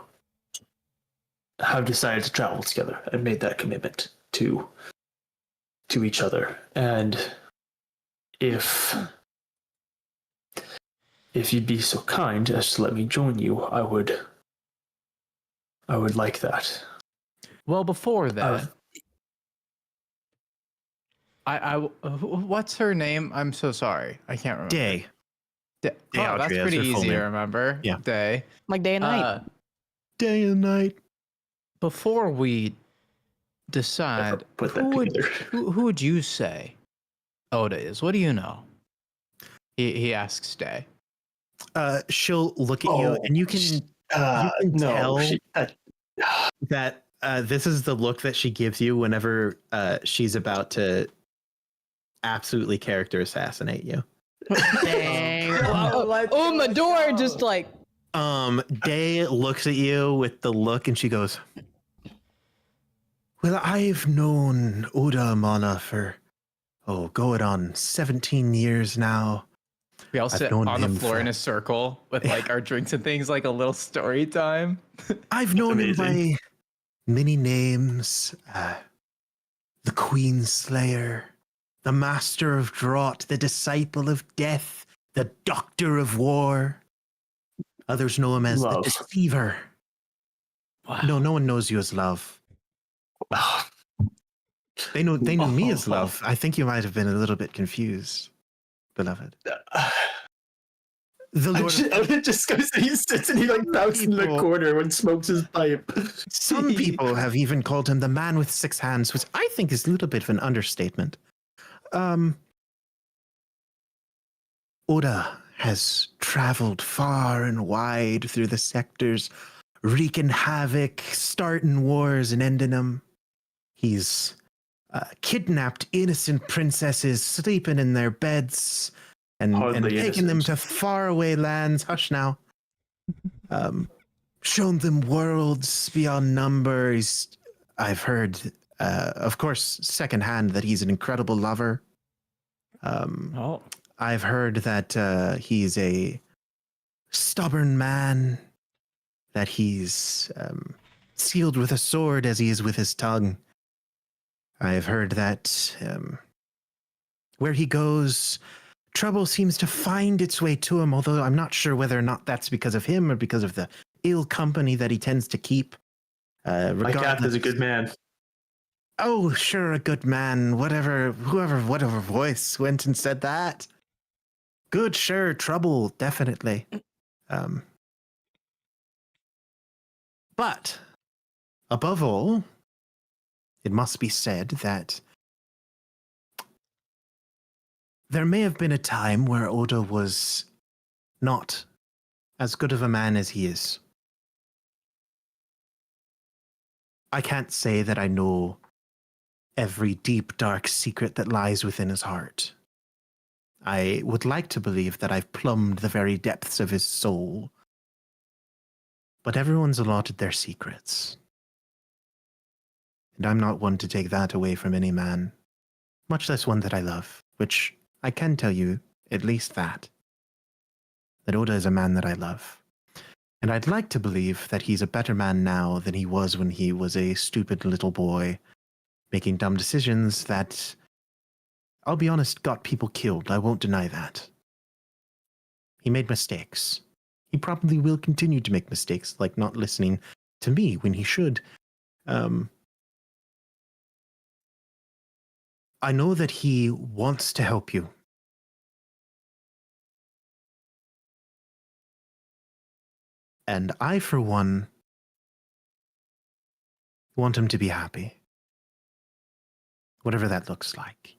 [SPEAKER 2] have decided to travel together and made that commitment to each other, and if you'd be so kind as to let me join you, I would like that.
[SPEAKER 6] Well, before that, what's her name? I'm so sorry. I can't remember.
[SPEAKER 1] Day.
[SPEAKER 6] Day.
[SPEAKER 1] Day
[SPEAKER 6] Oh, that's
[SPEAKER 1] Audrey,
[SPEAKER 6] pretty
[SPEAKER 1] that's her full
[SPEAKER 6] easy to
[SPEAKER 1] name.
[SPEAKER 6] remember.
[SPEAKER 1] Yeah.
[SPEAKER 6] Day.
[SPEAKER 4] Like day and night.
[SPEAKER 1] Day and night.
[SPEAKER 6] Before we decide,
[SPEAKER 2] Put that
[SPEAKER 6] who would,
[SPEAKER 2] together.
[SPEAKER 6] who would you say Oda is? What do you know? He asks Day.
[SPEAKER 1] She'll look at you, and you can tell that this is the look that she gives you whenever she's about to absolutely character assassinate you.
[SPEAKER 4] Dang. Oh, Medora just like
[SPEAKER 1] Day looks at you with the look, and she goes, "Well, I've known Oda Amana for going on 17 years now.
[SPEAKER 6] We all
[SPEAKER 1] I've
[SPEAKER 6] sit
[SPEAKER 1] known
[SPEAKER 6] on the
[SPEAKER 1] him
[SPEAKER 6] floor
[SPEAKER 1] for-
[SPEAKER 6] in a circle with like our drinks and things, like a little story time.
[SPEAKER 1] I've known him
[SPEAKER 2] amazing.
[SPEAKER 1] by many names: the Queen Slayer, the Master of Drought, the Disciple of Death, the Doctor of War. Others know him as
[SPEAKER 2] Love.
[SPEAKER 1] the Deceiver.
[SPEAKER 6] Wow.
[SPEAKER 1] No one knows you as Love. They know me as Love. I think you might have been a little bit confused, beloved. The Lord of
[SPEAKER 2] It just goes. He sits and he like bouts in the
[SPEAKER 1] People-
[SPEAKER 2] corner and smokes his pipe.
[SPEAKER 1] Some people have even called him the man with 6 hands, which I think is a little bit of an understatement. Oda has traveled far and wide through the sectors, wreaking havoc, starting wars and ending them. He's kidnapped innocent princesses, sleeping in their beds, and
[SPEAKER 2] Hardly
[SPEAKER 1] taking them
[SPEAKER 2] innocent.
[SPEAKER 1] to faraway lands. Hush now. Shown them worlds beyond number. I've heard, of course, secondhand that he's an incredible lover.
[SPEAKER 6] Oh.
[SPEAKER 1] I've heard that he's a stubborn man, that he's sealed with a sword as he is with his tongue. I've heard that where he goes, trouble seems to find its way to him, although I'm not sure whether or not that's because of him or because of the ill company that he tends to keep.
[SPEAKER 2] My captain is a good man.
[SPEAKER 1] Oh, sure, a good man. Whatever voice went and said that. Good, sure, trouble, definitely. But above all, it must be said that there may have been a time where Oda was not as good of a man as he is. I can't say that I know every deep, dark secret that lies within his heart. I would like to believe that I've plumbed the very depths of his soul. But everyone's allotted their secrets. And I'm not one to take that away from any man, much less one that I love, which I can tell you at least that Oda is a man that I love. And I'd like to believe that he's a better man now than he was when he was a stupid little boy making dumb decisions that, I'll be honest, got people killed. I won't deny that. He made mistakes. He probably will continue to make mistakes, like not listening to me when he should. I know that he wants to help you. And I, for one, want him to be happy. Whatever that looks like.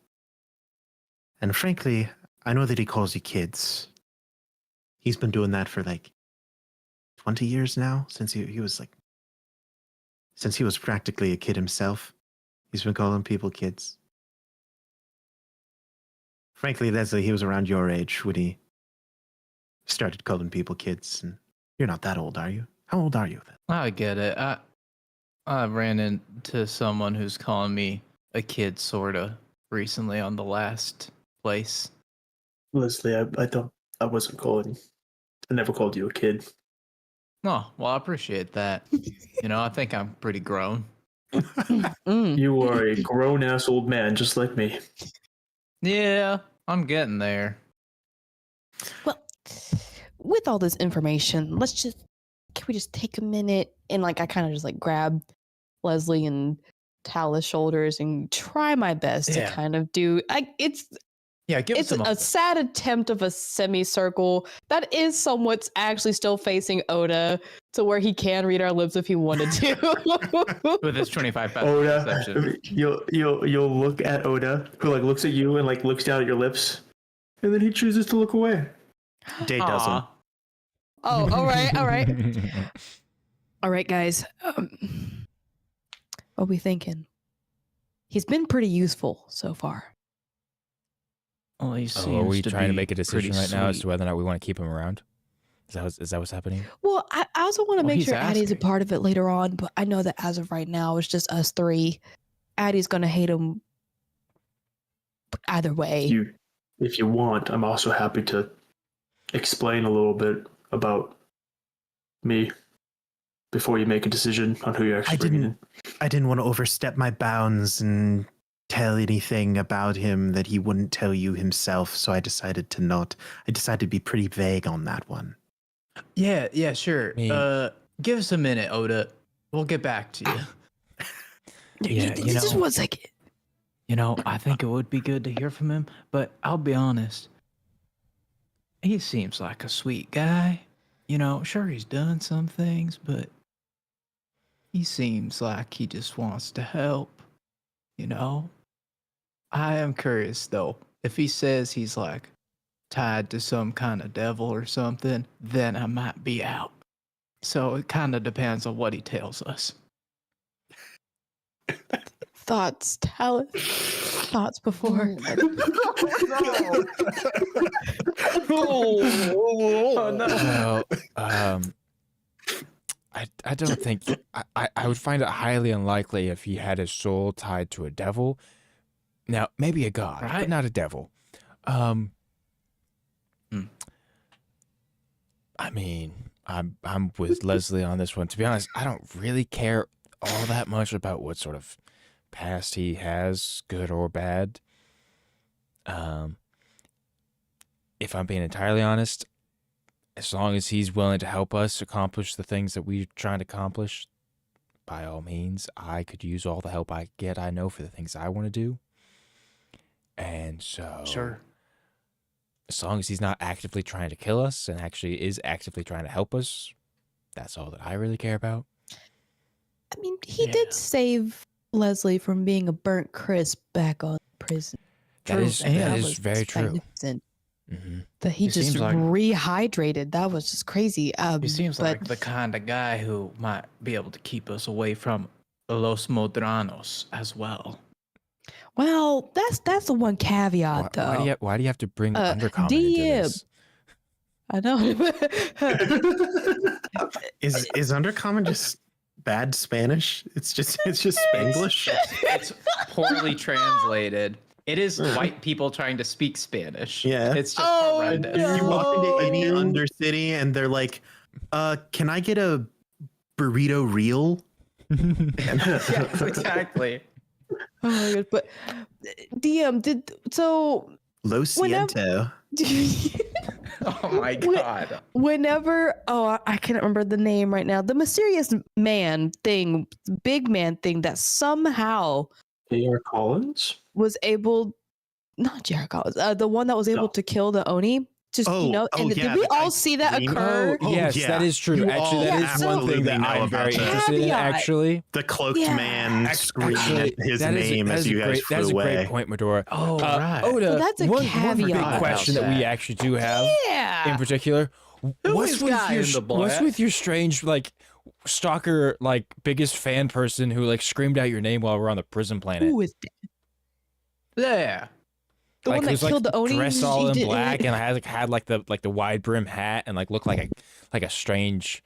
[SPEAKER 1] And frankly, I know that he calls you kids. He's been doing that for like 20 years now, since he was practically a kid himself. He's been calling people kids. Frankly, Leslie, he was around your age when he started calling people kids, and you're not that old, are you? How old are you then?
[SPEAKER 6] I get it. I ran into someone who's calling me a kid, sorta, recently on the last place.
[SPEAKER 2] Leslie, I wasn't calling. I never called you a kid.
[SPEAKER 6] Oh, well, I appreciate that. I think I'm pretty grown.
[SPEAKER 4] Mm.
[SPEAKER 2] You are a grown ass old man, just like me.
[SPEAKER 6] Yeah, I'm getting there.
[SPEAKER 4] Well, with all this information, can we just take a minute and I kind of just grab Leslie and Tal's shoulders and try my best to kind of do.
[SPEAKER 6] Yeah, give us
[SPEAKER 4] It's
[SPEAKER 6] a
[SPEAKER 4] a
[SPEAKER 6] moment.
[SPEAKER 4] sad attempt of a semicircle that is somewhat actually still facing Oda to where he can read our lips if he wanted to.
[SPEAKER 6] With this 25
[SPEAKER 2] Oda,
[SPEAKER 6] perception.
[SPEAKER 2] you'll look at Oda, who looks at you and looks down at your lips, and then he chooses to look away.
[SPEAKER 1] Day doesn't.
[SPEAKER 6] Aw.
[SPEAKER 4] Oh, all right, all right. All right, guys. What are we thinking? He's been pretty useful so far.
[SPEAKER 6] Well, he
[SPEAKER 3] Are
[SPEAKER 6] seems
[SPEAKER 3] we
[SPEAKER 6] to
[SPEAKER 3] trying to
[SPEAKER 6] be
[SPEAKER 3] make a decision
[SPEAKER 6] pretty
[SPEAKER 3] right now as
[SPEAKER 6] sweet.
[SPEAKER 3] to whether or not we want to keep him around? Is that what's happening?
[SPEAKER 4] Well, I also want to
[SPEAKER 6] Well,
[SPEAKER 4] make
[SPEAKER 6] he's
[SPEAKER 4] sure Addie's a
[SPEAKER 6] asking.
[SPEAKER 4] part of it later on, but I know that as of right now, it's just us three. Addie's gonna hate him either way.
[SPEAKER 2] If you want, I'm also happy to explain a little bit about me before you make a decision on who you're actually bringing in.
[SPEAKER 1] I didn't want to overstep my bounds and tell anything about him that he wouldn't tell you himself, so I decided to not. I decided to be pretty vague on that one.
[SPEAKER 6] Yeah, sure.
[SPEAKER 3] Me-
[SPEAKER 6] Give us a minute, Oda. We'll get back to you. Yeah,
[SPEAKER 4] Just 1 second.
[SPEAKER 6] I think it would be good to hear from him, but I'll be honest. He seems like a sweet guy. Sure, he's done some things, but he seems like he just wants to help. I am curious, though. If he says he's tied to some kind of devil or something, then I might be out. So it kind of depends on what he tells us.
[SPEAKER 4] Thoughts, Tal. Thoughts before.
[SPEAKER 2] Oh no!
[SPEAKER 3] Well, I don't think I would find it highly unlikely if he had his soul tied to a devil. Now, maybe a god,
[SPEAKER 6] Right.
[SPEAKER 3] but not a devil. I mean, I'm with Leslie on this one. To be honest, I don't really care all that much about what sort of past he has, good or bad. If I'm being entirely honest, as long as he's willing to help us accomplish the things that we're trying to accomplish, by all means, I could use all the help I get, I know, for the things I want to do. And so,
[SPEAKER 6] Sure.
[SPEAKER 3] as long as he's not actively trying to kill us and actually is actively trying to help us, that's all that I really care about.
[SPEAKER 4] I mean, he
[SPEAKER 6] Yeah.
[SPEAKER 4] did save Leslie from being a burnt crisp back on prison.
[SPEAKER 3] That
[SPEAKER 6] True.
[SPEAKER 3] is
[SPEAKER 6] And
[SPEAKER 3] that
[SPEAKER 6] that
[SPEAKER 3] is
[SPEAKER 4] was
[SPEAKER 3] very true.
[SPEAKER 4] magnificent.
[SPEAKER 3] Hmm.
[SPEAKER 4] That he
[SPEAKER 6] He
[SPEAKER 4] just
[SPEAKER 6] seems like-
[SPEAKER 4] rehydrated. That was just crazy.
[SPEAKER 6] He seems
[SPEAKER 4] but
[SPEAKER 6] like the kind of guy who might be able to keep us away from Los Modranos as well.
[SPEAKER 4] well, that's the one caveat though.
[SPEAKER 3] Why do you have to bring Undercommon
[SPEAKER 4] DM.
[SPEAKER 3] into this?
[SPEAKER 4] I know.
[SPEAKER 1] Is Undercommon just bad Spanish? It's just Spanglish.
[SPEAKER 6] It's poorly translated. It is white people trying to speak Spanish.
[SPEAKER 1] Yeah.
[SPEAKER 6] It's just
[SPEAKER 4] Oh,
[SPEAKER 6] horrendous.
[SPEAKER 4] no.
[SPEAKER 1] You walk into any
[SPEAKER 2] Oh,
[SPEAKER 1] Undercity and they're like, can I get a burrito reel?
[SPEAKER 6] Yes, exactly.
[SPEAKER 4] Oh my god! But DM
[SPEAKER 1] Lo
[SPEAKER 4] Whenever-
[SPEAKER 1] siento.
[SPEAKER 6] Oh my god.
[SPEAKER 4] whenever I can't remember the name right now. The mysterious man thing, big man thing that somehow
[SPEAKER 2] A.R. Collins?
[SPEAKER 4] was able, not Jared Collins, the one that was able
[SPEAKER 2] No.
[SPEAKER 4] to kill the Oni. Just and
[SPEAKER 1] yeah,
[SPEAKER 4] did we
[SPEAKER 1] the guy
[SPEAKER 4] all see that
[SPEAKER 1] screaming.
[SPEAKER 4] occur?
[SPEAKER 1] Oh,
[SPEAKER 3] yes,
[SPEAKER 1] yeah.
[SPEAKER 3] that is true.
[SPEAKER 1] You
[SPEAKER 3] Actually,
[SPEAKER 1] all
[SPEAKER 3] that is one thing that
[SPEAKER 1] absolutely know
[SPEAKER 3] I'm very
[SPEAKER 1] about that.
[SPEAKER 3] interested in.
[SPEAKER 4] Caveat.
[SPEAKER 3] Actually,
[SPEAKER 1] The cloaked
[SPEAKER 4] Yeah.
[SPEAKER 1] man screaming his
[SPEAKER 3] that is-
[SPEAKER 1] name
[SPEAKER 3] that
[SPEAKER 1] as
[SPEAKER 3] is a
[SPEAKER 1] you guys
[SPEAKER 3] great,
[SPEAKER 1] flew
[SPEAKER 3] that's a
[SPEAKER 1] away.
[SPEAKER 3] great point, Medora.
[SPEAKER 6] Oh, right.
[SPEAKER 3] Oda,
[SPEAKER 4] So that's a
[SPEAKER 3] one big
[SPEAKER 4] caveat.
[SPEAKER 3] question that we actually do have
[SPEAKER 4] Yeah.
[SPEAKER 3] in particular.
[SPEAKER 6] Who is guy in the
[SPEAKER 3] What's
[SPEAKER 6] black?
[SPEAKER 3] with your strange like stalker like biggest fan person who like screamed out your name while we're on the prison planet?
[SPEAKER 4] Who is that?
[SPEAKER 6] Yeah.
[SPEAKER 4] The
[SPEAKER 3] like,
[SPEAKER 4] one that
[SPEAKER 3] who's,
[SPEAKER 4] killed the Oni?
[SPEAKER 3] dressed all
[SPEAKER 4] She
[SPEAKER 3] in
[SPEAKER 4] did-
[SPEAKER 3] black and had like the wide brim hat and like looked like a strange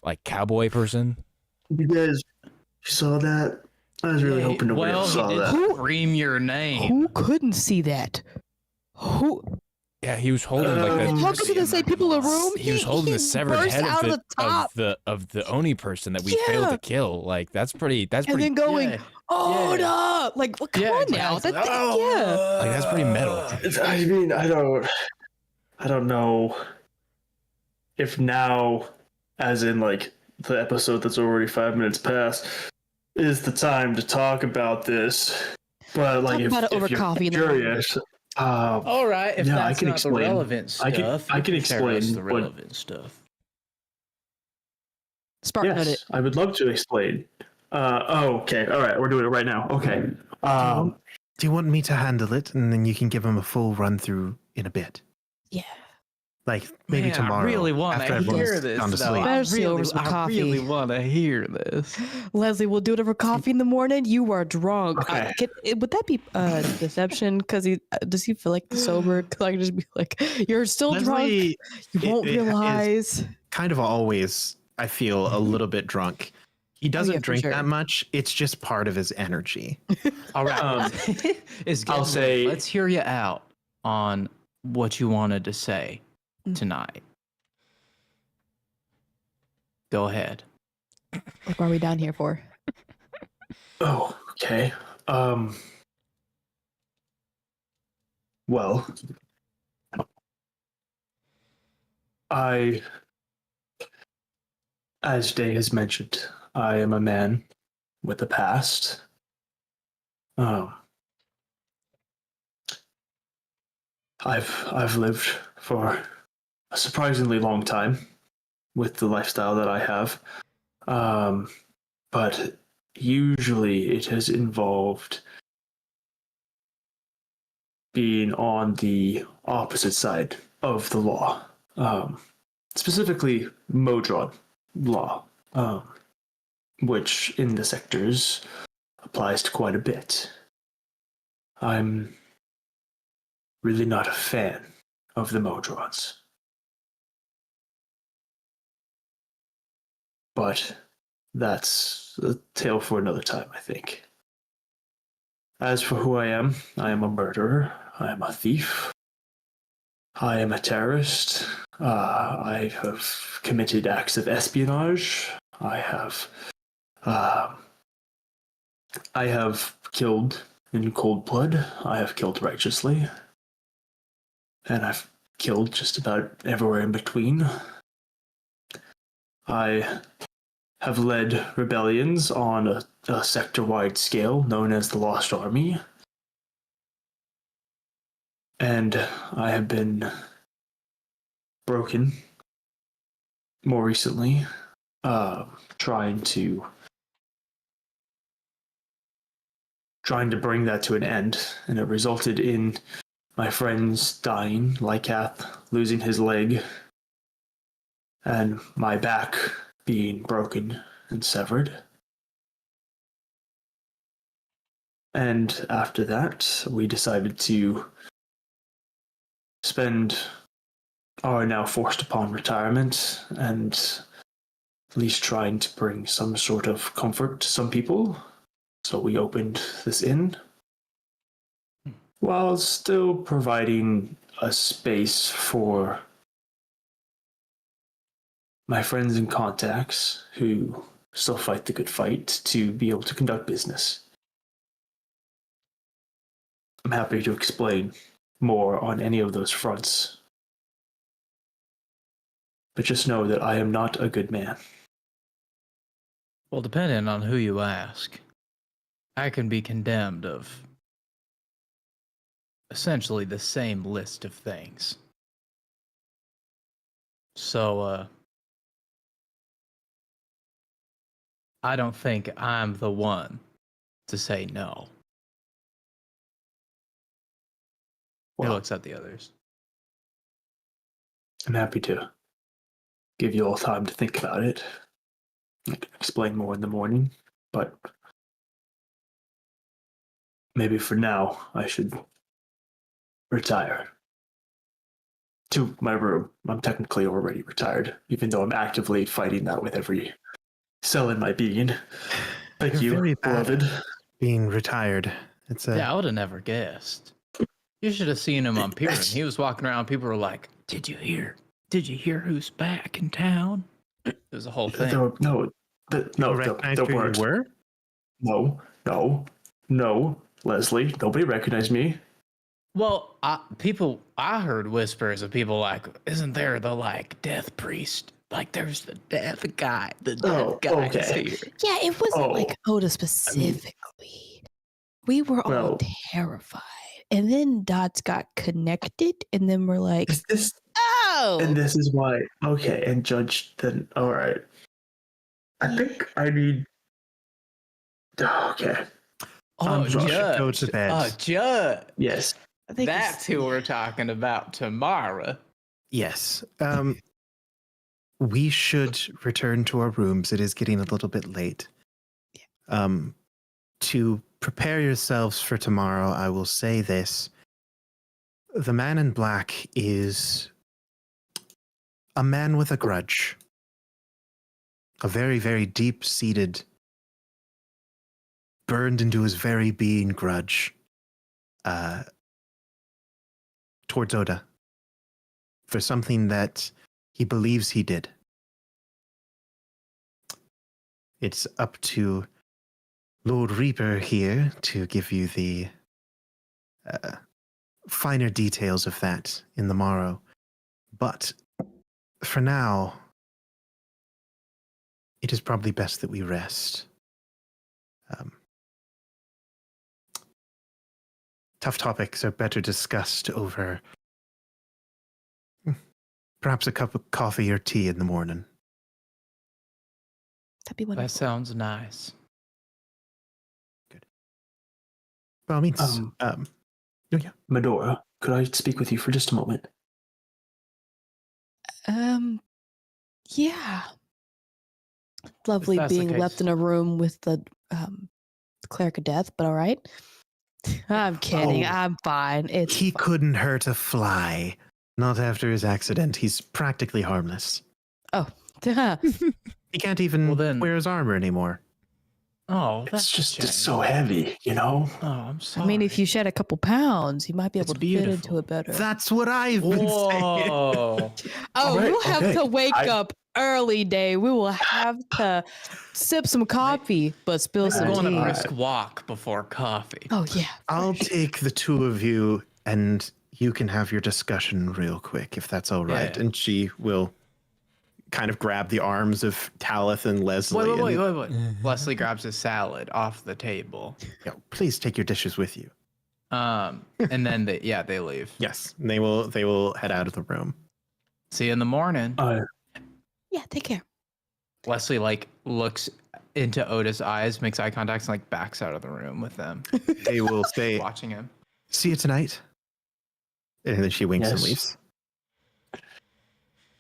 [SPEAKER 3] like cowboy person.
[SPEAKER 2] You guys saw that? I was really hoping nobody
[SPEAKER 6] Well,
[SPEAKER 2] else
[SPEAKER 6] he
[SPEAKER 2] saw
[SPEAKER 6] did
[SPEAKER 2] that.
[SPEAKER 6] scream your name.
[SPEAKER 4] Who couldn't see that? Who?
[SPEAKER 3] Yeah, he was holding like
[SPEAKER 2] Um,
[SPEAKER 3] the
[SPEAKER 4] How could you say people in the room?
[SPEAKER 3] he was holding the severed
[SPEAKER 4] burst
[SPEAKER 3] head
[SPEAKER 4] out
[SPEAKER 3] of
[SPEAKER 4] of the top
[SPEAKER 3] the Oni person that we failed
[SPEAKER 4] Yeah.
[SPEAKER 3] to kill. Like that's pretty
[SPEAKER 4] and then going,
[SPEAKER 6] Yeah.
[SPEAKER 4] Oda! Like, well, come
[SPEAKER 6] Yeah,
[SPEAKER 4] on now.
[SPEAKER 6] exactly.
[SPEAKER 4] Yeah.
[SPEAKER 3] like that's pretty metal.
[SPEAKER 2] I mean, I don't know if now, as in like the episode that's already 5 minutes past, is the time to talk about this. But like,
[SPEAKER 4] Talk
[SPEAKER 2] if,
[SPEAKER 4] about it over
[SPEAKER 2] if you're
[SPEAKER 4] coffee in the morning.
[SPEAKER 2] curious,
[SPEAKER 6] All right, if
[SPEAKER 2] Yeah, I
[SPEAKER 6] that's
[SPEAKER 2] can
[SPEAKER 6] not
[SPEAKER 2] explain.
[SPEAKER 6] the relevant
[SPEAKER 2] I
[SPEAKER 6] stuff,
[SPEAKER 2] can- I
[SPEAKER 6] you
[SPEAKER 2] can
[SPEAKER 6] tell us
[SPEAKER 2] explain
[SPEAKER 6] the
[SPEAKER 2] what-
[SPEAKER 6] relevant stuff.
[SPEAKER 4] Spark noted.
[SPEAKER 2] yes, I would love to explain. Okay, all right, we're doing it right now. Okay.
[SPEAKER 1] Do you want me to handle it, and then you can give him a full run through in a bit?
[SPEAKER 4] Yeah.
[SPEAKER 1] Like maybe
[SPEAKER 6] Man,
[SPEAKER 1] tomorrow.
[SPEAKER 6] I really want
[SPEAKER 1] after
[SPEAKER 6] to
[SPEAKER 1] everyone's
[SPEAKER 6] hear this.
[SPEAKER 1] gone to
[SPEAKER 6] though.
[SPEAKER 1] sleep.
[SPEAKER 6] I
[SPEAKER 4] Especially over some
[SPEAKER 6] I really
[SPEAKER 4] coffee.
[SPEAKER 6] want to hear this.
[SPEAKER 4] Leslie, we'll do it over coffee in the morning. You are drunk.
[SPEAKER 2] Okay.
[SPEAKER 4] Would that be deception? Because does he feel like sober? Because I could just be like, you're still drunk.
[SPEAKER 1] Leslie
[SPEAKER 4] You won't
[SPEAKER 1] it is-
[SPEAKER 4] realize.
[SPEAKER 1] kind of always, I feel, a little bit drunk. He doesn't
[SPEAKER 4] yeah, for
[SPEAKER 1] drink
[SPEAKER 4] sure.
[SPEAKER 1] that much. It's just part of his energy.
[SPEAKER 6] All right.
[SPEAKER 2] I'll say-
[SPEAKER 6] let's hear you out on what you wanted to say
[SPEAKER 4] Mm.
[SPEAKER 6] tonight. Go ahead.
[SPEAKER 4] Like, what are we down here for?
[SPEAKER 2] Oh, okay. Well, as Day has mentioned, I am a man with a past. I've lived for a surprisingly long time with the lifestyle that I have. But usually it has involved being on the opposite side of the law, specifically Modron law, which in the sectors applies to quite a bit. I'm really not a fan of the Modrons. But that's a tale for another time, I think. As for who I am a murderer, I am a thief, I am a terrorist, I have committed acts of espionage, I have killed in cold blood, I have killed righteously, and I've killed just about everywhere in between. I have led rebellions on a sector-wide scale known as the Lost Army. And I have been broken more recently, trying to bring that to an end, and it resulted in my friends dying, Lycath losing his leg, and my back being broken and severed. And after that, we decided to spend our now forced upon retirement and at least trying to bring some sort of comfort to some people. So we opened this inn while still providing a space for my friends and contacts who still fight the good fight to be able to conduct business. I'm happy to explain more on any of those fronts. But just know that I am not a good man.
[SPEAKER 6] Well, depending on who you ask. I can be condemned of essentially the same list of things. So, I don't think I'm the one to say no. He
[SPEAKER 2] Well,
[SPEAKER 6] looks at the others.
[SPEAKER 2] I'm happy to give you all time to think about it. I can explain more in the morning, but maybe for now I should retire to my room. I'm technically already retired, even though I'm actively fighting that with every cell in my being. Thank
[SPEAKER 1] You're
[SPEAKER 2] you,
[SPEAKER 1] very bad
[SPEAKER 2] beloved.
[SPEAKER 1] being retired. It's a
[SPEAKER 6] Yeah, I would have never guessed. You should have seen him on Piran. He was walking around. People were like, "Did you hear? Did you hear who's back in town?" It was a whole thing.
[SPEAKER 2] No,
[SPEAKER 1] people recognized
[SPEAKER 2] there
[SPEAKER 1] who you
[SPEAKER 2] weren't.
[SPEAKER 1] were.
[SPEAKER 2] No, Leslie. Nobody recognized me.
[SPEAKER 6] Well, I heard whispers of people like, "Isn't there the like death priest? Like, there's the death guy. The death guy is
[SPEAKER 2] okay.
[SPEAKER 6] here."
[SPEAKER 4] Yeah, it wasn't like
[SPEAKER 2] Oh,
[SPEAKER 4] Oda specifically. We were all
[SPEAKER 2] Well-
[SPEAKER 4] terrified. And then dots got connected, and then we're like,
[SPEAKER 2] Is this
[SPEAKER 4] oh!
[SPEAKER 2] and this is why? Okay, and Judge. Then all right. I think I need. Okay.
[SPEAKER 6] Oh,
[SPEAKER 2] Josh,
[SPEAKER 6] Judge.
[SPEAKER 1] go to bed.
[SPEAKER 6] Oh, Judge.
[SPEAKER 2] Yes.
[SPEAKER 4] I think it's-
[SPEAKER 6] That's who we're talking about tomorrow.
[SPEAKER 1] Yes. We should return to our rooms. It is getting a little bit late. To prepare yourselves for tomorrow, I will say this. The man in black is a man with a grudge. A very, very deep-seated, burned into his very being grudge towards Oda for something that he believes he did. It's up to Lord Reaper here to give you the finer details of that in the morrow. But for now, it is probably best that we rest. Tough topics are better discussed over perhaps a cup of coffee or tea in the morning.
[SPEAKER 4] That'd be
[SPEAKER 6] That
[SPEAKER 4] wonderful.
[SPEAKER 6] sounds nice.
[SPEAKER 1] By all means,
[SPEAKER 2] Medora, could I speak with you for just a moment?
[SPEAKER 4] Yeah. Lovely
[SPEAKER 6] that's the
[SPEAKER 4] being left
[SPEAKER 6] case.
[SPEAKER 4] in a room with the cleric of death, but all right. I'm kidding.
[SPEAKER 2] Oh.
[SPEAKER 4] I'm fine. It's
[SPEAKER 1] he
[SPEAKER 4] fine.
[SPEAKER 1] couldn't hurt a fly. Not after his accident. He's practically harmless. He can't even
[SPEAKER 6] Well, then-
[SPEAKER 1] wear his armor anymore.
[SPEAKER 6] Oh,
[SPEAKER 2] It's
[SPEAKER 6] that's
[SPEAKER 2] just
[SPEAKER 6] a
[SPEAKER 2] it's
[SPEAKER 6] shame.
[SPEAKER 2] so heavy, you know?
[SPEAKER 6] Oh, I'm sorry.
[SPEAKER 4] I mean, if you shed a couple pounds, you might be
[SPEAKER 6] It's
[SPEAKER 4] able to fit into
[SPEAKER 6] beautiful.
[SPEAKER 4] it better.
[SPEAKER 1] That's what I've been saying.
[SPEAKER 6] Whoa.
[SPEAKER 4] Oh,
[SPEAKER 2] Alright,
[SPEAKER 4] we'll have
[SPEAKER 2] okay.
[SPEAKER 4] to wake
[SPEAKER 2] I-
[SPEAKER 4] up early day. We will have to sip some coffee, but spill
[SPEAKER 6] We're
[SPEAKER 4] some
[SPEAKER 6] going
[SPEAKER 4] tea.
[SPEAKER 6] a brisk walk before coffee.
[SPEAKER 4] Oh yeah.
[SPEAKER 1] I'll take the two of you and you can have your discussion real quick if that's all right.
[SPEAKER 6] Yeah.
[SPEAKER 1] And she will kind of grab the arms of Talith and Leslie.
[SPEAKER 6] Wait. Leslie grabs a salad off the table.
[SPEAKER 1] Please take your dishes with you.
[SPEAKER 6] And then they leave.
[SPEAKER 1] Yes, and they will head out of the room.
[SPEAKER 6] See you in the morning.
[SPEAKER 4] Yeah. Take care.
[SPEAKER 6] Leslie like looks into Oda's eyes, makes eye contact, and like backs out of the room with them,
[SPEAKER 1] They will say,
[SPEAKER 6] watching him.
[SPEAKER 1] "See you tonight." And then she winks and
[SPEAKER 2] Yes.
[SPEAKER 1] leaves.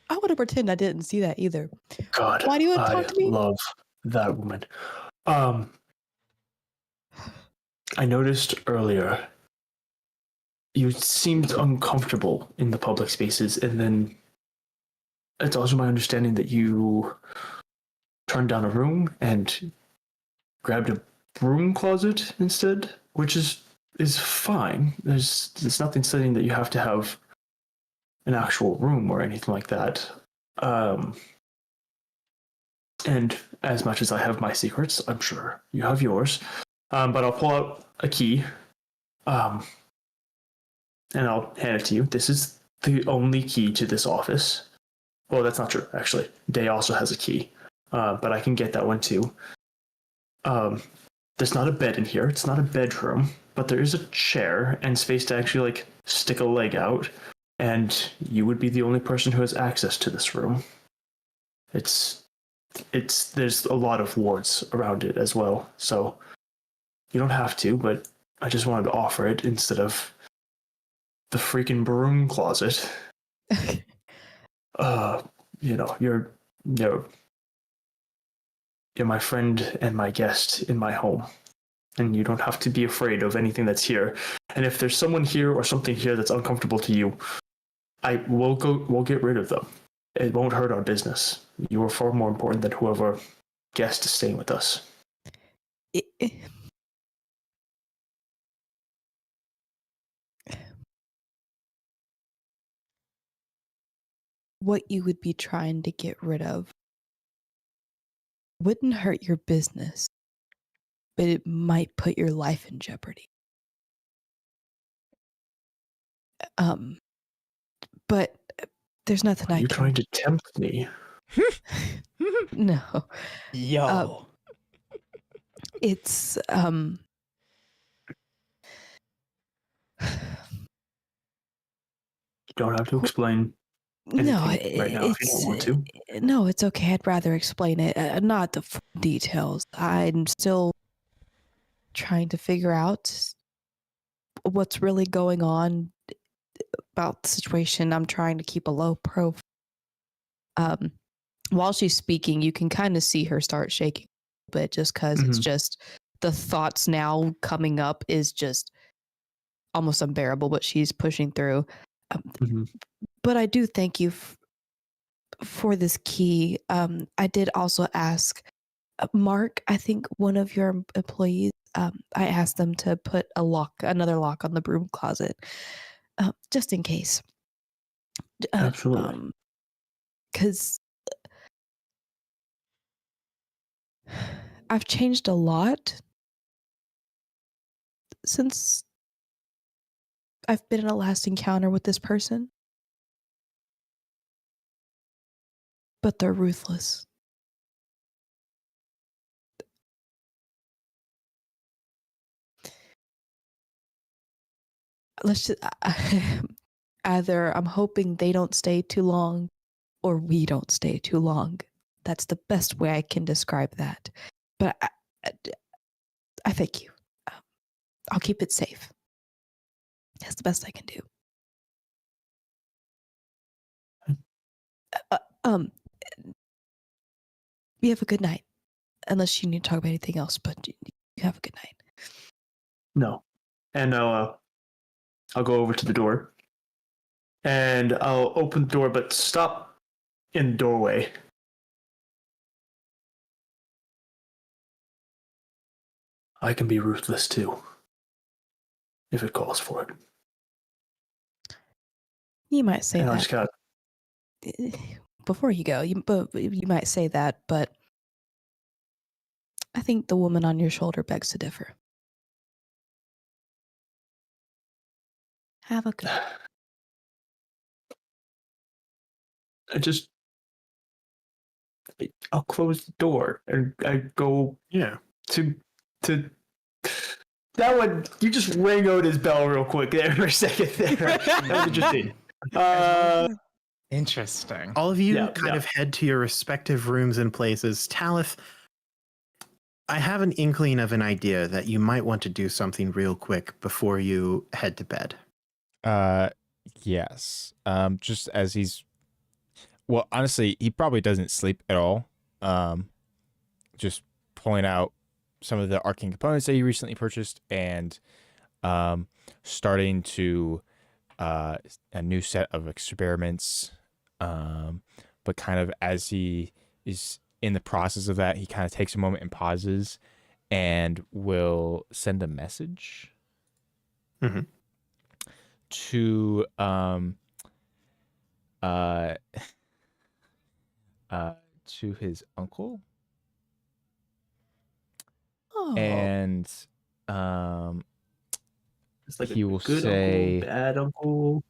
[SPEAKER 4] I want to pretend I didn't see that either.
[SPEAKER 2] God.
[SPEAKER 4] Why do you want to
[SPEAKER 2] I
[SPEAKER 4] talk to me?
[SPEAKER 2] love that woman. I noticed earlier you seemed uncomfortable in the public spaces, and then it's also my understanding that you turned down a room and grabbed a broom closet instead, which is fine. There's nothing saying that you have to have an actual room or anything like that. And as much as I have my secrets, I'm sure you have yours. But I'll pull out a key, and I'll hand it to you. This is the only key to this office. Well, that's not true, actually. Day also has a key, but I can get that one too. there's not a bed in here. It's not a bedroom, but there is a chair and space to actually like stick a leg out. And you would be the only person who has access to this room. It's there's a lot of wards around it as well, so you don't have to, but I just wanted to offer it instead of the freaking broom closet. You're my friend and my guest in my home, and you don't have to be afraid of anything that's here. And if there's someone here or something here that's uncomfortable to you, we'll get rid of them. It won't hurt our business. You are far more important than whoever guest is staying with us.
[SPEAKER 4] What you would be trying to get rid of wouldn't hurt your business, but it might put your life in jeopardy. But there's nothing I
[SPEAKER 2] You're
[SPEAKER 4] can.
[SPEAKER 2] trying to tempt me.
[SPEAKER 4] No,
[SPEAKER 6] Yo.
[SPEAKER 4] it's
[SPEAKER 2] You don't have to explain
[SPEAKER 4] no,
[SPEAKER 2] anything right now if you don't want to.
[SPEAKER 4] No, it's okay. I'd rather explain it, not the full details. I'm still trying to figure out what's really going on about the situation. I'm trying to keep a low profile. While she's speaking, you can kind of see her start shaking a bit, just because it's just the thoughts now coming up is just almost unbearable, but she's pushing through. But I do thank you for this key. I did also ask Mark, I think one of your employees, I asked them to put another lock on the broom closet, just in case.
[SPEAKER 2] Absolutely.
[SPEAKER 4] Because I've changed a lot since I've been in a last encounter with this person. But they're ruthless. Let's just either I'm hoping they don't stay too long or we don't stay too long. That's the best way I can describe that. But I thank you. I'll keep it safe. That's the best I can do. You have a good night. Unless you need to talk about anything else, but you have a good night.
[SPEAKER 2] No. And I'll go over to the door. And I'll open the door, but stop in the doorway. I can be ruthless too, if it calls for it.
[SPEAKER 4] You might say
[SPEAKER 2] and I
[SPEAKER 4] that.
[SPEAKER 2] just got
[SPEAKER 4] Before you go, you might say that, but I think the woman on your shoulder begs to differ. Have a good.
[SPEAKER 2] I'll close the door and I go to that one. You just rang out his bell real quick there for a second there. That was interesting.
[SPEAKER 5] Interesting.
[SPEAKER 1] All of you kind of head to your respective rooms and places. Talith, I have an inkling of an idea that you might want to do something real quick before you head to bed.
[SPEAKER 3] Yes. Just as well, honestly, he probably doesn't sleep at all. Just pulling out some of the arcane components that he recently purchased and starting to a new set of experiments. But kind of as he is in the process of that, he kind of takes a moment and pauses and will send a message to to his uncle. And
[SPEAKER 2] it's like
[SPEAKER 3] he will
[SPEAKER 2] good
[SPEAKER 3] say
[SPEAKER 2] uncle, bad uncle,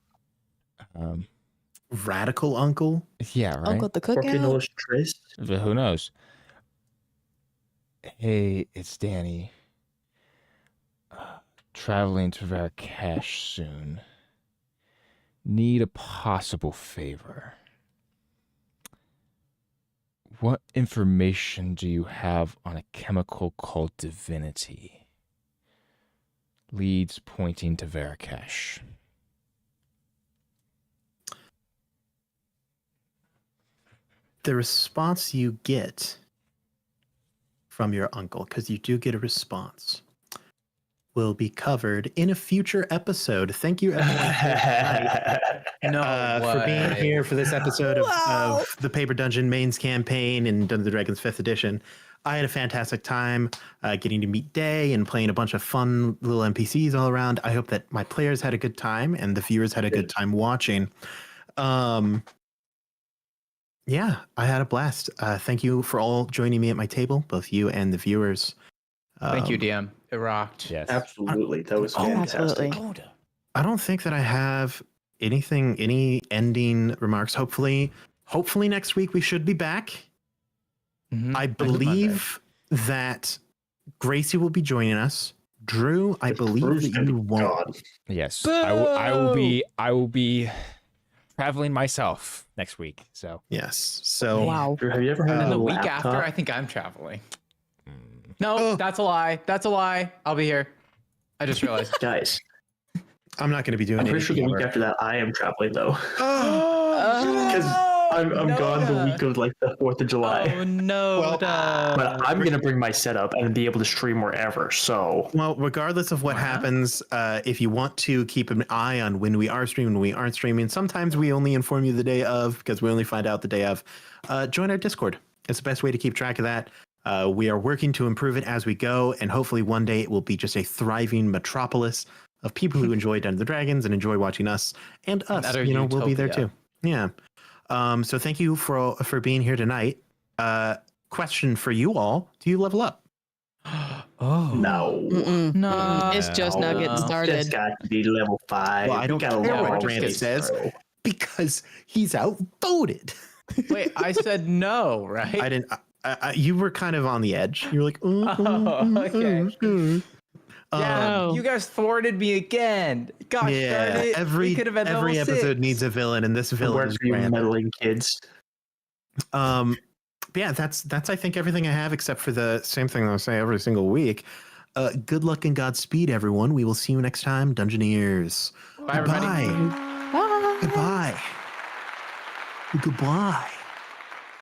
[SPEAKER 1] radical uncle.
[SPEAKER 3] Yeah, right.
[SPEAKER 4] Uncle at the cookout.
[SPEAKER 2] Tris.
[SPEAKER 3] Who knows? Hey, it's Danny. Traveling to Varakesh soon. Need a possible favor. What information do you have on a chemical called divinity? Leads pointing to Varakesh.
[SPEAKER 1] The response you get from your uncle, because you do get a response, will be covered in a future episode. Thank you, everyone,
[SPEAKER 6] No
[SPEAKER 1] for being
[SPEAKER 6] way.
[SPEAKER 1] here for this episode
[SPEAKER 4] Wow.
[SPEAKER 1] of the Paper Dungeon Mains campaign and Dungeons and Dragons 5th edition. I had a fantastic time getting to meet Day and playing a bunch of fun little NPCs all around. I hope that my players had a good time and the viewers had a good time watching. Yeah, I had a blast. Thank you for all joining me at my table, both you and the viewers.
[SPEAKER 6] Thank you, DM. It rocked.
[SPEAKER 3] Yes.
[SPEAKER 2] Absolutely. That was fantastic.
[SPEAKER 4] Absolutely.
[SPEAKER 1] I don't think that I have any ending remarks. Hopefully next week we should be back.
[SPEAKER 6] Mhm.
[SPEAKER 1] I
[SPEAKER 6] Monday.
[SPEAKER 1] believe that Gracie will be joining us. Drew, I believe that you won't.
[SPEAKER 3] Yes. I will be traveling myself next week. So
[SPEAKER 1] Yes. So
[SPEAKER 4] Wow.
[SPEAKER 2] Have you ever had
[SPEAKER 6] And
[SPEAKER 2] a
[SPEAKER 6] the week
[SPEAKER 2] laptop?
[SPEAKER 6] after, I think I'm traveling. No,
[SPEAKER 1] Oh.
[SPEAKER 6] that's a lie. That's a lie. I'll be here. I just realized.
[SPEAKER 2] Guys,
[SPEAKER 1] I'm not going to be doing
[SPEAKER 2] I'm pretty sure
[SPEAKER 1] anything
[SPEAKER 2] the week
[SPEAKER 1] ever.
[SPEAKER 2] after that I am traveling though.
[SPEAKER 6] Oh,
[SPEAKER 2] Because I'm gone the week of like the 4th of July.
[SPEAKER 6] Oh no.
[SPEAKER 1] Well,
[SPEAKER 2] But I'm gonna bring my setup and be able to stream wherever. So
[SPEAKER 1] Well, regardless of what
[SPEAKER 6] Wow.
[SPEAKER 1] happens, if you want to keep an eye on when we are streaming, when we aren't streaming, sometimes we only inform you the day of because we only find out the day of. Join our Discord. It's the best way to keep track of that. We are working to improve it as we go, and hopefully one day it will be just a thriving metropolis of people who enjoy Dungeons and Dragons and enjoy watching us and us.
[SPEAKER 6] Another
[SPEAKER 1] We'll be there
[SPEAKER 6] utopia.
[SPEAKER 1] too. Yeah. So thank you for being here tonight. Question for you all: do you level up?
[SPEAKER 6] Oh
[SPEAKER 2] no,
[SPEAKER 4] Mm-mm.
[SPEAKER 6] no.
[SPEAKER 4] It's just now getting
[SPEAKER 6] No.
[SPEAKER 4] started.
[SPEAKER 2] it's got to be level 5.
[SPEAKER 1] Well, I don't
[SPEAKER 2] We got a
[SPEAKER 1] care
[SPEAKER 2] level
[SPEAKER 1] what
[SPEAKER 2] up
[SPEAKER 1] Randy
[SPEAKER 2] kids,
[SPEAKER 1] says.
[SPEAKER 2] bro.
[SPEAKER 1] Because he's outvoted.
[SPEAKER 6] Wait, I said no, right?
[SPEAKER 1] I didn't. You were kind of on the edge. You were like,
[SPEAKER 6] okay. Yeah,
[SPEAKER 4] Oh.
[SPEAKER 6] you guys thwarted me again. Gosh darn
[SPEAKER 1] yeah.
[SPEAKER 6] it.
[SPEAKER 1] Every
[SPEAKER 6] we could have had
[SPEAKER 1] every
[SPEAKER 6] level
[SPEAKER 1] episode
[SPEAKER 6] 6.
[SPEAKER 1] needs a villain, and this villain
[SPEAKER 2] Word
[SPEAKER 1] is
[SPEAKER 2] for you
[SPEAKER 1] Brandon.
[SPEAKER 2] meddling kids.
[SPEAKER 1] But yeah, that's I think everything I have, except for the same thing I'll say every single week. Good luck and Godspeed, everyone. We will see you next time, Dungeoneers.
[SPEAKER 6] Bye, everybody.
[SPEAKER 1] Goodbye.
[SPEAKER 4] Bye.
[SPEAKER 1] Goodbye. Goodbye.